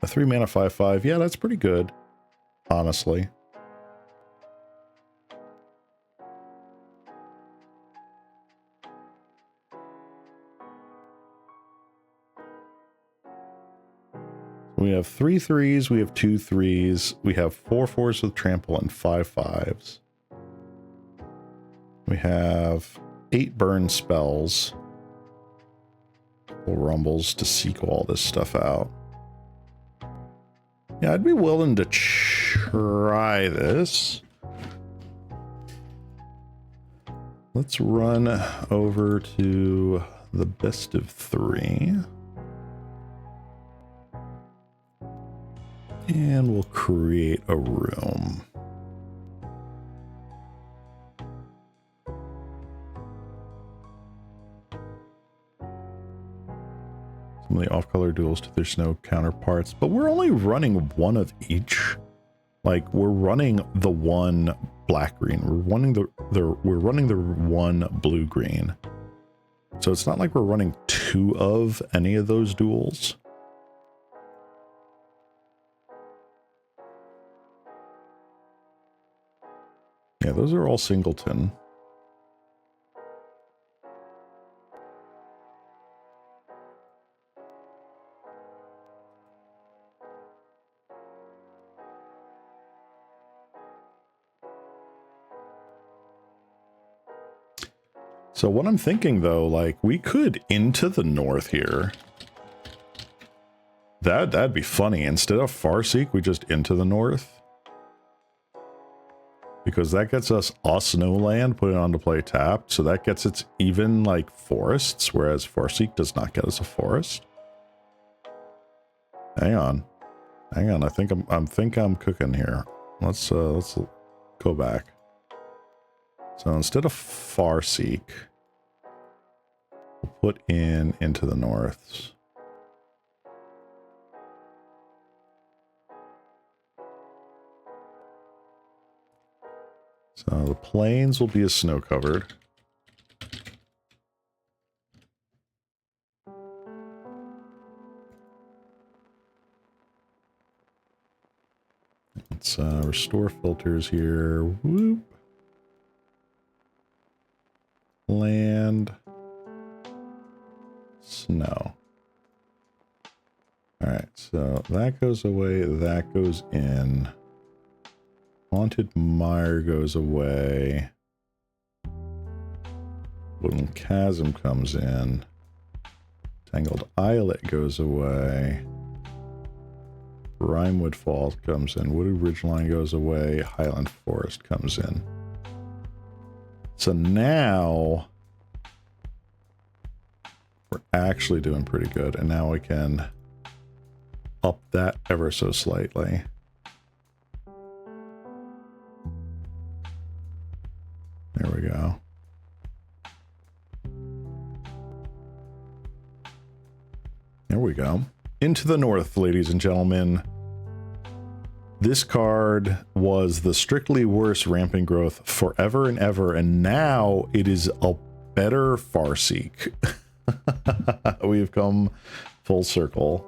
A 3 mana 5/5. Yeah, that's pretty good, honestly. We have 3 3s, we have 2 3s, we have 4 4s with trample and 5 5s. We have 8 burn spells. Rumbles to seek all this stuff out. Yeah, I'd be willing to try this. Let's run over to the best of 3. And we'll create a room. Some of the off-color duels to their snow counterparts, but we're only running one of each. Like, we're running the one black-green. We're running the one blue-green. So it's not like we're running 2 of any of those duels. Yeah, those are all singleton. So what I'm thinking, though, like, we could into the north here. That'd be funny. Instead of Farseek, we just into the north. Because that gets us a snow land, put it on to play tapped. So that gets its even, like, forests, whereas Farseek does not get us a forest. Hang on. Hang on. I think I'm cooking here. Let's go back. So instead of Farseek, we'll put in into the norths. So the plains will be a snow covered. Let's restore filters here. Whoop. Land. Snow. Alright, so that goes away, that goes in. Haunted Mire goes away. Woodland Chasm comes in. Tangled Islet goes away. Rimewood Falls comes in. Wooded Ridgeline goes away. Highland Forest comes in. So now we're actually doing pretty good. And now we can up that ever so slightly. There we go. There we go. Into the north, ladies and gentlemen. This card was the strictly worse ramping growth forever and ever, and now it is a better Farseek. We've come full circle.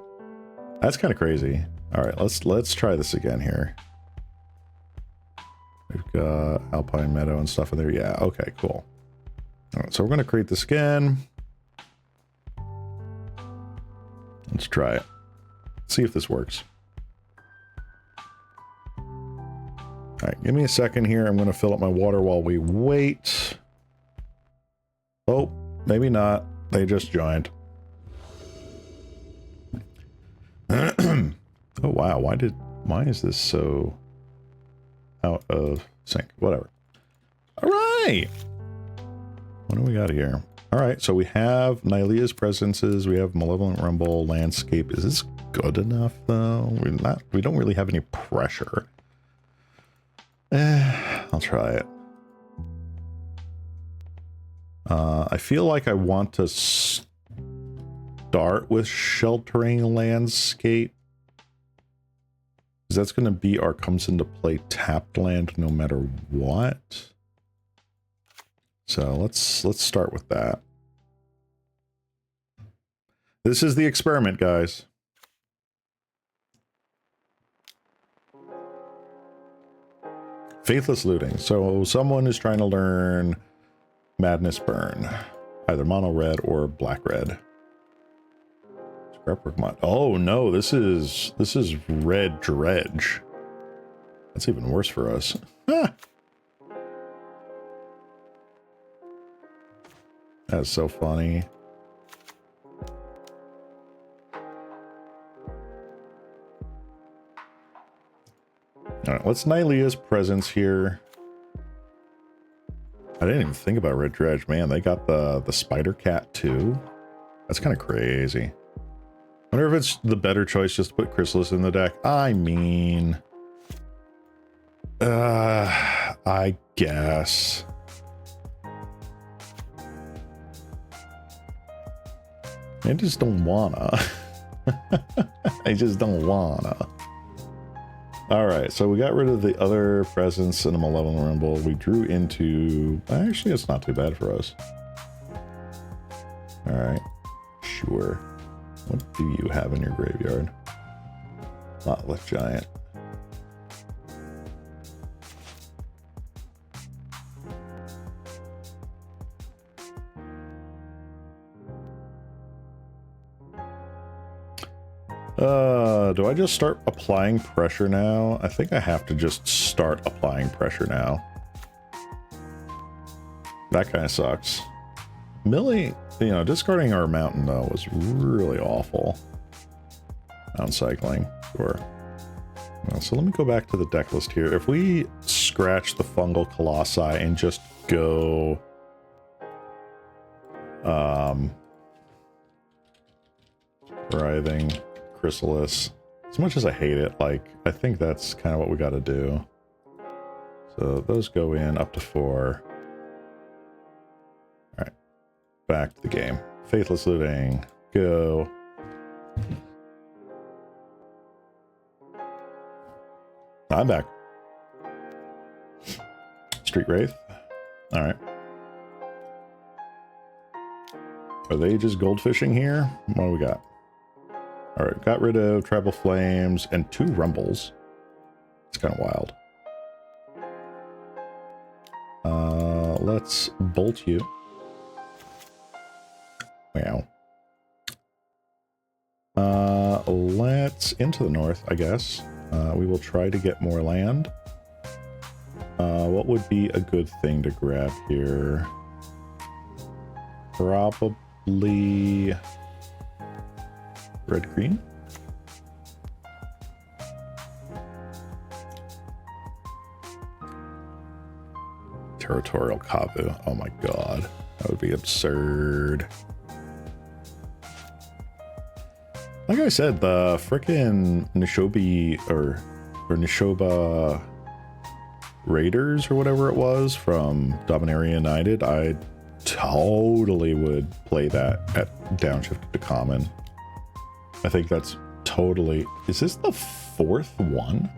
That's kind of crazy. All right, let's try this again here. We've got Alpine Meadow and stuff in there. Yeah, okay, cool. All right, so we're going to create this again. Let's try it. See if this works. All right, give me a second here. I'm going to fill up my water while we wait. Oh, maybe not. They just joined. Oh, wow. Why is this so out of sync? Whatever. All right. What do we got here? All right, so we have Nylea's presences. We have Malevolent Rumble, Landscape. Is this good enough, though? We don't really have any pressure. I'll try it. I feel like I want to start with Sheltering Landscape. Because that's going to be our comes into play tapped land no matter what. So let's start with that. This is the experiment, guys. Faithless Looting. So someone is trying to learn Madness Burn, either mono red or black red. Scrapwork mod. Oh no, this is red dredge. That's even worse for us. Ah. That's so funny. All right, let's Nylea's presence here. I didn't even think about red dredge. Man, they got the spider cat too. That's kind of crazy. Wonder if it's the better choice just to put Chrysalis in the deck. I mean, I guess. I just don't wanna. I just don't wanna. Alright, so we got rid of the other presence in a Malevolent Rumble. We drew into... Actually, it's not too bad for us. Alright, sure. What do you have in your graveyard? Lotless Giant. Do I just start applying pressure now? I think I have to just start applying pressure now. That kind of sucks. Millie, you know, discarding our mountain though was really awful. Mountain cycling, sure. So let me go back to the deck list here. If we scratch the Fungal Colossi and just go... Writhing Chrysalis. As much as I hate it, like, I think that's kind of what we got to do. So those go in up to 4. Alright. Back to the game. Faithless Looting. Go. I'm back. Street Wraith. Alright. Are they just goldfishing here? What do we got? Alright, got rid of Tribal Flames and 2 Rumbles. It's kind of wild. Let's bolt you. Wow. Let's into the north, I guess. We will try to get more land. What would be a good thing to grab here? Probably red-green. Territorial Kavu. Oh my god. That would be absurd. Like I said, the frickin' Nishobi or Nishoba Raiders or whatever it was from Dominaria United, I totally would play that at downshift to common. I think that's totally... Is this the 4th one?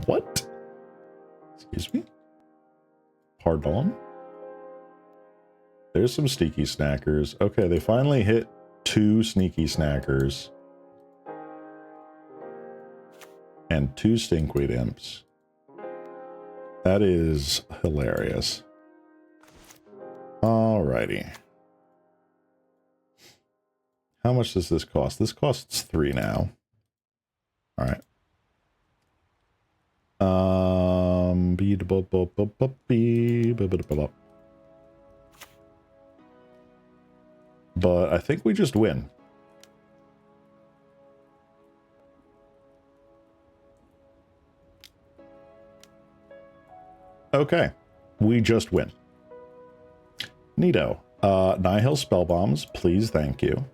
What? Excuse me? Pardon? There's some sneaky snackers. Okay, they finally hit 2 sneaky snackers. And 2 stinkweed imps. That is hilarious. Alrighty. How much does this cost? This costs 3 now. All right. But I think we just win. Okay, we just win. Neato. Nihil spell bombs, please, thank you.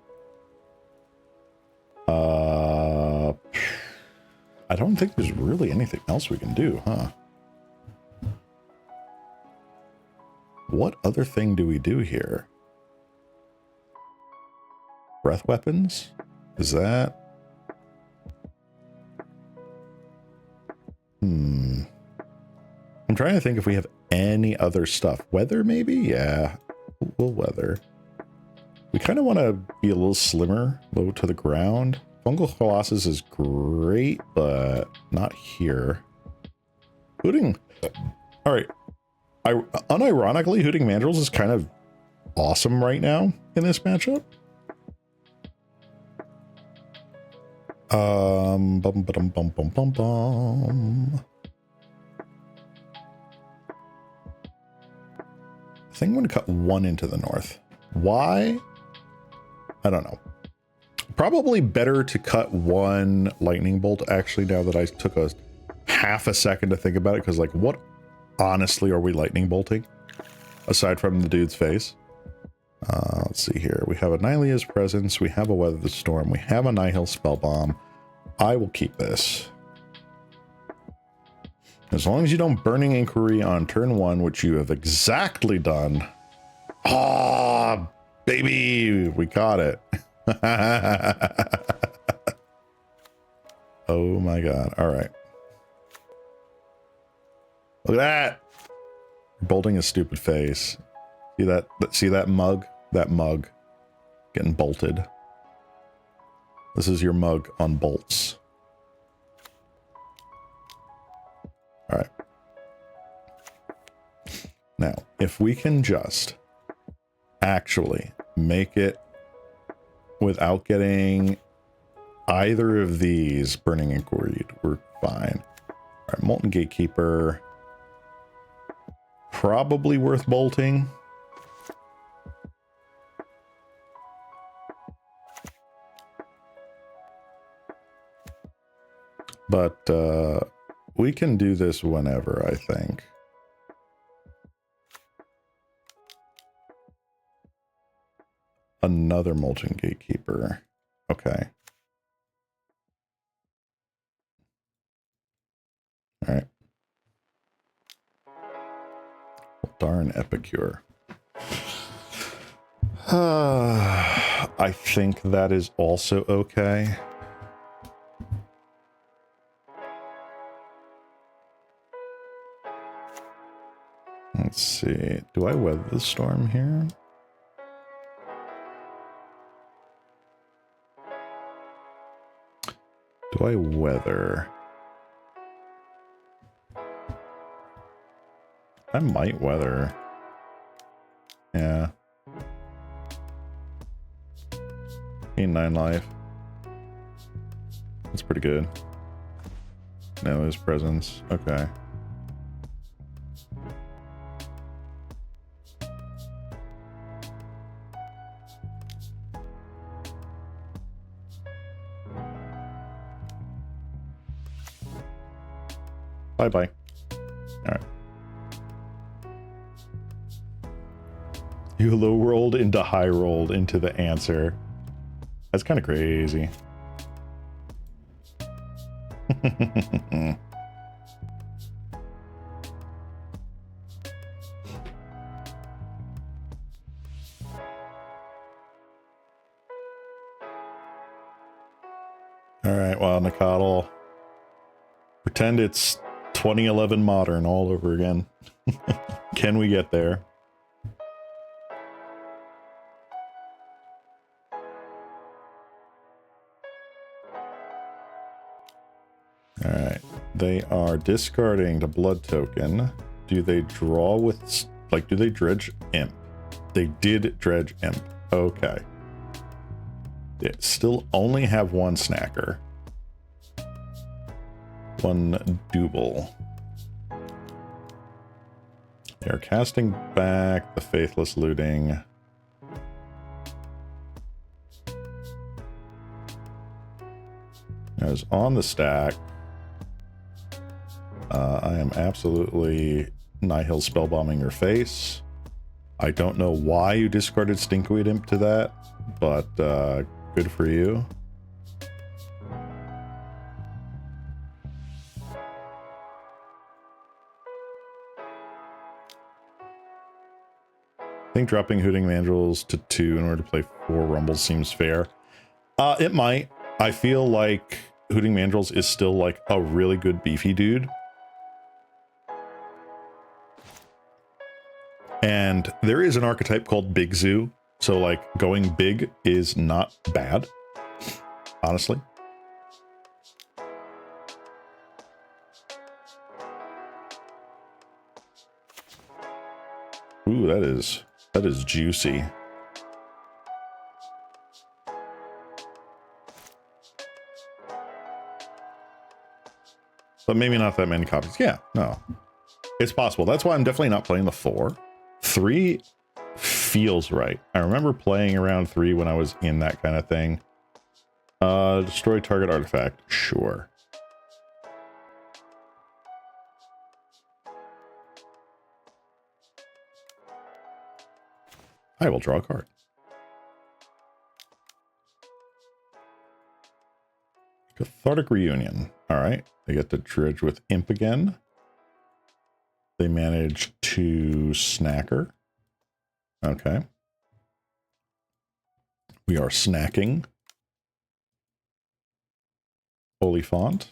I don't think there's really anything else we can do, huh? What other thing do we do here? Breath weapons? Is that... I'm trying to think if we have any other stuff. Weather, maybe? Yeah, we'll weather. We kind of want to be a little slimmer, low to the ground. Fungal Colossus is great, but not here. Hooting... All right. Unironically, Hooting Mandrills is kind of awesome right now in this matchup. Bum, bum, bum, bum, bum, bum. I think I'm going to cut 1 into the north. Why? I don't know. Probably better to cut 1 lightning bolt, actually, now that I took a half a second to think about it, because, like, what honestly are we lightning bolting? Aside from the dude's face. Let's see here. We have a Nylea's Presence, we have a Weather the Storm, we have a Nihil Spell Bomb. I will keep this. As long as you don't Burning Inquiry on turn 1, which you have exactly done. Ah, baby, we got it. Oh my god. All right. Look at that. Bolting a stupid face. See that? See that mug? That mug getting bolted. This is your mug on bolts. All right. Now, if we can just actually make it without getting either of these Burning Inquiry, we're fine. All right, Molten Gatekeeper. Probably worth bolting. But we can do this whenever, I think. Another Molten Gatekeeper. Okay. All right. Well, darn Epicure. I think that is also okay. Let's see. Do I weather the storm here? Do I weather? I might weather. Yeah. Gain 9 life. That's pretty good. No, his presence. Okay. Bye-bye. All right. You low rolled into high rolled into the answer. That's kind of crazy. All right, well, Nicodle. Pretend it's 2011 Modern all over again. Can we get there? All right. They are discarding the blood token. Do they draw with, like, do they dredge imp? They did dredge imp. Okay. They still only have one snacker. One double. They're casting back the Faithless Looting. As on the stack, I am absolutely Nihil spellbombing your face. I don't know why you discarded Stinkweed Imp to that, but good for you. I think dropping Hooting Mandrills to 2 in order to play 4 Rumbles seems fair. It might. I feel like Hooting Mandrills is still like a really good beefy dude. And there is an archetype called Big Zoo. So like going big is not bad, honestly. Ooh, that is juicy. But maybe not that many copies. Yeah, no. It's possible. That's why I'm definitely not playing the 4. 3 feels right. I remember playing around 3 when I was in that kind of thing. Destroy target artifact. Sure. I will draw a card. Cathartic Reunion. All right. They get to dredge with Imp again. They manage to snacker. Okay. We are snacking. Oliphant.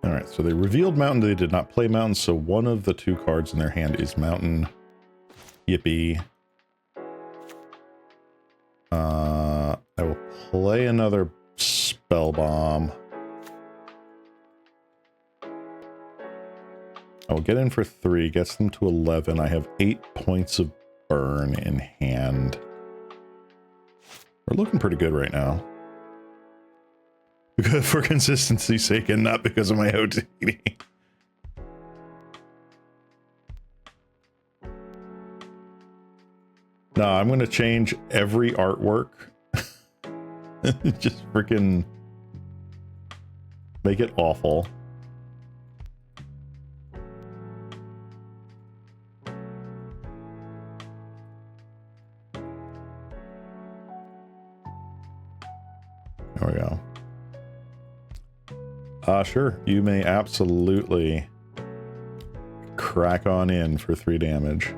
All right, so they revealed Mountain. They did not play Mountain, so one of the 2 cards in their hand is Mountain. Yippee. I will play another Spell Bomb. I will get in for 3, gets them to 11. I have 8 points of burn in hand. We're looking pretty good right now. Because for consistency's sake and not because of my OTD. No, I'm going to change every artwork. Just freaking make it awful. There we go. Sure. You may absolutely crack on in for 3 damage.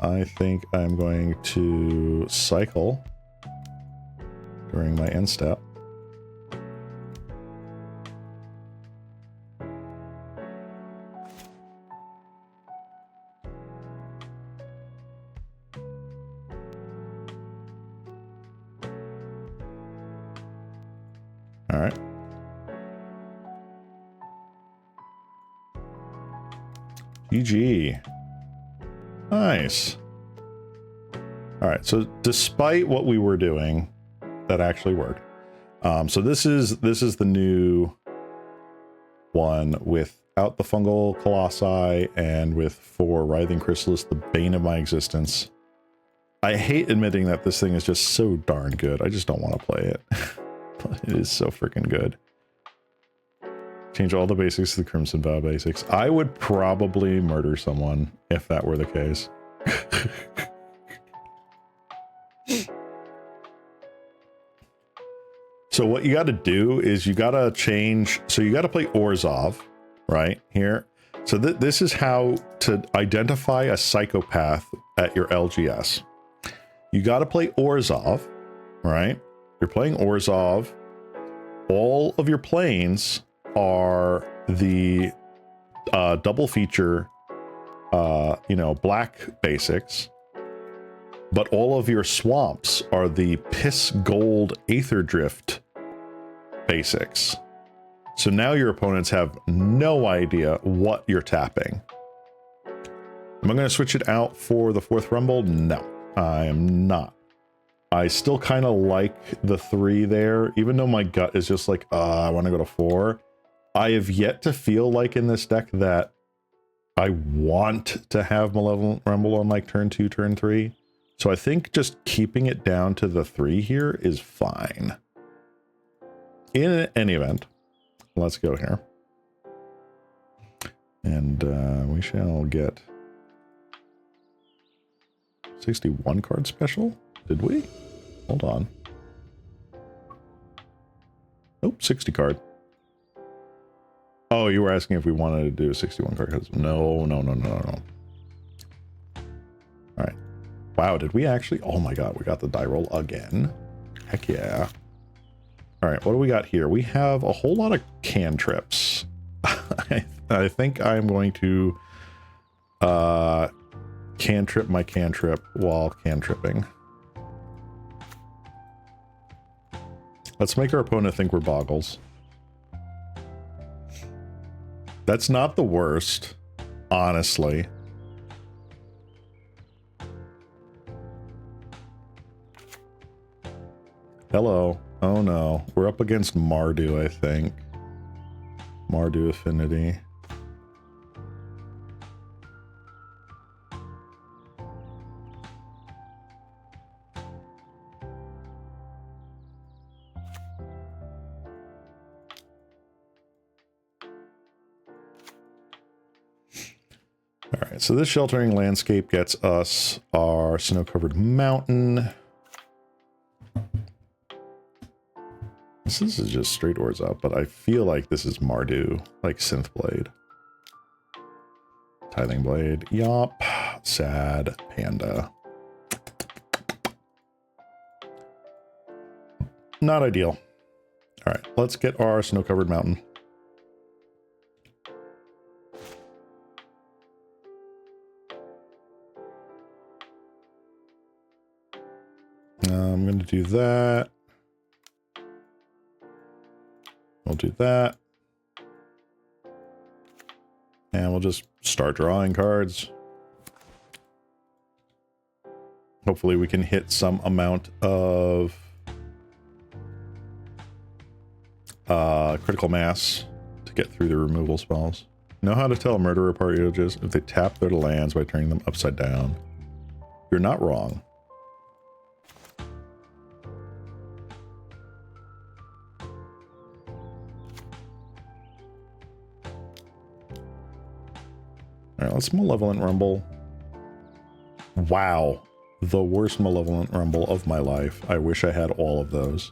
I think I'm going to cycle during my end step. All right. GG. Nice. All right. So despite what we were doing, that actually worked. So this is the new one without the fungal colossi and with 4 writhing chrysalis, the bane of my existence. I hate admitting that this thing is just so darn good. I just don't want to play it. But it is so freaking good. Change all the basics to the Crimson Vow basics. I would probably murder someone if that were the case. So what you got to do is you got to change. So you got to play Orzhov right here. So this is how to identify a psychopath at your LGS. You got to play Orzhov, right? You're playing Orzhov. All of your planes are the double feature, black basics. But all of your swamps are the piss gold aether drift basics. So now your opponents have no idea what you're tapping. Am I going to switch it out for the 4th Rumble? No, I am not. I still kind of like the 3 there, even though my gut is just like, I want to go to 4. I have yet to feel like in this deck that I want to have Malevolent Rumble on like turn 2, turn 3. So I think just keeping it down to the 3 here is fine. In any event, let's go here. And we shall get 61 card special. Did we? Hold on. Nope, 60 card. Oh, you were asking if we wanted to do 61 card cards. No. All right. Wow, did we actually? Oh my god, we got the die roll again. Heck yeah. All right, what do we got here? We have a whole lot of cantrips. I think I'm going to cantrip my cantrip while cantripping. Let's make our opponent think we're boggles. That's not the worst, honestly. Hello. Oh no. We're up against Mardu, I think. Mardu Affinity. All right, so this sheltering landscape gets us our snow-covered mountain. This is just straight oars up, but I feel like this is Mardu, like Synth Blade. Tithing Blade, yup. Sad Panda. Not ideal. All right, let's get our snow-covered mountain. I'm going to do that. We'll do that. And we'll just start drawing cards. Hopefully we can hit some amount of critical mass to get through the removal spells. Know how to tell a murderer apart if they tap their lands by turning them upside down. You're not wrong. All right, let's Malevolent Rumble. Wow. The worst Malevolent Rumble of my life. I wish I had all of those.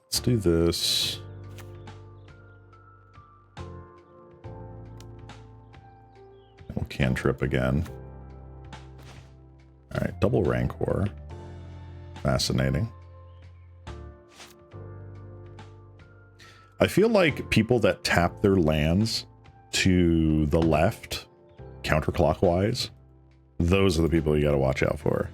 Let's do this. We'll cantrip again. All right, double Rancor. Fascinating. I feel like people that tap their lands to the left, counterclockwise, those are the people you got to watch out for.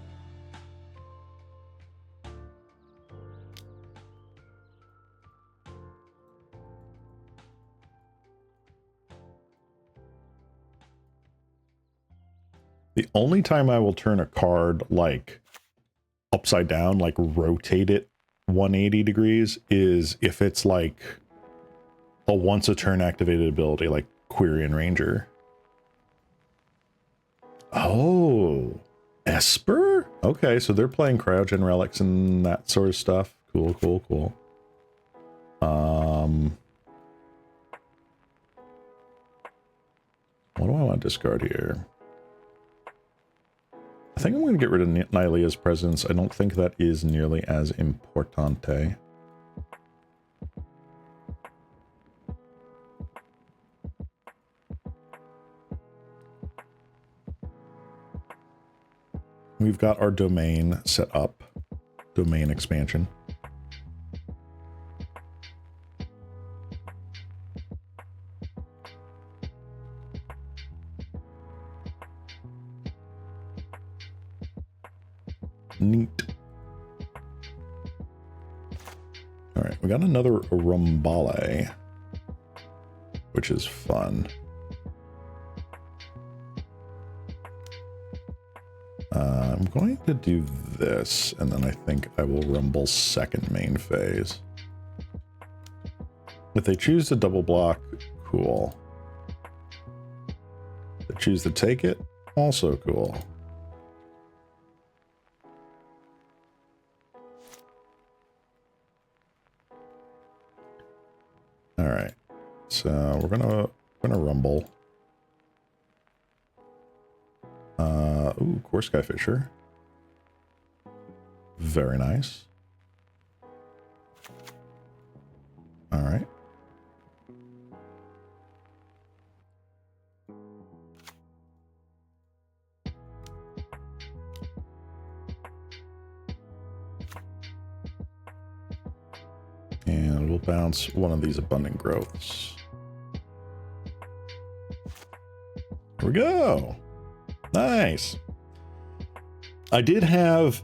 The only time I will turn a card like upside down, like rotate it 180 degrees, is if it's like a once a turn activated ability like Quirion Ranger. Oh, Esper? Okay, so they're playing Cryogen Relics and that sort of stuff. Cool. What do I want to discard here? I think I'm going to get rid of Nylea's presence. I don't think that is nearly as importante. We've got our domain set up. Domain expansion. Neat. All right, we got another Rumbale, which is fun. I'm going to do this, and then I think I will rumble second main phase. If they choose to double block, cool. If they choose to take it, also cool. All right, so we're gonna rumble. Ooh, Core Skyfisher. Very nice. All right. And we'll bounce one of these abundant growths. Here we go. Nice. I did have...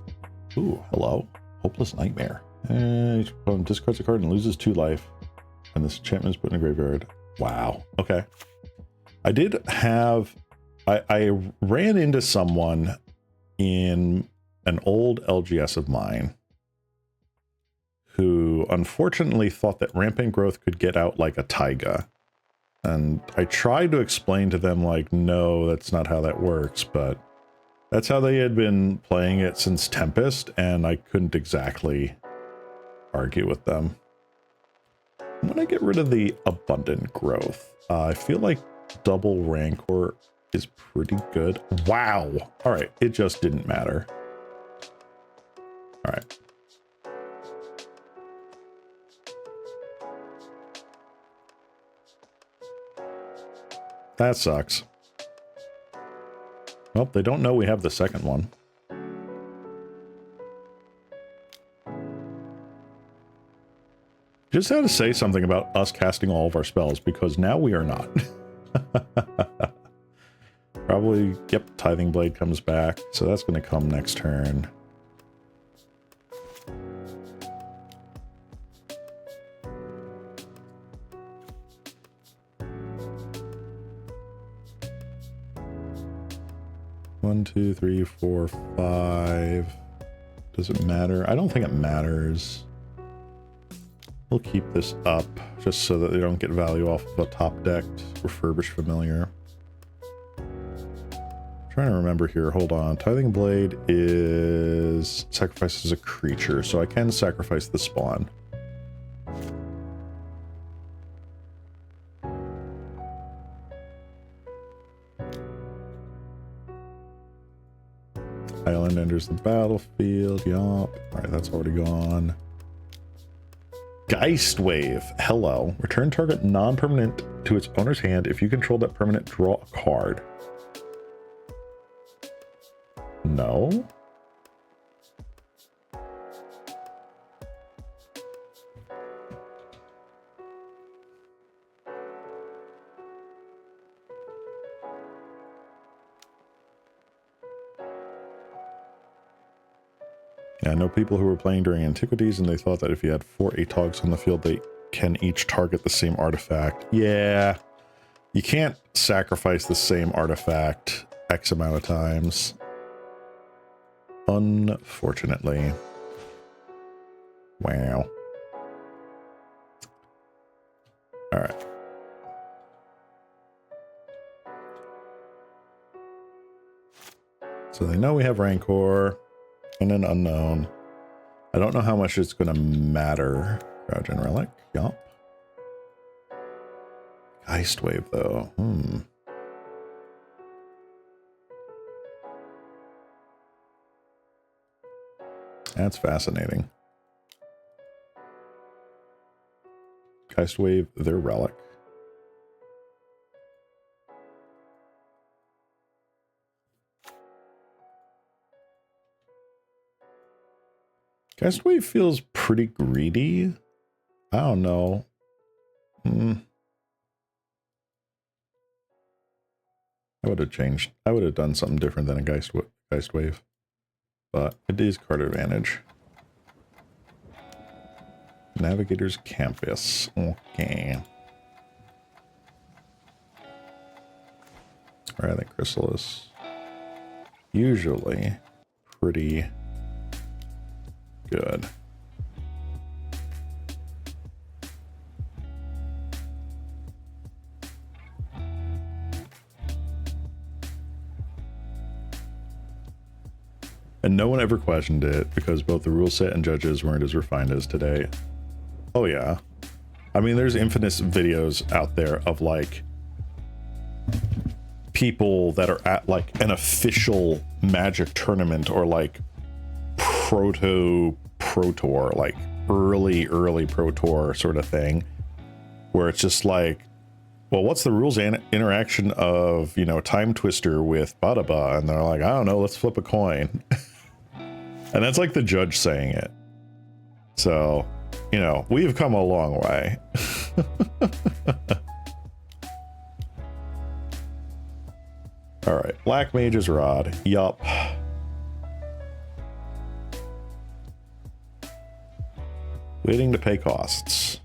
Ooh, hello. Hopeless Nightmare. Each opponent discards a card and loses 2 life. And this enchantment is put in a graveyard. Wow. Okay. I did have... I ran into someone in an old LGS of mine who unfortunately thought that rampant growth could get out like a taiga. And I tried to explain to them, like, no, that's not how that works, but that's how they had been playing it since Tempest, and I couldn't exactly argue with them. I'm gonna get rid of the abundant growth. I feel like double Rancor is pretty good. Wow. All right. It just didn't matter. All right. That sucks. Well, they don't know we have the second one. Just had to say something about us casting all of our spells, because now we are not. Probably, yep, Tithing Blade comes back, so that's going to come next turn. One, two, three, four, 5. Does it matter? I don't think it matters. We'll keep this up just so that they don't get value off of a top decked refurbished familiar. Trying to remember here. Hold on. Tithing Blade is sacrifices a creature, so I can sacrifice the spawn. Island enters the battlefield. Yup. Alright, that's already gone. Geist Wave. Hello. Return target non-permanent to its owner's hand. If you control that permanent, draw a card. No? Yeah, I know people who were playing during Antiquities and they thought that if you had 4 ATOGs on the field, they can each target the same artifact. Yeah, you can't sacrifice the same artifact X amount of times. Unfortunately. Wow. Alright. So they know we have Rancor and an unknown. I don't know how much it's going to matter. Crowdgen Relic. Yup. Geist Wave, though. That's fascinating. Geist Wave, their relic. Geist Wave feels pretty greedy. I don't know. I would have changed. I would have done something different than a Geist Wave. but it is card advantage. Navigator's Campus. Okay. Alright, that Chrysalis. Usually pretty good. And no one ever questioned it because both the rule set and judges weren't as refined as today. Oh yeah. I mean, there's infinite videos out there of like people that are at like an official Magic tournament or like Pro Tour, like early Pro Tour sort of thing, where it's just like, well, what's the rules and interaction of, you know, Time Twister with Badaba? And they're like, I don't know, let's flip a coin. And that's like the judge saying it. So, you know, we've come a long way. All right, Black Mage's Rod. Yup. Waiting to pay costs.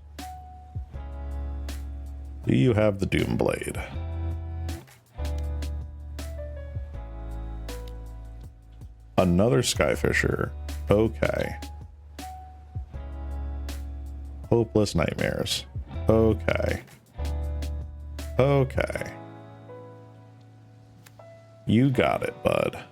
Do you have the Doom Blade? Another Skyfisher. Okay. Hopeless Nightmares. Okay. Okay. You got it, bud.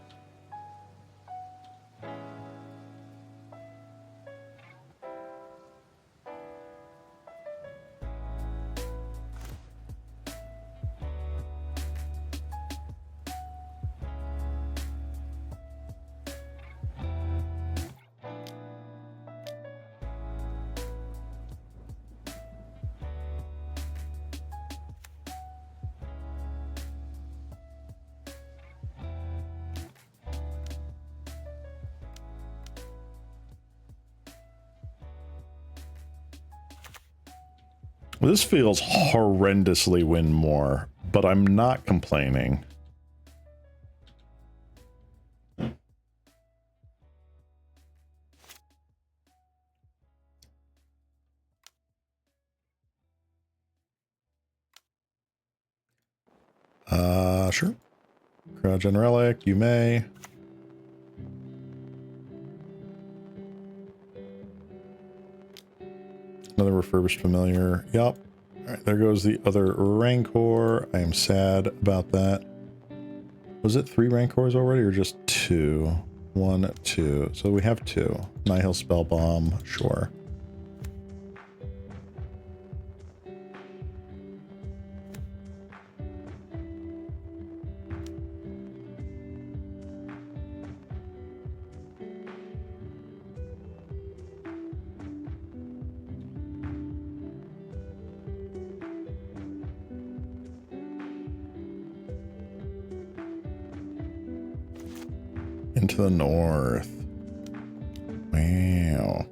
This feels horrendously win more, but I'm not complaining. Sure. Cryogen Relic, you may. Another refurbished familiar. Yup. Alright, there goes the other Rancor. I am sad about that. Was it 3 Rancors already or just 2? 1, 2. So we have 2. Nihil Spell Bomb, sure. Into the north. Wow.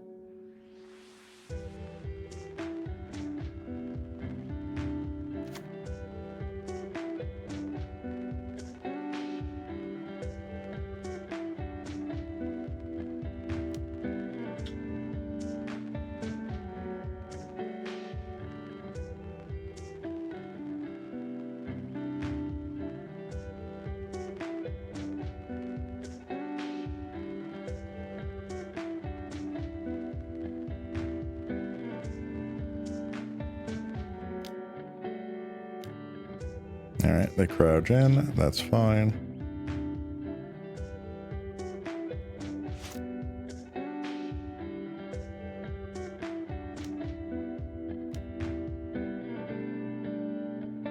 Alright, they crouch in. That's fine.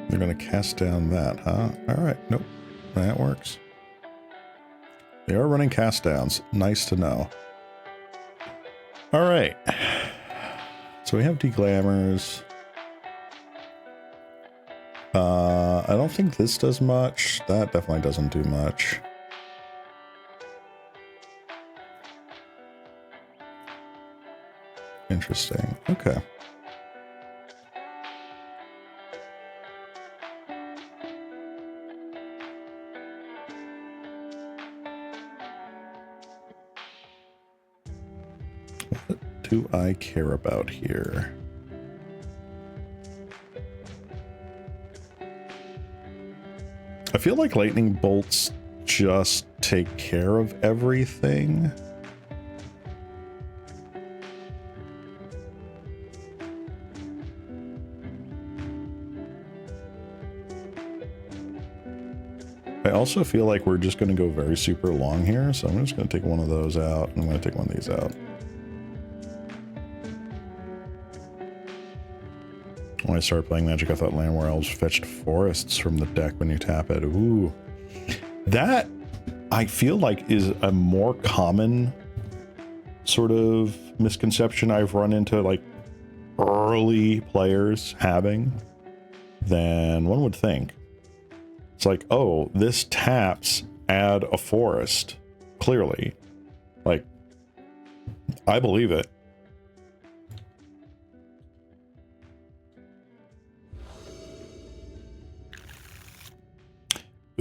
They're going to cast down that, huh? Alright, nope. That works. They are running cast downs. Nice to know. Alright. So we have Deglammers. I don't think this does much. That definitely doesn't do much. Interesting. Okay. What do I care about here? I feel like lightning bolts just take care of everything. I also feel like we're just going to go very super long here, so I'm just going to take one of those out, and I'm going to take one of these out. When I started playing Magic, I thought Landware Elves fetched forests from the deck when you tap it. Ooh. That, I feel like, is a more common sort of misconception I've run into, like, early players having than one would think. It's like, oh, this taps add a forest. Clearly. Like, I believe it.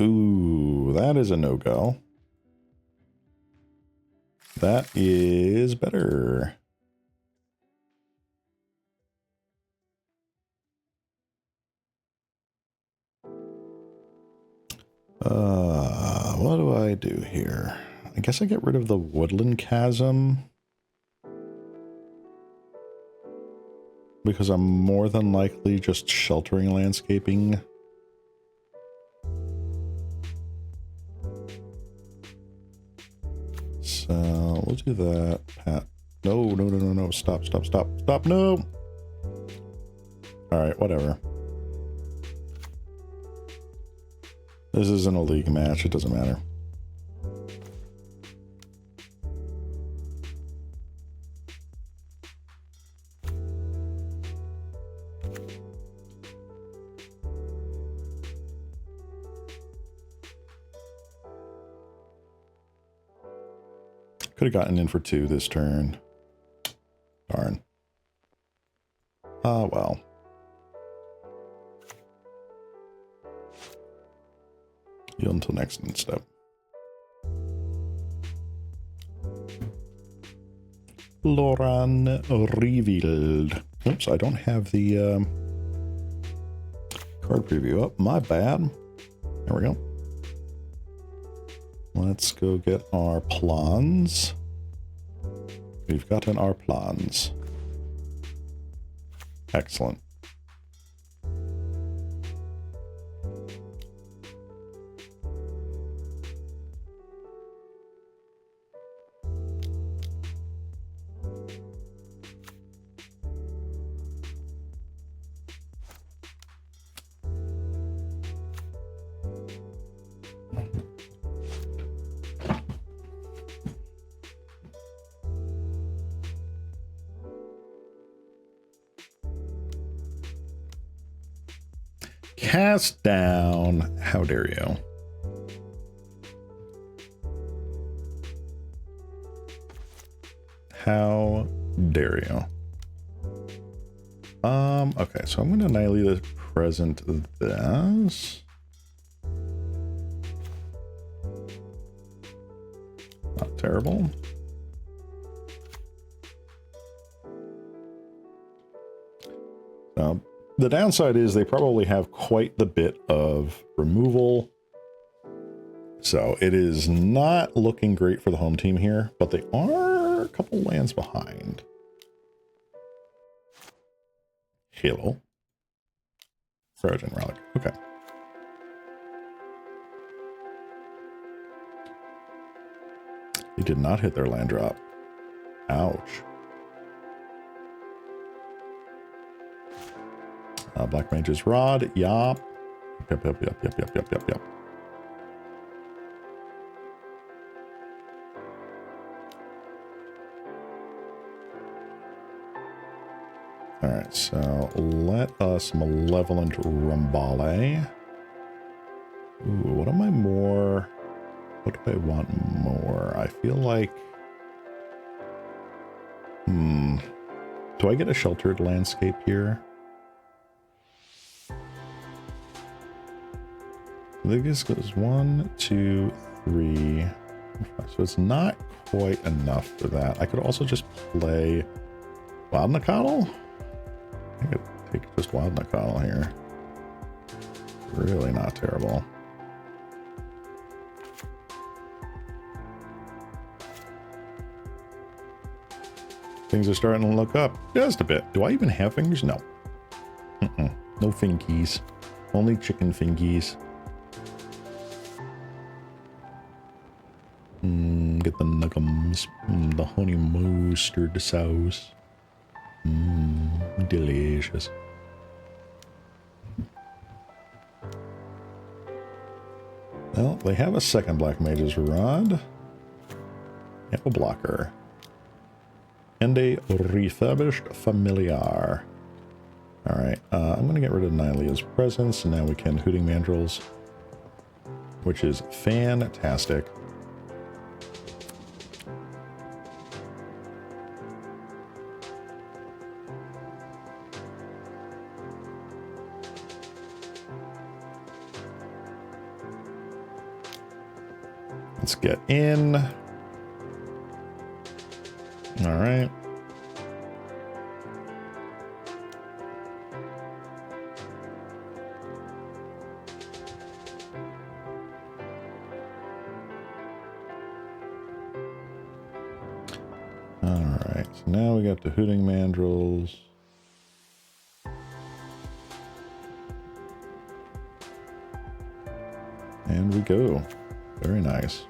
Ooh, that is a no-go. That is better. What do I do here? I guess I get rid of the Woodland Chasm. Because I'm more than likely just sheltering landscaping. So we'll do that. Pat. No. Stop. No. All right, whatever. This isn't a league match. It doesn't matter. Could have gotten in for 2 this turn. Darn. Ah, well. Yield until next step. Loran revealed. Oops, I don't have the card preview up. My bad. There we go. Let's go get our plans. We've gotten our plans. Excellent. Cast down. How dare you? How dare you? Okay, so I'm gonna annihilate the present this. Not terrible. The downside is they probably have quite the bit of removal. So it is not looking great for the home team here, but they are a couple lands behind. Halo. Trojan Relic. Okay. They did not hit their land drop. Ouch. Black Mage's Rod. Yep. Yep. All right, so let us Malevolent Rambale. Ooh, what am I more? What do I want more? I feel like... Do I get a sheltered landscape here? I think this goes 1, 2, 3. So it's not quite enough for that. I could also just play Wild Nakatl. I could take just Wild Nakatl here. Really not terrible. Things are starting to look up just a bit. Do I even have fingers? No. No fingies. Only chicken fingies. Get the nuggums. The honey mustard sauce. Delicious. Well, they have a second Black Mage's Rod. And a blocker. And a refurbished familiar. Alright, I'm going to get rid of Nylea's presence, and now we can Hooting Mandrills, which is fantastic. Let's get in. Alright. Alright, so now we got the Hooting Mandrills. And we go. Very nice.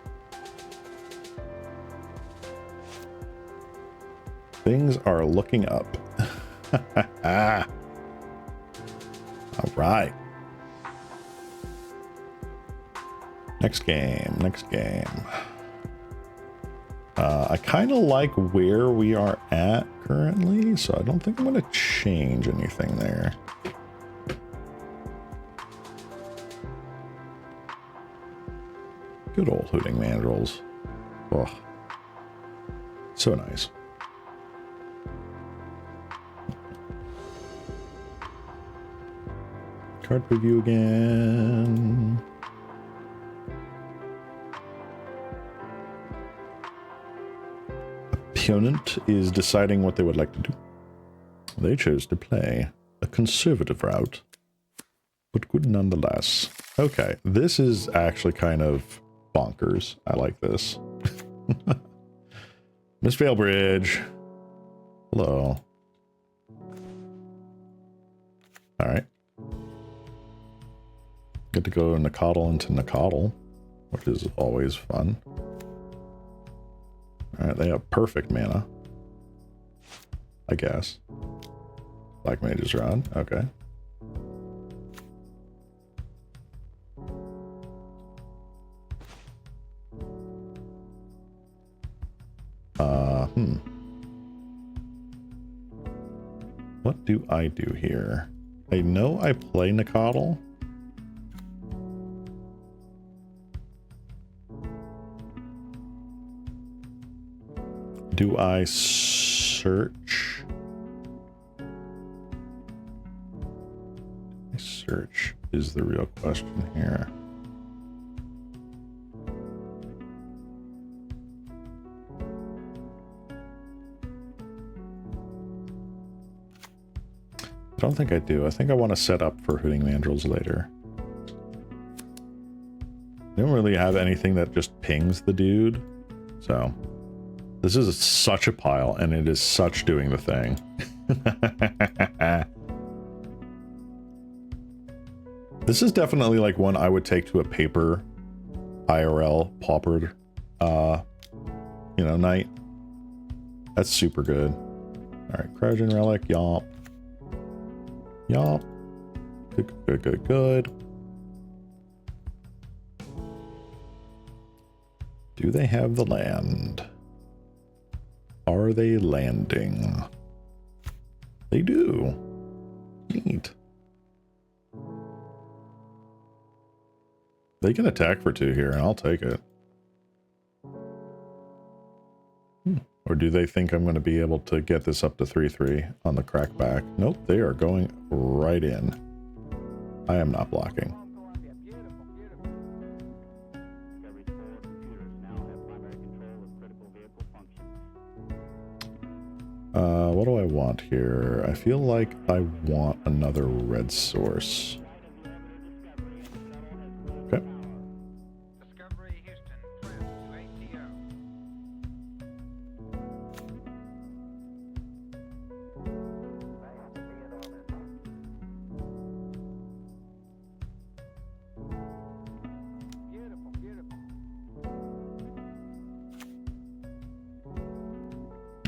Things are looking up. All right. Next game. I kind of like where we are at currently, so I don't think I'm going to change anything there. Good old Hooting Mandrills. Oh, so nice. Card preview again. Opponent is deciding what they would like to do. They chose to play a conservative route, but good nonetheless. Okay, this is actually kind of bonkers. I like this. Miss Veilbridge. Hello. All right. Get to go Nakatl into Nakatl, which is always fun. Alright, they have perfect mana. I guess. Black Mage's Rod, okay. What do I do here? I know I play Nakatl. Do I search? Search is the real question here. I don't think I do. I think I want to set up for Hooting Mandrills later. I don't really have anything that just pings the dude, so... This is such a pile, and it is such doing the thing. This is definitely like one I would take to a paper IRL Pauper, night. That's super good. All right, Cryogen Relic, yomp. Yomp. Good. Do they have the land? Are they landing? They do. Neat. They can attack for 2 here, and I'll take it. Or do they think I'm going to be able to get this up to 3/3 on the crackback? Nope, they are going right in. I am not blocking. What do I want here? I feel like I want another red source. Okay.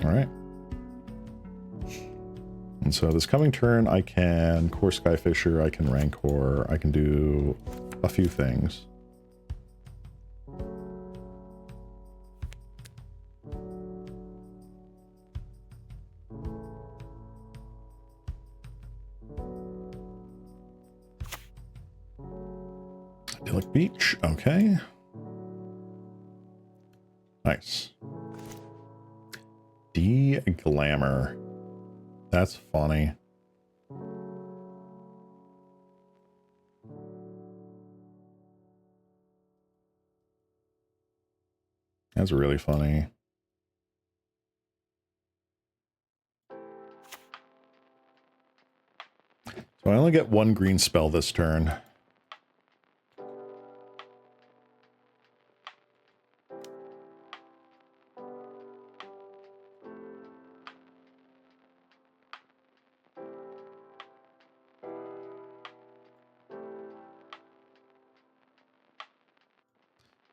All right. And so this coming turn, I can Core Skyfisher, I can Rancor, I can do a few things. Idyllic Beach, okay. Nice. D-Glamour. That's funny. That's really funny. So I only get one green spell this turn.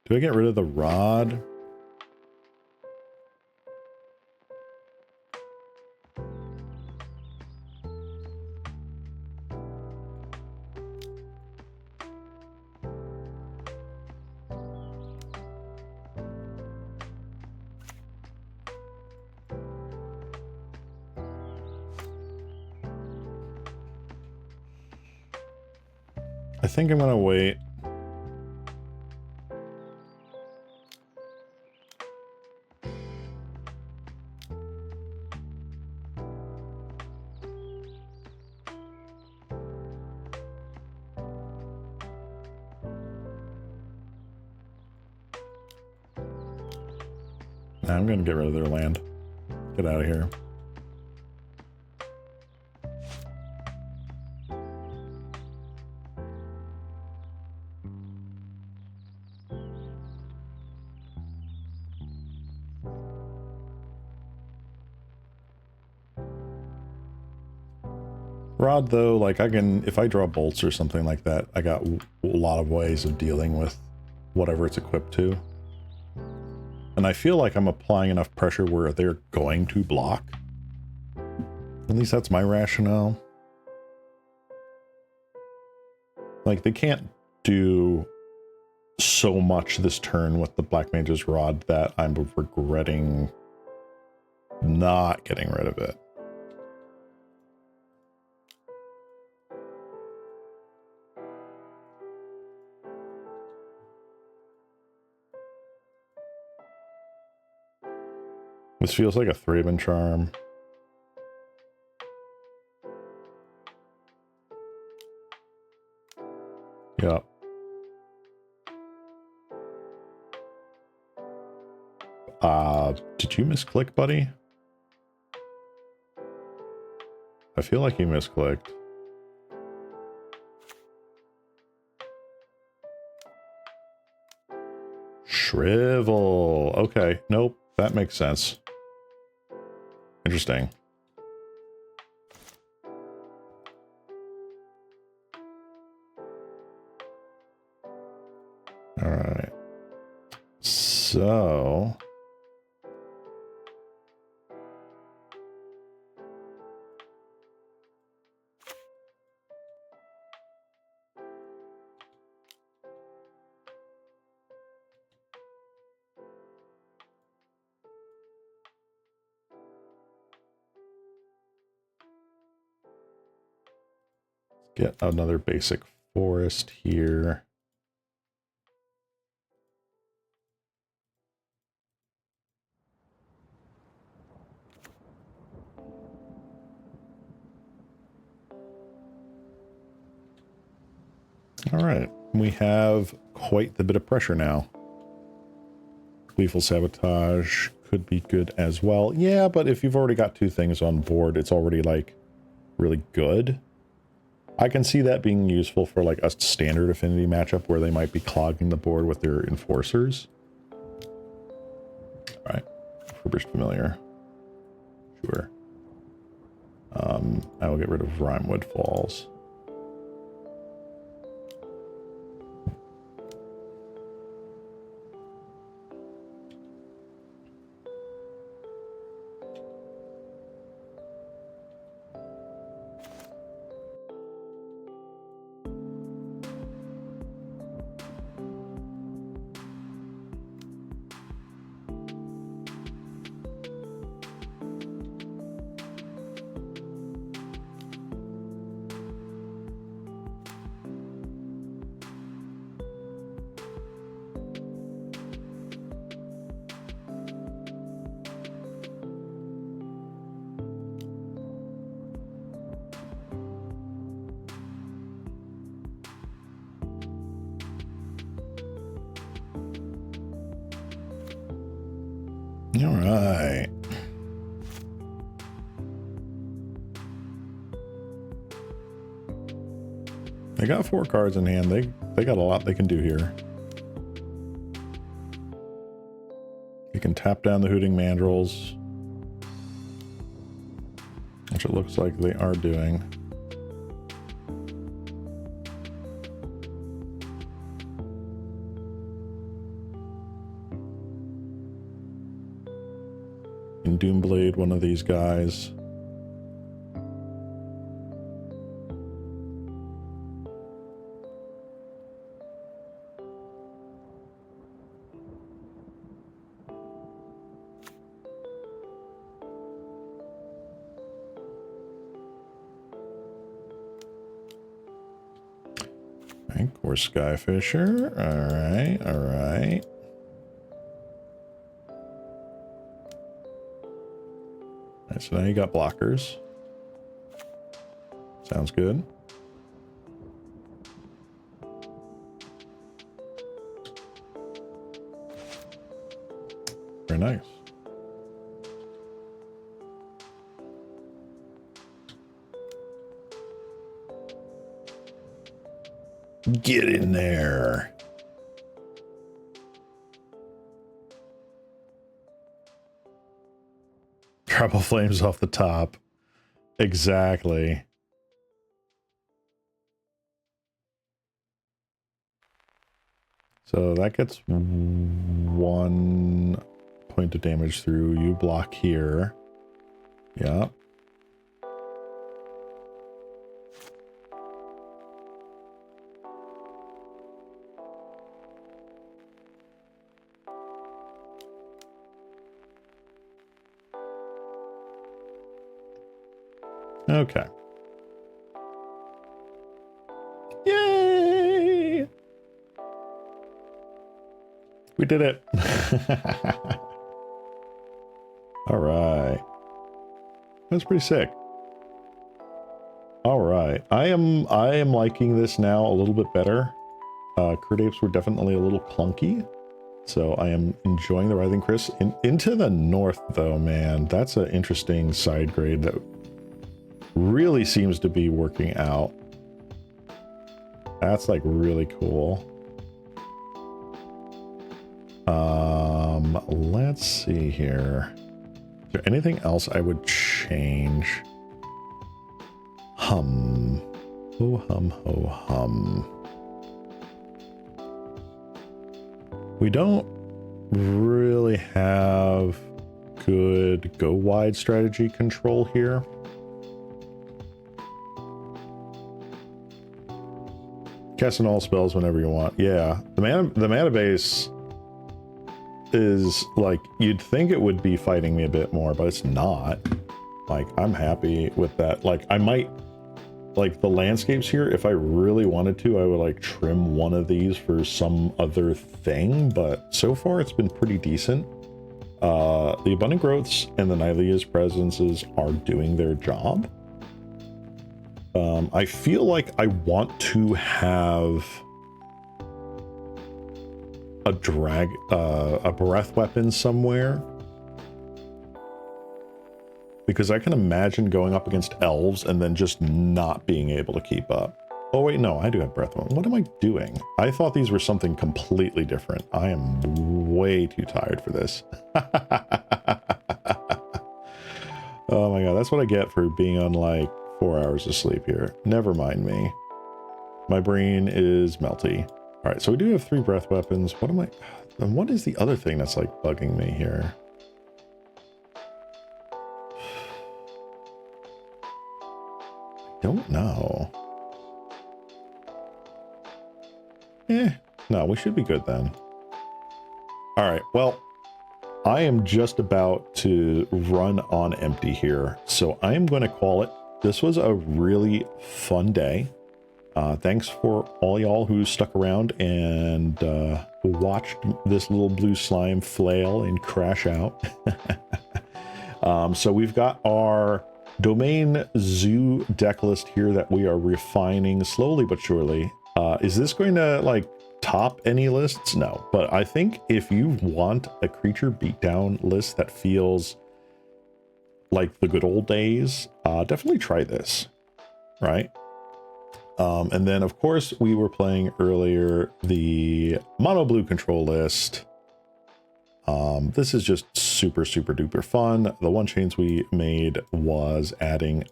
Do I get rid of the rod? I think I'm gonna wait. Nah, I'm gonna get rid of their land. Get out of here. Rod, though, like I can, if I draw bolts or something like that, I got a lot of ways of dealing with whatever it's equipped to. And I feel like I'm applying enough pressure where they're going to block. At least that's my rationale. Like, they can't do so much this turn with the Black Mage's Rod that I'm regretting not getting rid of it. This feels like a Thraben Charm. Yeah. Did you misclick, buddy? I feel like you misclicked. Shrivel. Okay. Nope. That makes sense. Interesting. All right. So... get another basic forest here. All right, we have quite the bit of pressure now. Gleeful Sabotage could be good as well. Yeah, but if you've already got two things on board, it's already like really good. I can see that being useful for like a standard affinity matchup where they might be clogging the board with their enforcers. All right, Furbished Familiar. Sure. I will get rid of Rimewood Falls. All right. They got 4 cards in hand. They got a lot they can do here. They can tap down the Hooting Mandrills, which it looks like they are doing. And Doomblade one of these guys. Or Skyfisher. Alright, alright. Alright, so now you got blockers. Sounds good. Very nice. Get in there. Tribal Flames off the top. Exactly. So that gets 1 point of damage through. You block here. Yeah. Okay. Yay! We did it. All right. That's pretty sick. All right. I am liking this now a little bit better. Crit Apes were definitely a little clunky. So I am enjoying the Writhing Chris. Into the north though, man. That's an interesting side grade that really seems to be working out. That's like really cool. Let's see here. Is there anything else I would change? Hum. Ho hum ho hum. We don't really have good go wide strategy control here. Casting all spells whenever you want. Yeah, the mana base is like, you'd think it would be fighting me a bit more, but it's not. Like, I'm happy with that. Like, I might, like the landscapes here, if I really wanted to, I would like trim one of these for some other thing, but so far it's been pretty decent. The Abundant Growths and the Nylea's Presences are doing their job. I feel like I want to have a breath weapon somewhere because I can imagine going up against elves and then just not being able to keep up. Oh wait, no, I do have breath weapon. What am I doing? I thought these were something completely different. I am way too tired for this. Oh my god, that's what I get for being on like 4 hours of sleep here. Never mind me. My brain is melty. All right, so we do have 3 breath weapons. What am I... And what is the other thing that's like bugging me here? I don't know. No, we should be good then. All right, well, I am just about to run on empty here, so I am going to call it. This was a really fun day. Thanks for all y'all who stuck around and watched this little blue slime flail and crash out. So we've got our domain zoo deck list here that we are refining slowly but surely. Is this going to like top any lists? No, but I think if you want a creature beatdown list that feels like the good old days, definitely try this, right? And then of course we were playing earlier the mono blue control list. This is just super duper fun. The one change we made was adding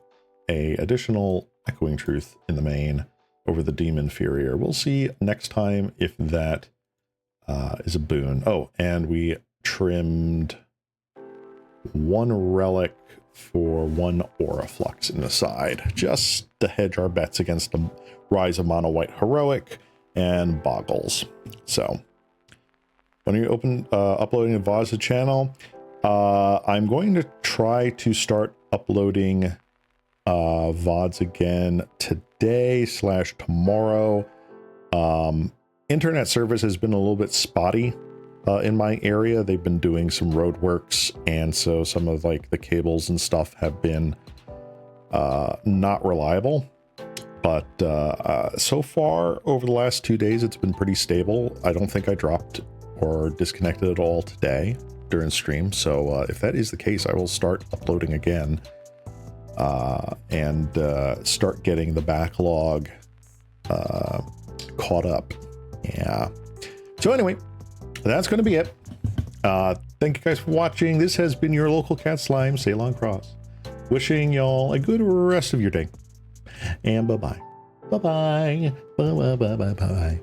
a additional echoing truth in the main over the demon inferior. We'll see next time if that is a boon. Oh, and we trimmed 1 relic for 1 aura flux in the side, just to hedge our bets against the rise of mono white heroic and boggles. So when you open uploading the VODs channel, I'm going to try to start uploading VODs again today/tomorrow. Internet service has been a little bit spotty in my area. They've been doing some road works, and so some of like the cables and stuff have been not reliable. But so far over the last 2 days, it's been pretty stable. I don't think I dropped or disconnected at all today during stream. So if that is the case, I will start uploading again and start getting the backlog caught up. Yeah. So anyway, that's going to be it. Thank you guys for watching. This has been your local cat slime, Ceylon Cross. Wishing y'all a good rest of your day. And bye-bye. Bye-bye. Bye-bye. Bye-bye. Bye-bye.